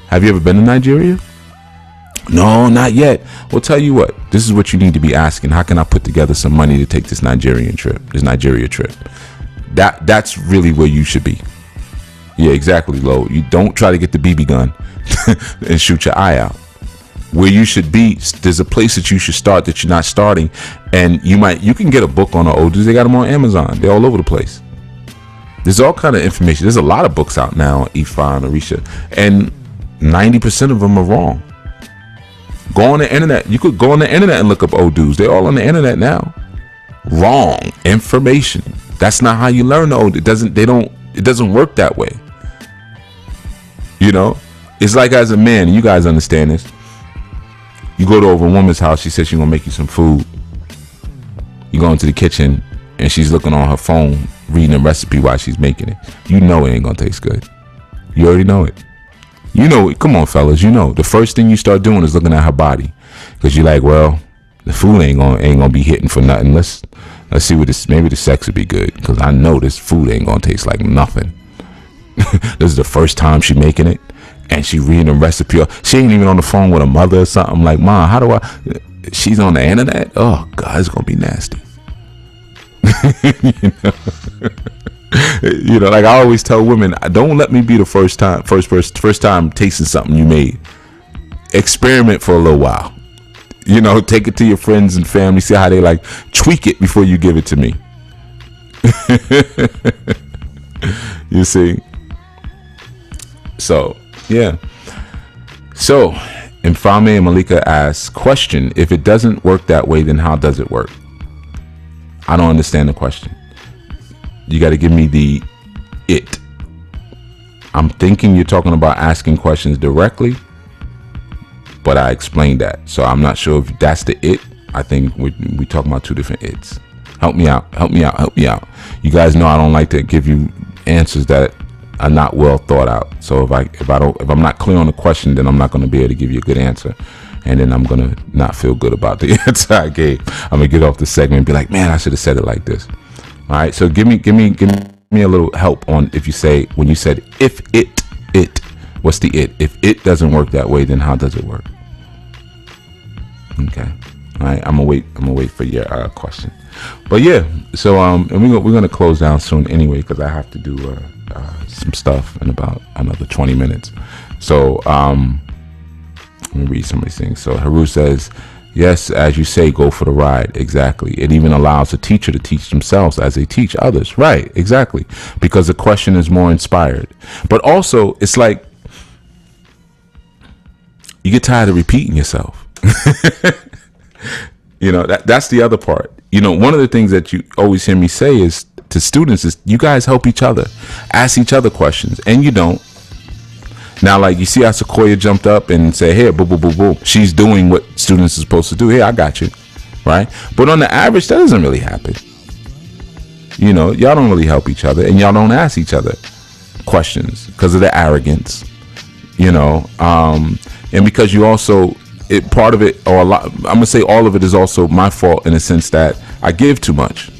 Have you ever been to Nigeria? No, not yet. Well, tell you what, this is what you need to be asking. How can I put together some money to take this Nigeria trip? That's really where you should be. Yeah, exactly, Lo. You don't try to get the BB gun and shoot your eye out. Where you should be, there's a place that you should start that you're not starting. And you can get a book on the Odus. They got them on Amazon. They're all over the place. There's all kind of information. There's a lot of books out now, Ifa and Arisha, and 90% of them are wrong. Go on the internet. You could go on the internet and look up Odus. They're all on the internet now. Wrong information. That's not how you learn the Odus. It doesn't work that way. You know, it's like as a man, and you guys understand this. You go to a woman's house. She says she's gonna make you some food. You go into the kitchen, and she's looking on her phone, reading a recipe while she's making it. You know it ain't gonna taste good. You already know it. You know it. Come on, fellas. You know the first thing you start doing is looking at her body, because you're like, well, the food ain't gonna be hitting for nothing. Let's see what this. Maybe the sex would be good, because I know this food ain't gonna taste like nothing. This is the first time she making it, and she reading a recipe. She ain't even on the phone with her mother or something. Like, Mom, how do I? She's on the internet. Oh God, it's gonna be nasty. You know, like I always tell women, don't let me be the first time tasting something you made. Experiment for a little while. You know, take it to your friends and family, see how they like. Tweak it before you give it to me. You see? So, yeah. So, Infame and Malika asks, question, if it doesn't work that way, then how does it work? I don't understand the question. You got to give me the it. I'm thinking you're talking about asking questions directly, but I explained that. So I'm not sure if that's the it. I think we talking about two different its. Help me out. You guys know I don't like to give you answers that are not well thought out. So if I'm not clear on the question, then I'm not going to be able to give you a good answer. And then I'm going to not feel good about the answer I gave. I'm going to get off the segment and be like, man, I should have said it like this. All right. So give me a little help on if you say, when you said, if it, what's the it? If it doesn't work that way, then how does it work? Okay. All right. I'm going to wait for your question. But yeah. So, and we're going to close down soon anyway, because I have to do some stuff in about another 20 minutes. So, Let me read some of these things. So Haru says, yes, as you say, go for the ride. Exactly. It even allows a teacher to teach themselves as they teach others. Right. Exactly. Because the question is more inspired. But also, it's like you get tired of repeating yourself. You know, that's the other part. You know, one of the things that you always hear me say is to students is you guys help each other, ask each other questions, and you don't. Now, like, you see how Sequoia jumped up and said, here, boom, boom, boom, boom. She's doing what students are supposed to do. Here, I got you. Right? But on the average, that doesn't really happen. You know, y'all don't really help each other, and y'all don't ask each other questions because of the arrogance, you know, and because you also, part of it, or a lot, I'm going to say all of it is also my fault in the sense that I give too much.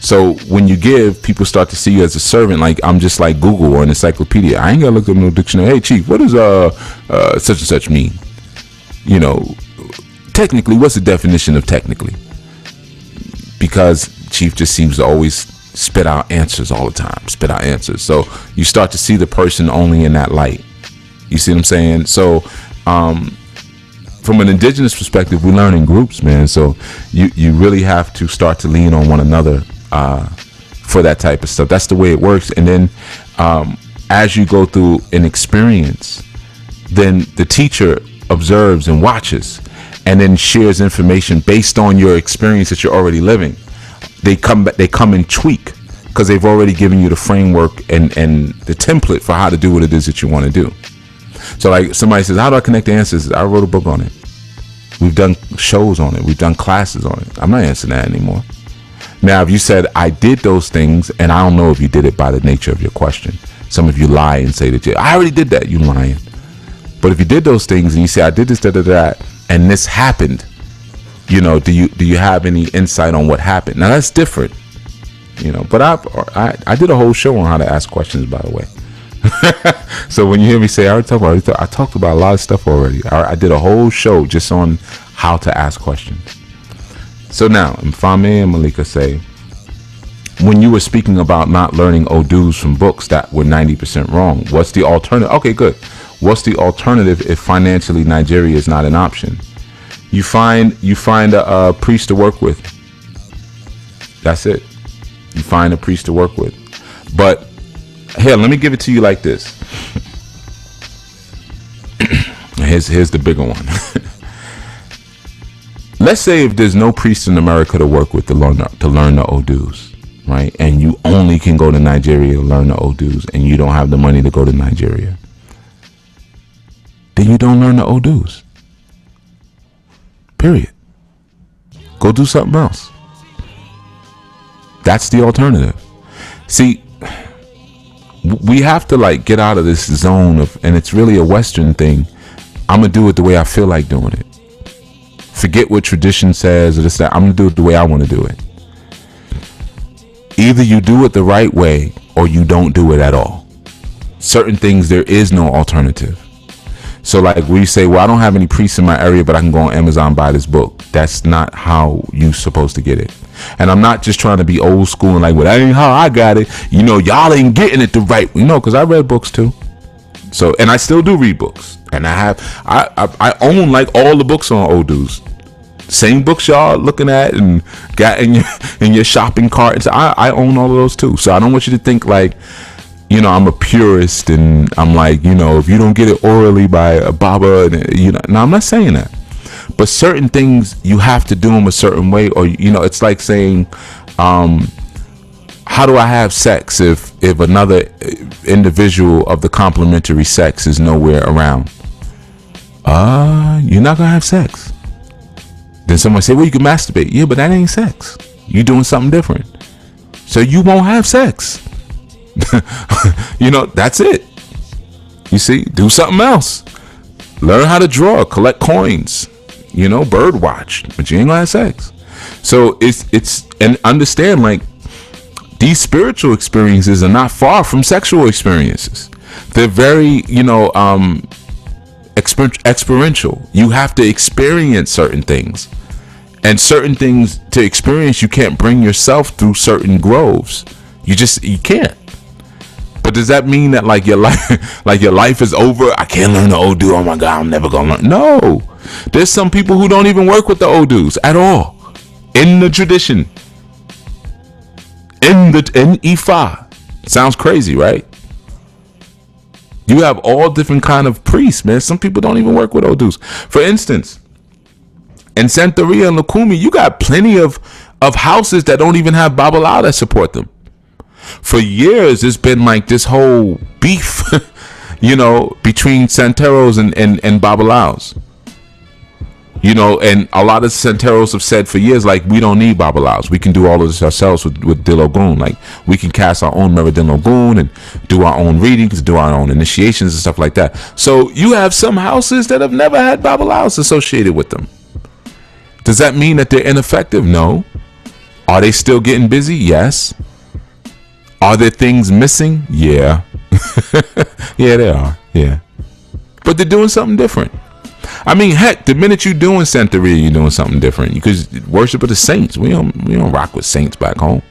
So when you give, people start to see you as a servant. Like, I'm just like Google or an encyclopedia. I ain't gonna look up no dictionary. Hey, Chief, what does such and such mean? You know, technically, what's the definition of technically? Because Chief just seems to always spit out answers all the time. Spit out answers. So you start to see the person only in that light. You see what I'm saying? So from an indigenous perspective, we learn in groups, man. So you really have to start to lean on one another for that type of stuff. That's the way it works. And then as you go through an experience, then the teacher observes and watches and then shares information based on your experience that you're already living. They come and tweak because they've already given you the framework and the template for how to do what it is that you want to do. So like somebody says, how do I connect the answers? I wrote a book on it. We've done shows on it. We've done classes on it. I'm not answering that anymore. Now, if you said I did those things, and I don't know if you did it by the nature of your question. Some of you lie and say that I already did that. You lying. But if you did those things and you say I did this, that, and this happened, you know, do you have any insight on what happened? Now that's different, you know. But I did a whole show on how to ask questions, by the way. So when you hear me say I talked about a lot of stuff already. I did a whole show just on how to ask questions. So now, Mfame and Malika say, when you were speaking about not learning Odus from books that were 90% wrong, what's the alternative? Okay, good. What's the alternative if financially Nigeria is not an option? You find a priest to work with. That's it. You find a priest to work with. But here, let me give it to you like this. Here's the bigger one. Let's say if there's no priest in America to work with to learn the Odus, right? And you only can go to Nigeria to learn the Odus, and you don't have the money to go to Nigeria, then you don't learn the Odus. Period. Go do something else. That's the alternative. See, we have to like get out of this zone of, and it's really a Western thing. I'm gonna do it the way I feel like doing it. Forget what tradition says or this, that. I'm gonna do it the way I want to do it. Either you do it the right way or you don't do it at all. Certain things, there is no alternative. So like we say, well, I don't have any priests in my area, but I can go on Amazon and buy this book. That's not how you're supposed to get it. And I'm not just trying to be old school and like, well, that ain't how I got it. You know, y'all ain't getting it the right way. You know, because I read books too. So, and I still do read books. And I own like all the books on Odus. Same books y'all looking at and got in your shopping cart. So I own all of those too. So I don't want you to think like, you know, I'm a purist and I'm like, you know, if you don't get it orally by a Baba, you know, no, I'm not saying that. But certain things you have to do them a certain way, or you know, it's like saying, how do I have sex if another individual of the complementary sex is nowhere around? You're not gonna have sex. Then someone say, well, you can masturbate. Yeah, but that ain't sex. You're doing something different. So you won't have sex. You know, that's it. You see, do something else. Learn how to draw, collect coins, you know, bird watch, but you ain't gonna have sex. So it's and understand, like, these spiritual experiences are not far from sexual experiences. They're very, you know, experiential. You have to experience certain things, and certain things to experience, you can't bring yourself through certain groves. You can't. But does that mean that like your life, like your life is over? I can't learn the Odu. Oh my God, I'm never gonna learn. No, there's some people who don't even work with the Odus at all in the tradition. In Ifa. Sounds crazy, right? You have all different kind of priests, man. Some people don't even work with Odus. For instance, in Santeria and Lukumi, you got plenty of houses that don't even have Babala that support them. For years, it's been like this whole beef, you know, between Santeros and Babalaos. You know, and a lot of Santeros have said for years, like, we don't need Babalaos. We can do all of this ourselves with Dilogun. Like, we can cast our own Meridian Logun and do our own readings, do our own initiations and stuff like that. So you have some houses that have never had Babalaos associated with them. Does that mean that they're ineffective? No. Are they still getting busy? Yes. Are there things missing? Yeah. Yeah, they are. Yeah. But they're doing something different. I mean, heck, the minute you're doing Santeria, you're doing something different. Because worship of the saints. We don't rock with saints back home.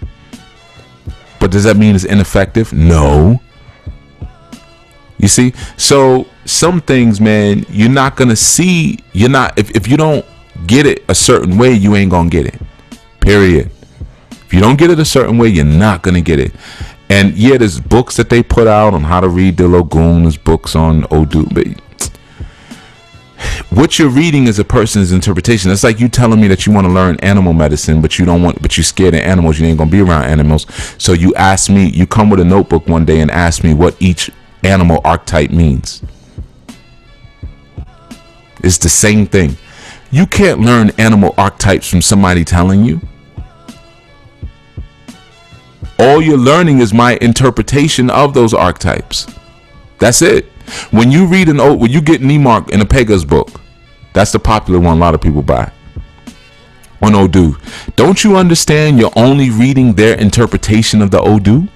But does that mean it's ineffective? No. You see? So some things, man, you're not gonna see. You're not, if you don't get it a certain way, you ain't gonna get it. Period. If you don't get it a certain way, you're not gonna get it. And yeah, there's books that they put out on how to read the Logun. There's books on Odu. But what you're reading is a person's interpretation. It's like you telling me that you want to learn animal medicine, but you don't want, but you're scared of animals. You ain't gonna be around animals. So you ask me, you come with a notebook one day and ask me what each animal archetype means. It's the same thing. You can't learn animal archetypes from somebody telling you. All you're learning is my interpretation of those archetypes. That's it. When you read when you get Nemark in a Pega's book, that's the popular one a lot of people buy on Odu. Don't you understand you're only reading their interpretation of the Odu?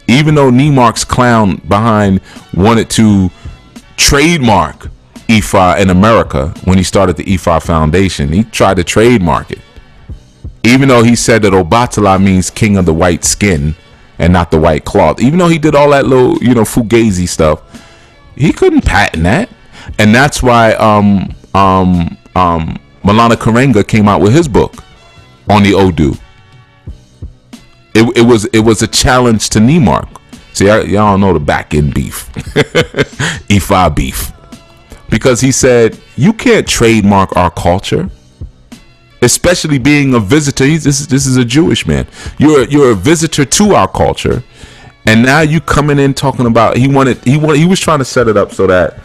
Even though Nemark's clown behind wanted to trademark Ifa in America when he started the Ifa Foundation, he tried to trademark it. Even though he said that Obatala means king of the white skin and not the white cloth. Even though he did all that little, you know, fugazi stuff, he couldn't patent that. And that's why Malana Karenga came out with his book on the Odu. It was a challenge to Nemark. See, y'all know the back end beef. Ifa beef. Because he said, you can't trademark our culture. Especially being a visitor. This is a Jewish man. You're a visitor to our culture, and now you coming in talking about he was trying to set it up so that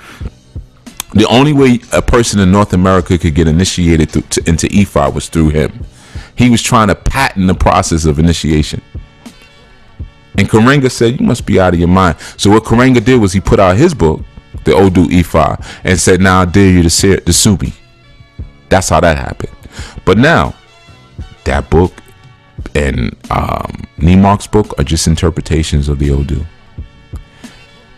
the only way a person in North America could get initiated into Ifa was through him. He was trying to patent the process of initiation. And Karenga said, you must be out of your mind. So what Karenga did was he put out his book, the Odu Ifa, and said, now I dare you to Subi. That's how that happened. But now, that book and Nemark's book are just interpretations of the Odu.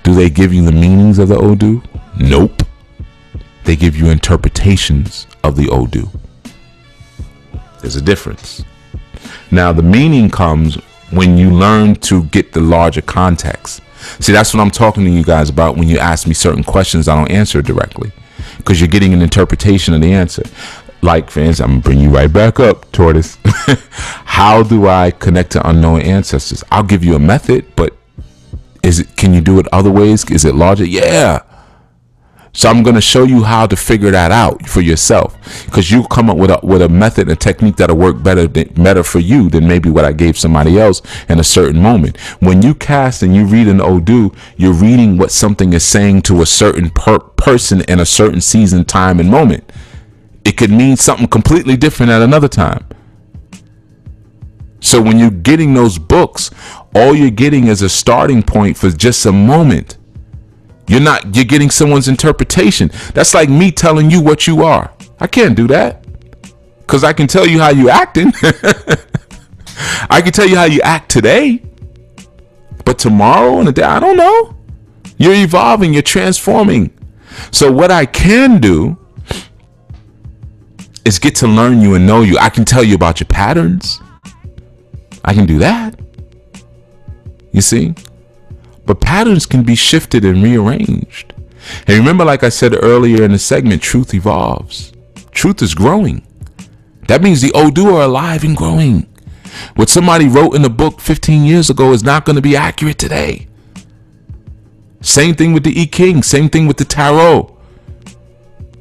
Do they give you the meanings of the Odu? Nope. They give you interpretations of the Odu. There's a difference. Now, the meaning comes when you learn to get the larger context. See, that's what I'm talking to you guys about when you ask me certain questions I don't answer directly. Because you're getting an interpretation of the answer. Like, fans, I'm going to bring you right back up, Tortoise. How do I connect to unknown ancestors? I'll give you a method, but can you do it other ways? Is it logic? Yeah. So I'm going to show you how to figure that out for yourself. Because you come up with a method and a technique that'll work better for you than maybe what I gave somebody else in a certain moment. When you cast and you read an Odu, you're reading what something is saying to a certain person in a certain season, time, and moment. It could mean something completely different at another time. So when you're getting those books, all you're getting is a starting point for just a moment. You're getting someone's interpretation. That's like me telling you what you are. I can't do that. Because I can tell you how you acting. I can tell you how you act today. But tomorrow and the day, I don't know. You're evolving, you're transforming. So what I can do is get to learn you and know you. I can tell you about your patterns. I can do that. You see? But patterns can be shifted and rearranged. And remember, like I said earlier in the segment, truth evolves. Truth is growing. That means the Odu are alive and growing. What somebody wrote in a book 15 years ago is not going to be accurate today. Same thing with the I Ching. Same thing with the Tarot.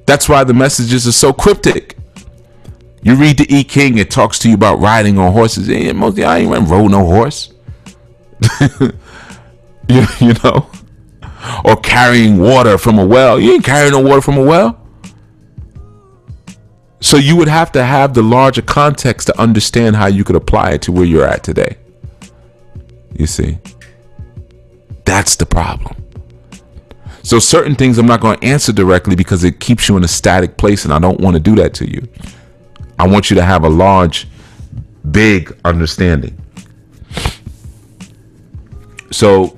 That's why the messages are so cryptic. You read the I Ching, it talks to you about riding on horses. Most of y'all ain't rode no horse. you know? Or carrying water from a well. You ain't carrying no water from a well. So you would have to have the larger context to understand how you could apply it to where you're at today. You see? That's the problem. So certain things I'm not going to answer directly because it keeps you in a static place, and I don't want to do that to you. I want you to have a large, big understanding. So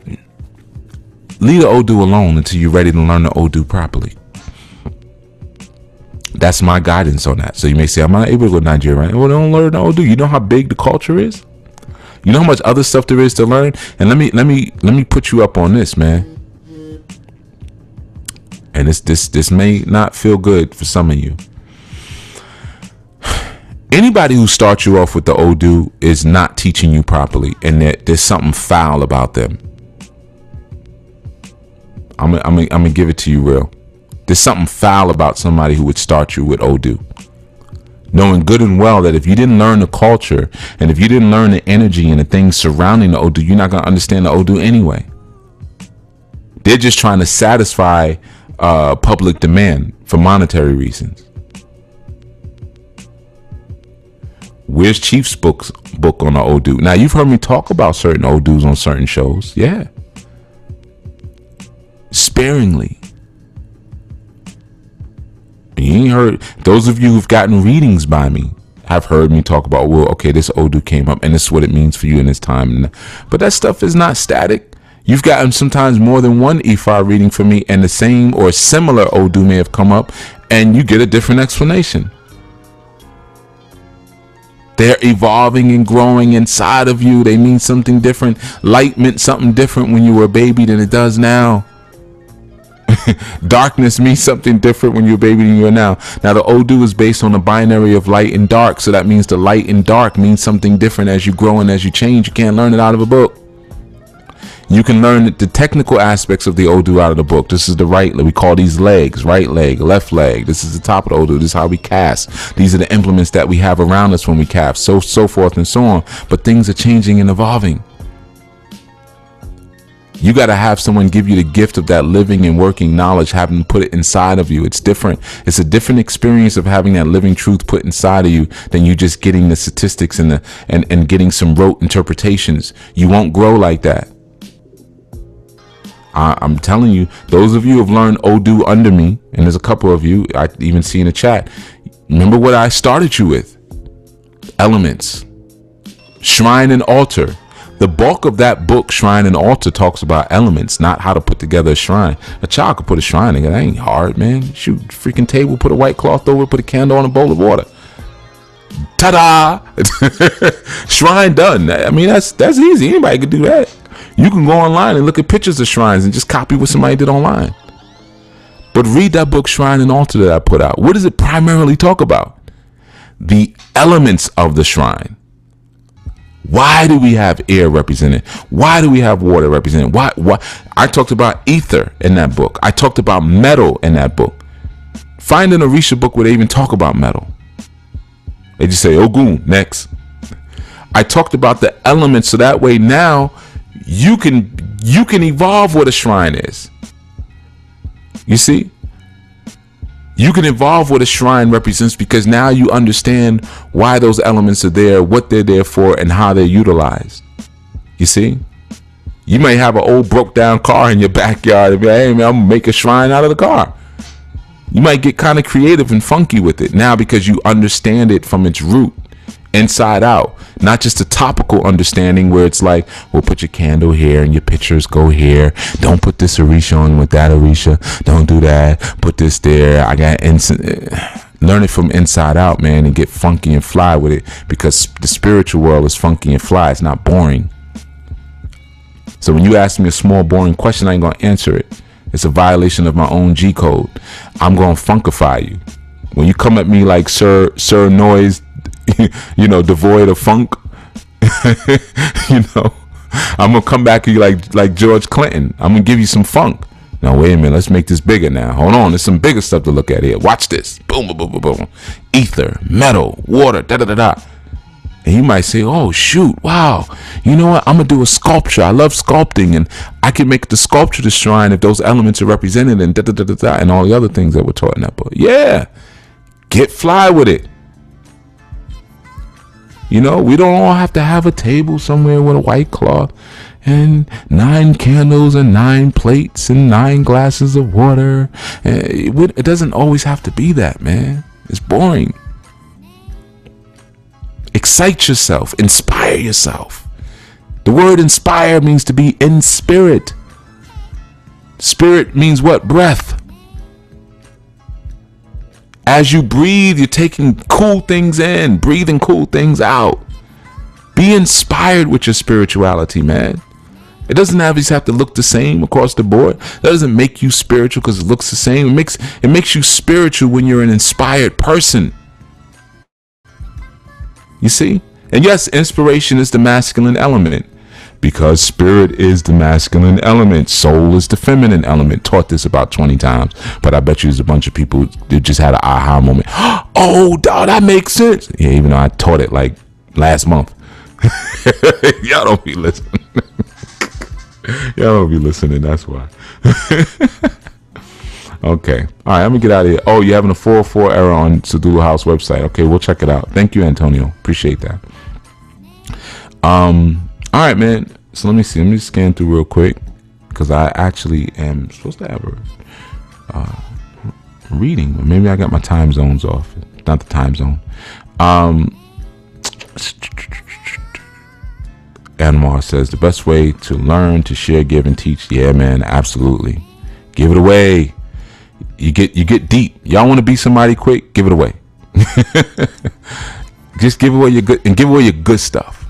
leave the Odu alone until you're ready to learn the Odu properly. That's my guidance on that. So you may say, I'm not able to go to Nigeria, right? Well, don't learn the Odu. You know how big the culture is? You know how much other stuff there is to learn? And let me put you up on this, man. And this may not feel good for some of you. Anybody who starts you off with the Odu is not teaching you properly, and there's something foul about them. I'm gonna give it to you real. There's something foul about somebody who would start you with Odu, knowing good and well that if you didn't learn the culture and if you didn't learn the energy and the things surrounding the Odu, you're not gonna understand the Odu anyway. They're just trying to satisfy public demand for monetary reasons. Where's Chief's book on the Odu? Now, you've heard me talk about certain Odus on certain shows. Yeah. Sparingly. You ain't heard. Those of you who've gotten readings by me have heard me talk about, well, okay, this Odu came up and this is what it means for you in this time. But that stuff is not static. You've gotten sometimes more than one Ifa reading from me, and the same or similar Odu may have come up, and you get a different explanation. They're evolving and growing inside of you. They mean something different. Light meant something different when you were a baby than it does now. Darkness means something different when you're a baby than you are now. Now, the Odu is based on the binary of light and dark, so that means the light and dark means something different as you grow and as you change. You can't learn it out of a book. You can learn the technical aspects of the Odu out of the book. This is the right, we call these legs, right leg, left leg. This is the top of the Odu. This is how we cast. These are the implements that we have around us when we cast, so forth and so on. But things are changing and evolving. You got to have someone give you the gift of that living and working knowledge, having them put it inside of you. It's different. It's a different experience of having that living truth put inside of you than you just getting the statistics and getting some rote interpretations. You won't grow like that. I'm telling you, those of you who have learned Odu under me, and there's a couple of you, I even see in the chat, remember what I started you with. Elements. Shrine and altar. The bulk of that book, Shrine and Altar, talks about elements, not how to put together a shrine. A child could put a shrine together. That ain't hard, man. Shoot, freaking table, put a white cloth over it, put a candle on a bowl of water. Ta-da! Shrine done. I mean, that's easy. Anybody could do that. You can go online and look at pictures of shrines and just copy what somebody did online. But read that book, Shrine and Altar, that I put out. What does it primarily talk about? The elements of the shrine. Why do we have air represented? Why do we have water represented? Why? I talked about ether in that book. I talked about metal in that book. Find an Orisha book where they even talk about metal. They just say, Ogun, next. I talked about the elements, so that way now you can evolve what a shrine is. You see? You can evolve what a shrine represents because now you understand why those elements are there, what they're there for, and how they're utilized. You see? You may have an old broke down car in your backyard and be like, hey man, I'm gonna make a shrine out of the car. You might get kind of creative and funky with it now because you understand it from its root, inside out. Not just a topical understanding where it's like, well, put your candle here and your pictures go here. Don't put this Orisha on with that Orisha. Don't do that. Put this there. I got learn it from inside out, man, and get funky and fly with it, because the spiritual world is funky and fly. It's not boring. So when you ask me a small, boring question, I ain't gonna answer it. It's a violation of my own G code. I'm gonna funkify you. When you come at me like Sir Noise, you know, devoid of funk, you know, I'm gonna come back at you like George Clinton. I'm gonna give you some funk. Now wait a minute, let's make this bigger now. Hold on, there's some bigger stuff to look at here. Watch this. Boom, boom, boom, boom, boom. Ether, metal, water, da da da da. And you might say, oh shoot, wow, you know what, I'm gonna do a sculpture. I love sculpting, and I can make the sculpture the shrine if those elements are represented, and da da da da da, and all the other things that were taught in that book. Yeah, get fly with it. You know, we don't all have to have a table somewhere with a white cloth and 9 candles and 9 plates and 9 glasses of water. It doesn't always have to be that, man. It's boring. Excite yourself, inspire yourself. The word inspire means to be in spirit. Spirit means what? Breath. As you breathe, you're taking cool things in, breathing cool things out. Be inspired with your spirituality, man. It doesn't always have to look the same across the board. That doesn't make you spiritual because it looks the same. It makes you spiritual when you're an inspired person. You see? And yes, inspiration is the masculine element because spirit is the masculine element. Soul is the feminine element. Taught this about 20 times, but I bet you there's a bunch of people that just had an aha moment. Oh, dog, that makes sense. Yeah, even though I taught it like last month. Y'all don't be listening. Y'all don't be listening. That's why. Okay. All right. I'm gonna get out of here. Oh, you're having a 404 error on Sadulu House website. Okay, we'll check it out. Thank you, Antonio. Appreciate that. All right, man. So let me see. Let me scan through real quick because I actually am supposed to have a reading, but maybe I got my time zones off. Not the time zone. Anmar says the best way to learn, to share, give, and teach. Yeah, man. Absolutely. Give it away. You get deep. Y'all want to be somebody quick? Give it away. Just give away your good and give away your good stuff.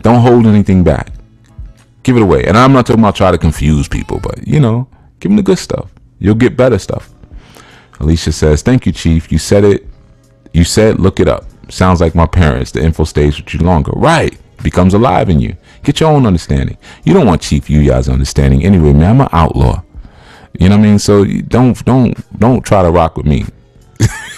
Don't hold anything back. Give it away. And I'm not talking about try to confuse people, but you know, give them the good stuff. You'll get better stuff. Alicia says, "Thank you, Chief. You said it. You said look it up. Sounds like my parents. The info stays with you longer. Right. Becomes alive in you. Get your own understanding. You don't want Chief Yuya's understanding anyway, man. I'm an outlaw. You know what I mean? So don't try to rock with me.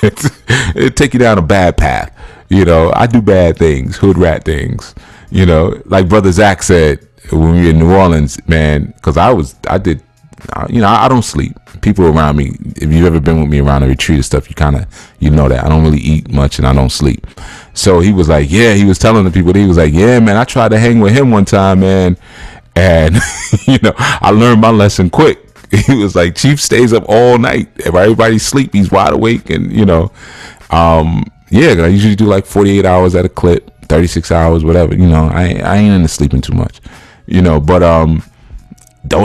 It'll take you down a bad path. You know, I do bad things, hood rat things. You know, like Brother Zach said when we were in New Orleans, man, because I don't sleep. People around me, if you've ever been with me around a retreat and stuff, you know that I don't really eat much and I don't sleep. So he was like, yeah, he was telling the people, he was like, yeah, man, I tried to hang with him one time, man. And, you know, I learned my lesson quick. He was like, Chief stays up all night. If everybody's asleep, he's wide awake. And, you know, yeah, I usually do like 48 hours at a clip, 36 hours, whatever. You know, I ain't into sleeping too much, you know, but,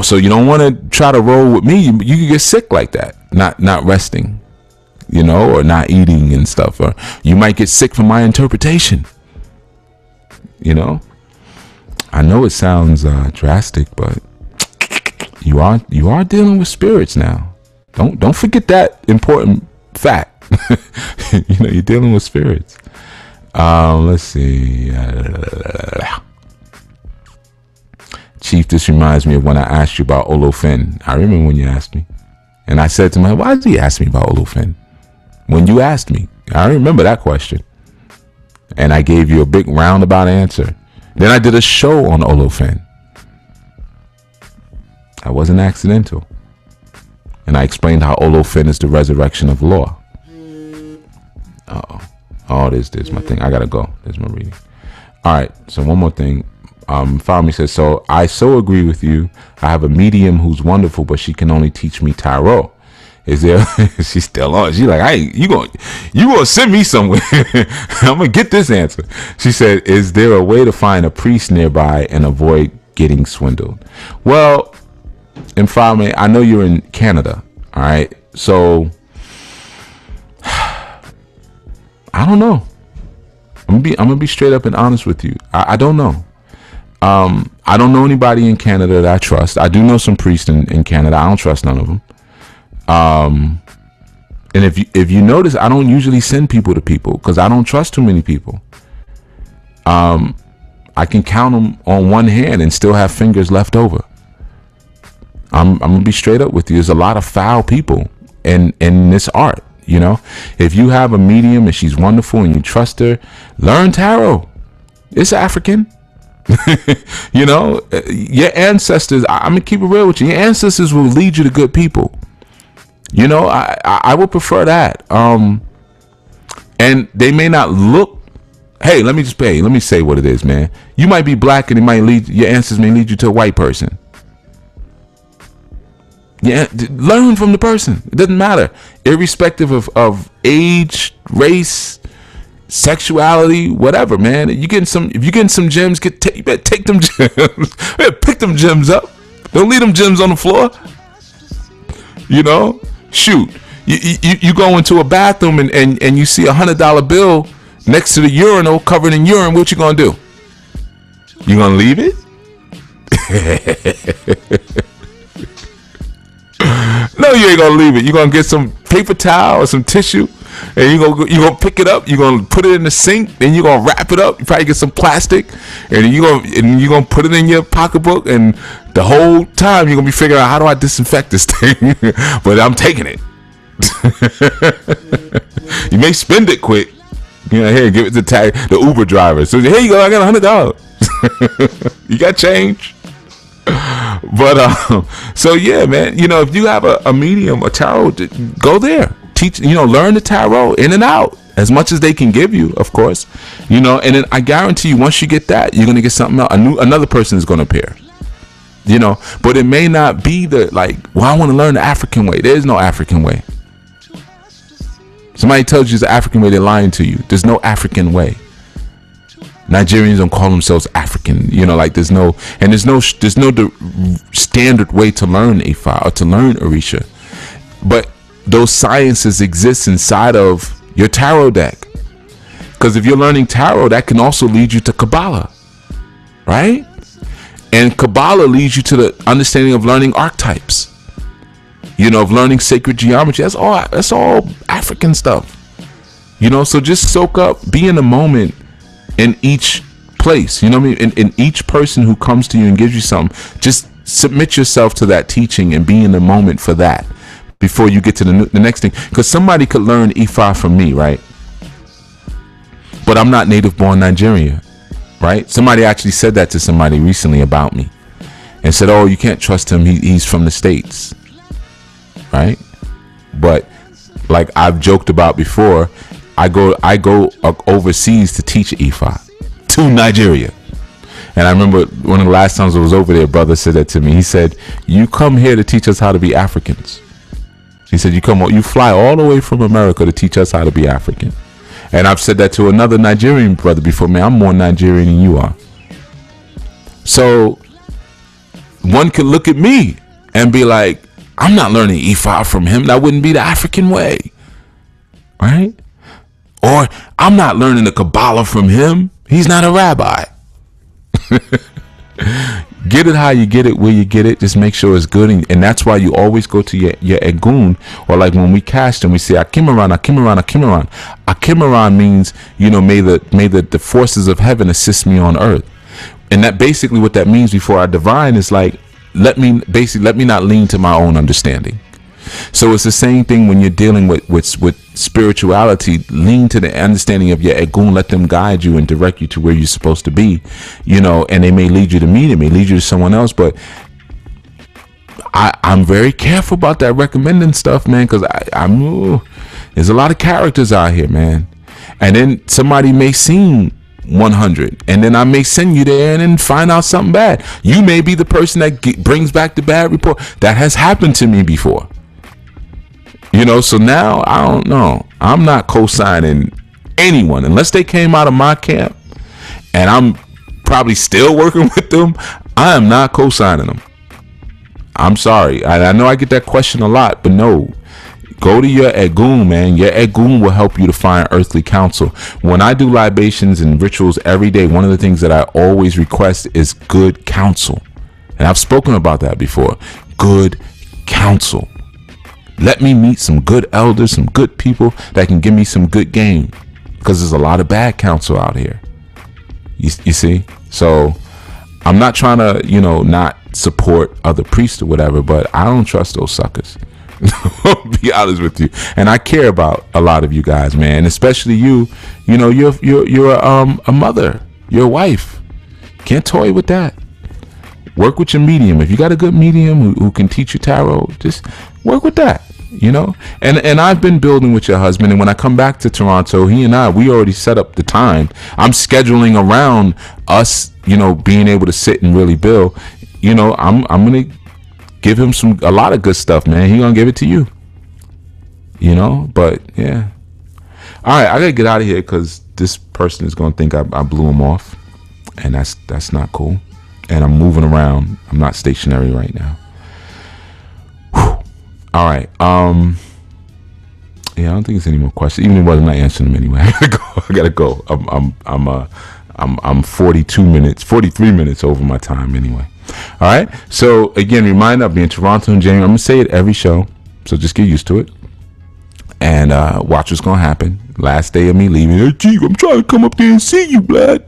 so you don't want to try to roll with me. You can get sick like that, not resting, you know, or not eating and stuff. Or you might get sick from my interpretation, you know. I know it sounds drastic, but you are dealing with spirits now. Don't forget that important fact. You know, you're dealing with spirits. Let's see. Chief, this reminds me of when I asked you about Olofin. I remember when you asked me. And I said to myself, why did he ask me about Olofin? When you asked me. I remember that question. And I gave you a big roundabout answer. Then I did a show on Olofin. I wasn't accidental. And I explained how Olofin is the resurrection of law. Uh-oh. Oh, there's my thing. I gotta go. There's my reading. All right. So one more thing. Fami says, so I so agree with you. I have a medium who's wonderful, but she can only teach me tarot. Is there? She's still on. She's like, hey, you gonna send me somewhere? I'm gonna get this answer. She said, is there a way to find a priest nearby and avoid getting swindled? Well, in Fami, I know you're in Canada. All right, so I don't know. I'm gonna be straight up and honest with you. I don't know. I don't know anybody in Canada that I trust. I do know some priests in Canada. I don't trust none of them. And if you notice, I don't usually send people to people because I don't trust too many people. I can count them on one hand and still have fingers left over. I'm gonna be straight up with you. There's a lot of foul people in this art. You know, if you have a medium and she's wonderful and you trust her, learn tarot. It's African. You know, your ancestors, I'm gonna keep it real with you. Your ancestors will lead you to good people. You know, I would prefer that. And they may not look. Hey, let me say what it is, man. You might be black and your ancestors may lead you to a white person. Yeah, learn from the person. It doesn't matter, irrespective of age, race, sexuality, whatever, man. If you're getting some gems, you better take them gems. You better pick them gems up. Don't leave them gems on the floor. You know, shoot. You go into a bathroom and you see $100 bill next to the urinal covered in urine. What you gonna do? You gonna leave it? No, you ain't gonna leave it. You're gonna get some paper towel or some tissue, and you're gonna pick it up. You're gonna put it in the sink, then you're gonna wrap it up. You probably get some plastic, and you're gonna put it in your pocketbook. And the whole time you're gonna be figuring out, how do I disinfect this thing? But I'm taking it. You may spend it quick. You know, here, give it to the Uber driver. So here you go. I got $100. You got change. But so yeah, man, you know, if you have a medium, a tarot, go there, teach, you know, learn the tarot in and out as much as they can give you, of course, you know. And then I guarantee you, once you get that, you're gonna get something else. Another person is gonna appear, you know. But it may not be the well, I want to learn the African way. There is no African way. Somebody tells you the African way, they're lying to you. There's no African way. Nigerians don't call themselves African, you know, there's no standard way to learn Ifa or to learn Orisha. But those sciences exist inside of your tarot deck. Because if you're learning tarot, that can also lead you to Kabbalah, right? And Kabbalah leads you to the understanding of learning archetypes, you know, of learning sacred geometry. That's all African stuff, you know. So just soak up, be in the moment in each place, you know what I mean? In each person who comes to you and gives you something, just submit yourself to that teaching and be in the moment for that before you get to the next thing. Because somebody could learn Ifa from me, right? But I'm not native born Nigerian, right? Somebody actually said that to somebody recently about me and said, oh, you can't trust him, he's from the States, right? But like I've joked about before, I go overseas to teach Ifa to Nigeria. And I remember one of the last times I was over there, a brother said that to me. He said, you come here to teach us how to be Africans. He said, you fly all the way from America to teach us how to be African. And I've said that to another Nigerian brother before. Man, I'm more Nigerian than you are. So one could look at me and be like, I'm not learning Ifa from him. That wouldn't be the African way, right? Or I'm not learning the Kabbalah from him. He's not a rabbi. Get it how you get it, where you get it. Just make sure it's good. And that's why you always go to your Egun. Or like when we cast and we say Akimaran, Akimaran, Akimaran. Akimaran means, you know, may the forces of heaven assist me on earth. And that basically what that means before I divine is like, let me not lean to my own understanding. So it's the same thing when you're dealing with spirituality. Lean to the understanding of your Egun. Let them guide you and direct you to where you're supposed to be, you know. And they may lead you to me, they may lead you to someone else. But I'm very careful about that recommending stuff, man, because there's a lot of characters out here, man. And then somebody may seem 100, and then I may send you there and then find out something bad. You may be the person that brings back the bad report. That has happened to me before. You know, so now I don't know. I'm not co-signing anyone unless they came out of my camp and I'm probably still working with them. I am not co-signing them. I'm sorry. I know I get that question a lot, but no. Go to your Egun, man. Your Egun will help you to find earthly counsel. When I do libations and rituals every day, one of the things that I always request is good counsel. And I've spoken about that before. Good counsel. Let me meet some good elders, some good people that can give me some good game. Because there's a lot of bad counsel out here. You see? So I'm not trying to, not support other priests or whatever, but I don't trust those suckers. I'll be honest with you. And I care about a lot of you guys, man. Especially you. You're a mother. You're a wife. Can't toy with that. Work with your medium. If you got a good medium who can teach you tarot, just work with that. And I've been building with your husband, and when I come back to Toronto, we already set up the time. I'm scheduling around us, being able to sit and really build. I'm gonna give him a lot of good stuff, man. He gonna give it to you. But yeah. All right, I gotta get out of here because this person is gonna think I blew him off, and that's not cool. And I'm moving around. I'm not stationary right now. Whew. All right. Yeah, I don't think there's any more questions. Even if I'm not answering them anyway. I gotta go. I'm 43 minutes over my time anyway. All right. So again, reminder, I'll be in Toronto in January. I'm gonna say it every show, so just get used to it. And watch what's gonna happen. Last day of me leaving. Hey, Chief, I'm trying to come up there and see you, blood.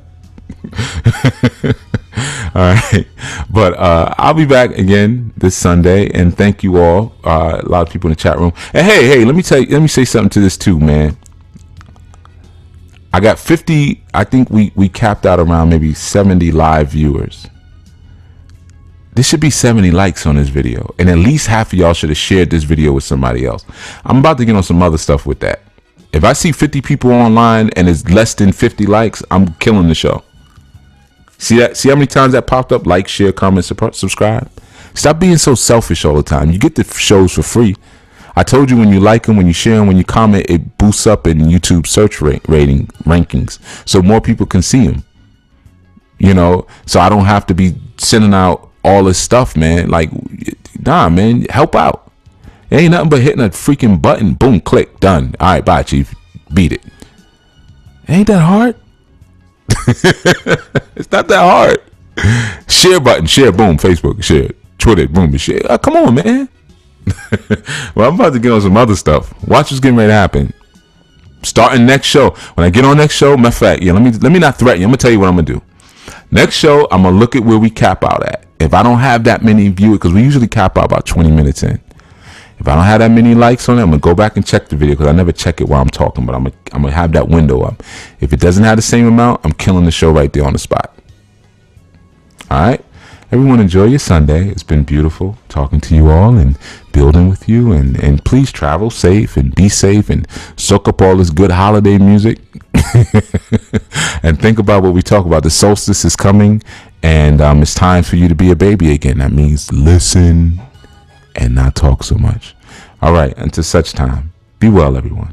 All right, but I'll be back again this Sunday, and thank you all. A lot of people in the chat room. And hey, let me say something to this too, man. I got 50. I think we capped out around maybe 70 live viewers. There should be 70 likes on this video, and at least half of y'all should have shared this video with somebody else. I'm about to get on some other stuff with that. If I see 50 people online and it's less than 50 likes, I'm killing the show. See that? See how many times that popped up? Like, share, comment, subscribe. Stop being so selfish all the time. You get the shows for free. I told you, when you like them, when you share them, when you comment, it boosts up in YouTube search rankings, so more people can see them. So I don't have to be sending out all this stuff, man. Like, nah, man, help out. It ain't nothing but hitting a freaking button. Boom, click, done. All right, bye, Chief. Beat it. Ain't that hard? It's not that hard. Share button, share, boom, Facebook, share, Twitter, boom, share. Come on, man. Well, I'm about to get on some other stuff. Watch what's getting ready to happen. Starting next show. When I get on next show, matter of fact, yeah, let me not threaten you. I'm gonna tell you what I'm gonna do. Next show, I'm gonna look at where we cap out at. If I don't have that many viewers, because we usually cap out about 20 minutes in. If I don't have that many likes on it, I'm gonna go back and check the video, because I never check it while I'm talking, but I'm gonna have that window up. If it doesn't have the same amount, I'm killing the show right there on the spot. All right, everyone, enjoy your Sunday. It's been beautiful talking to you all and building with you, and please travel safe and be safe and soak up all this good holiday music. And think about what we talk about. The solstice is coming, and it's time for you to be a baby again. That means listen and not talk so much. All right, until such time, be well, everyone.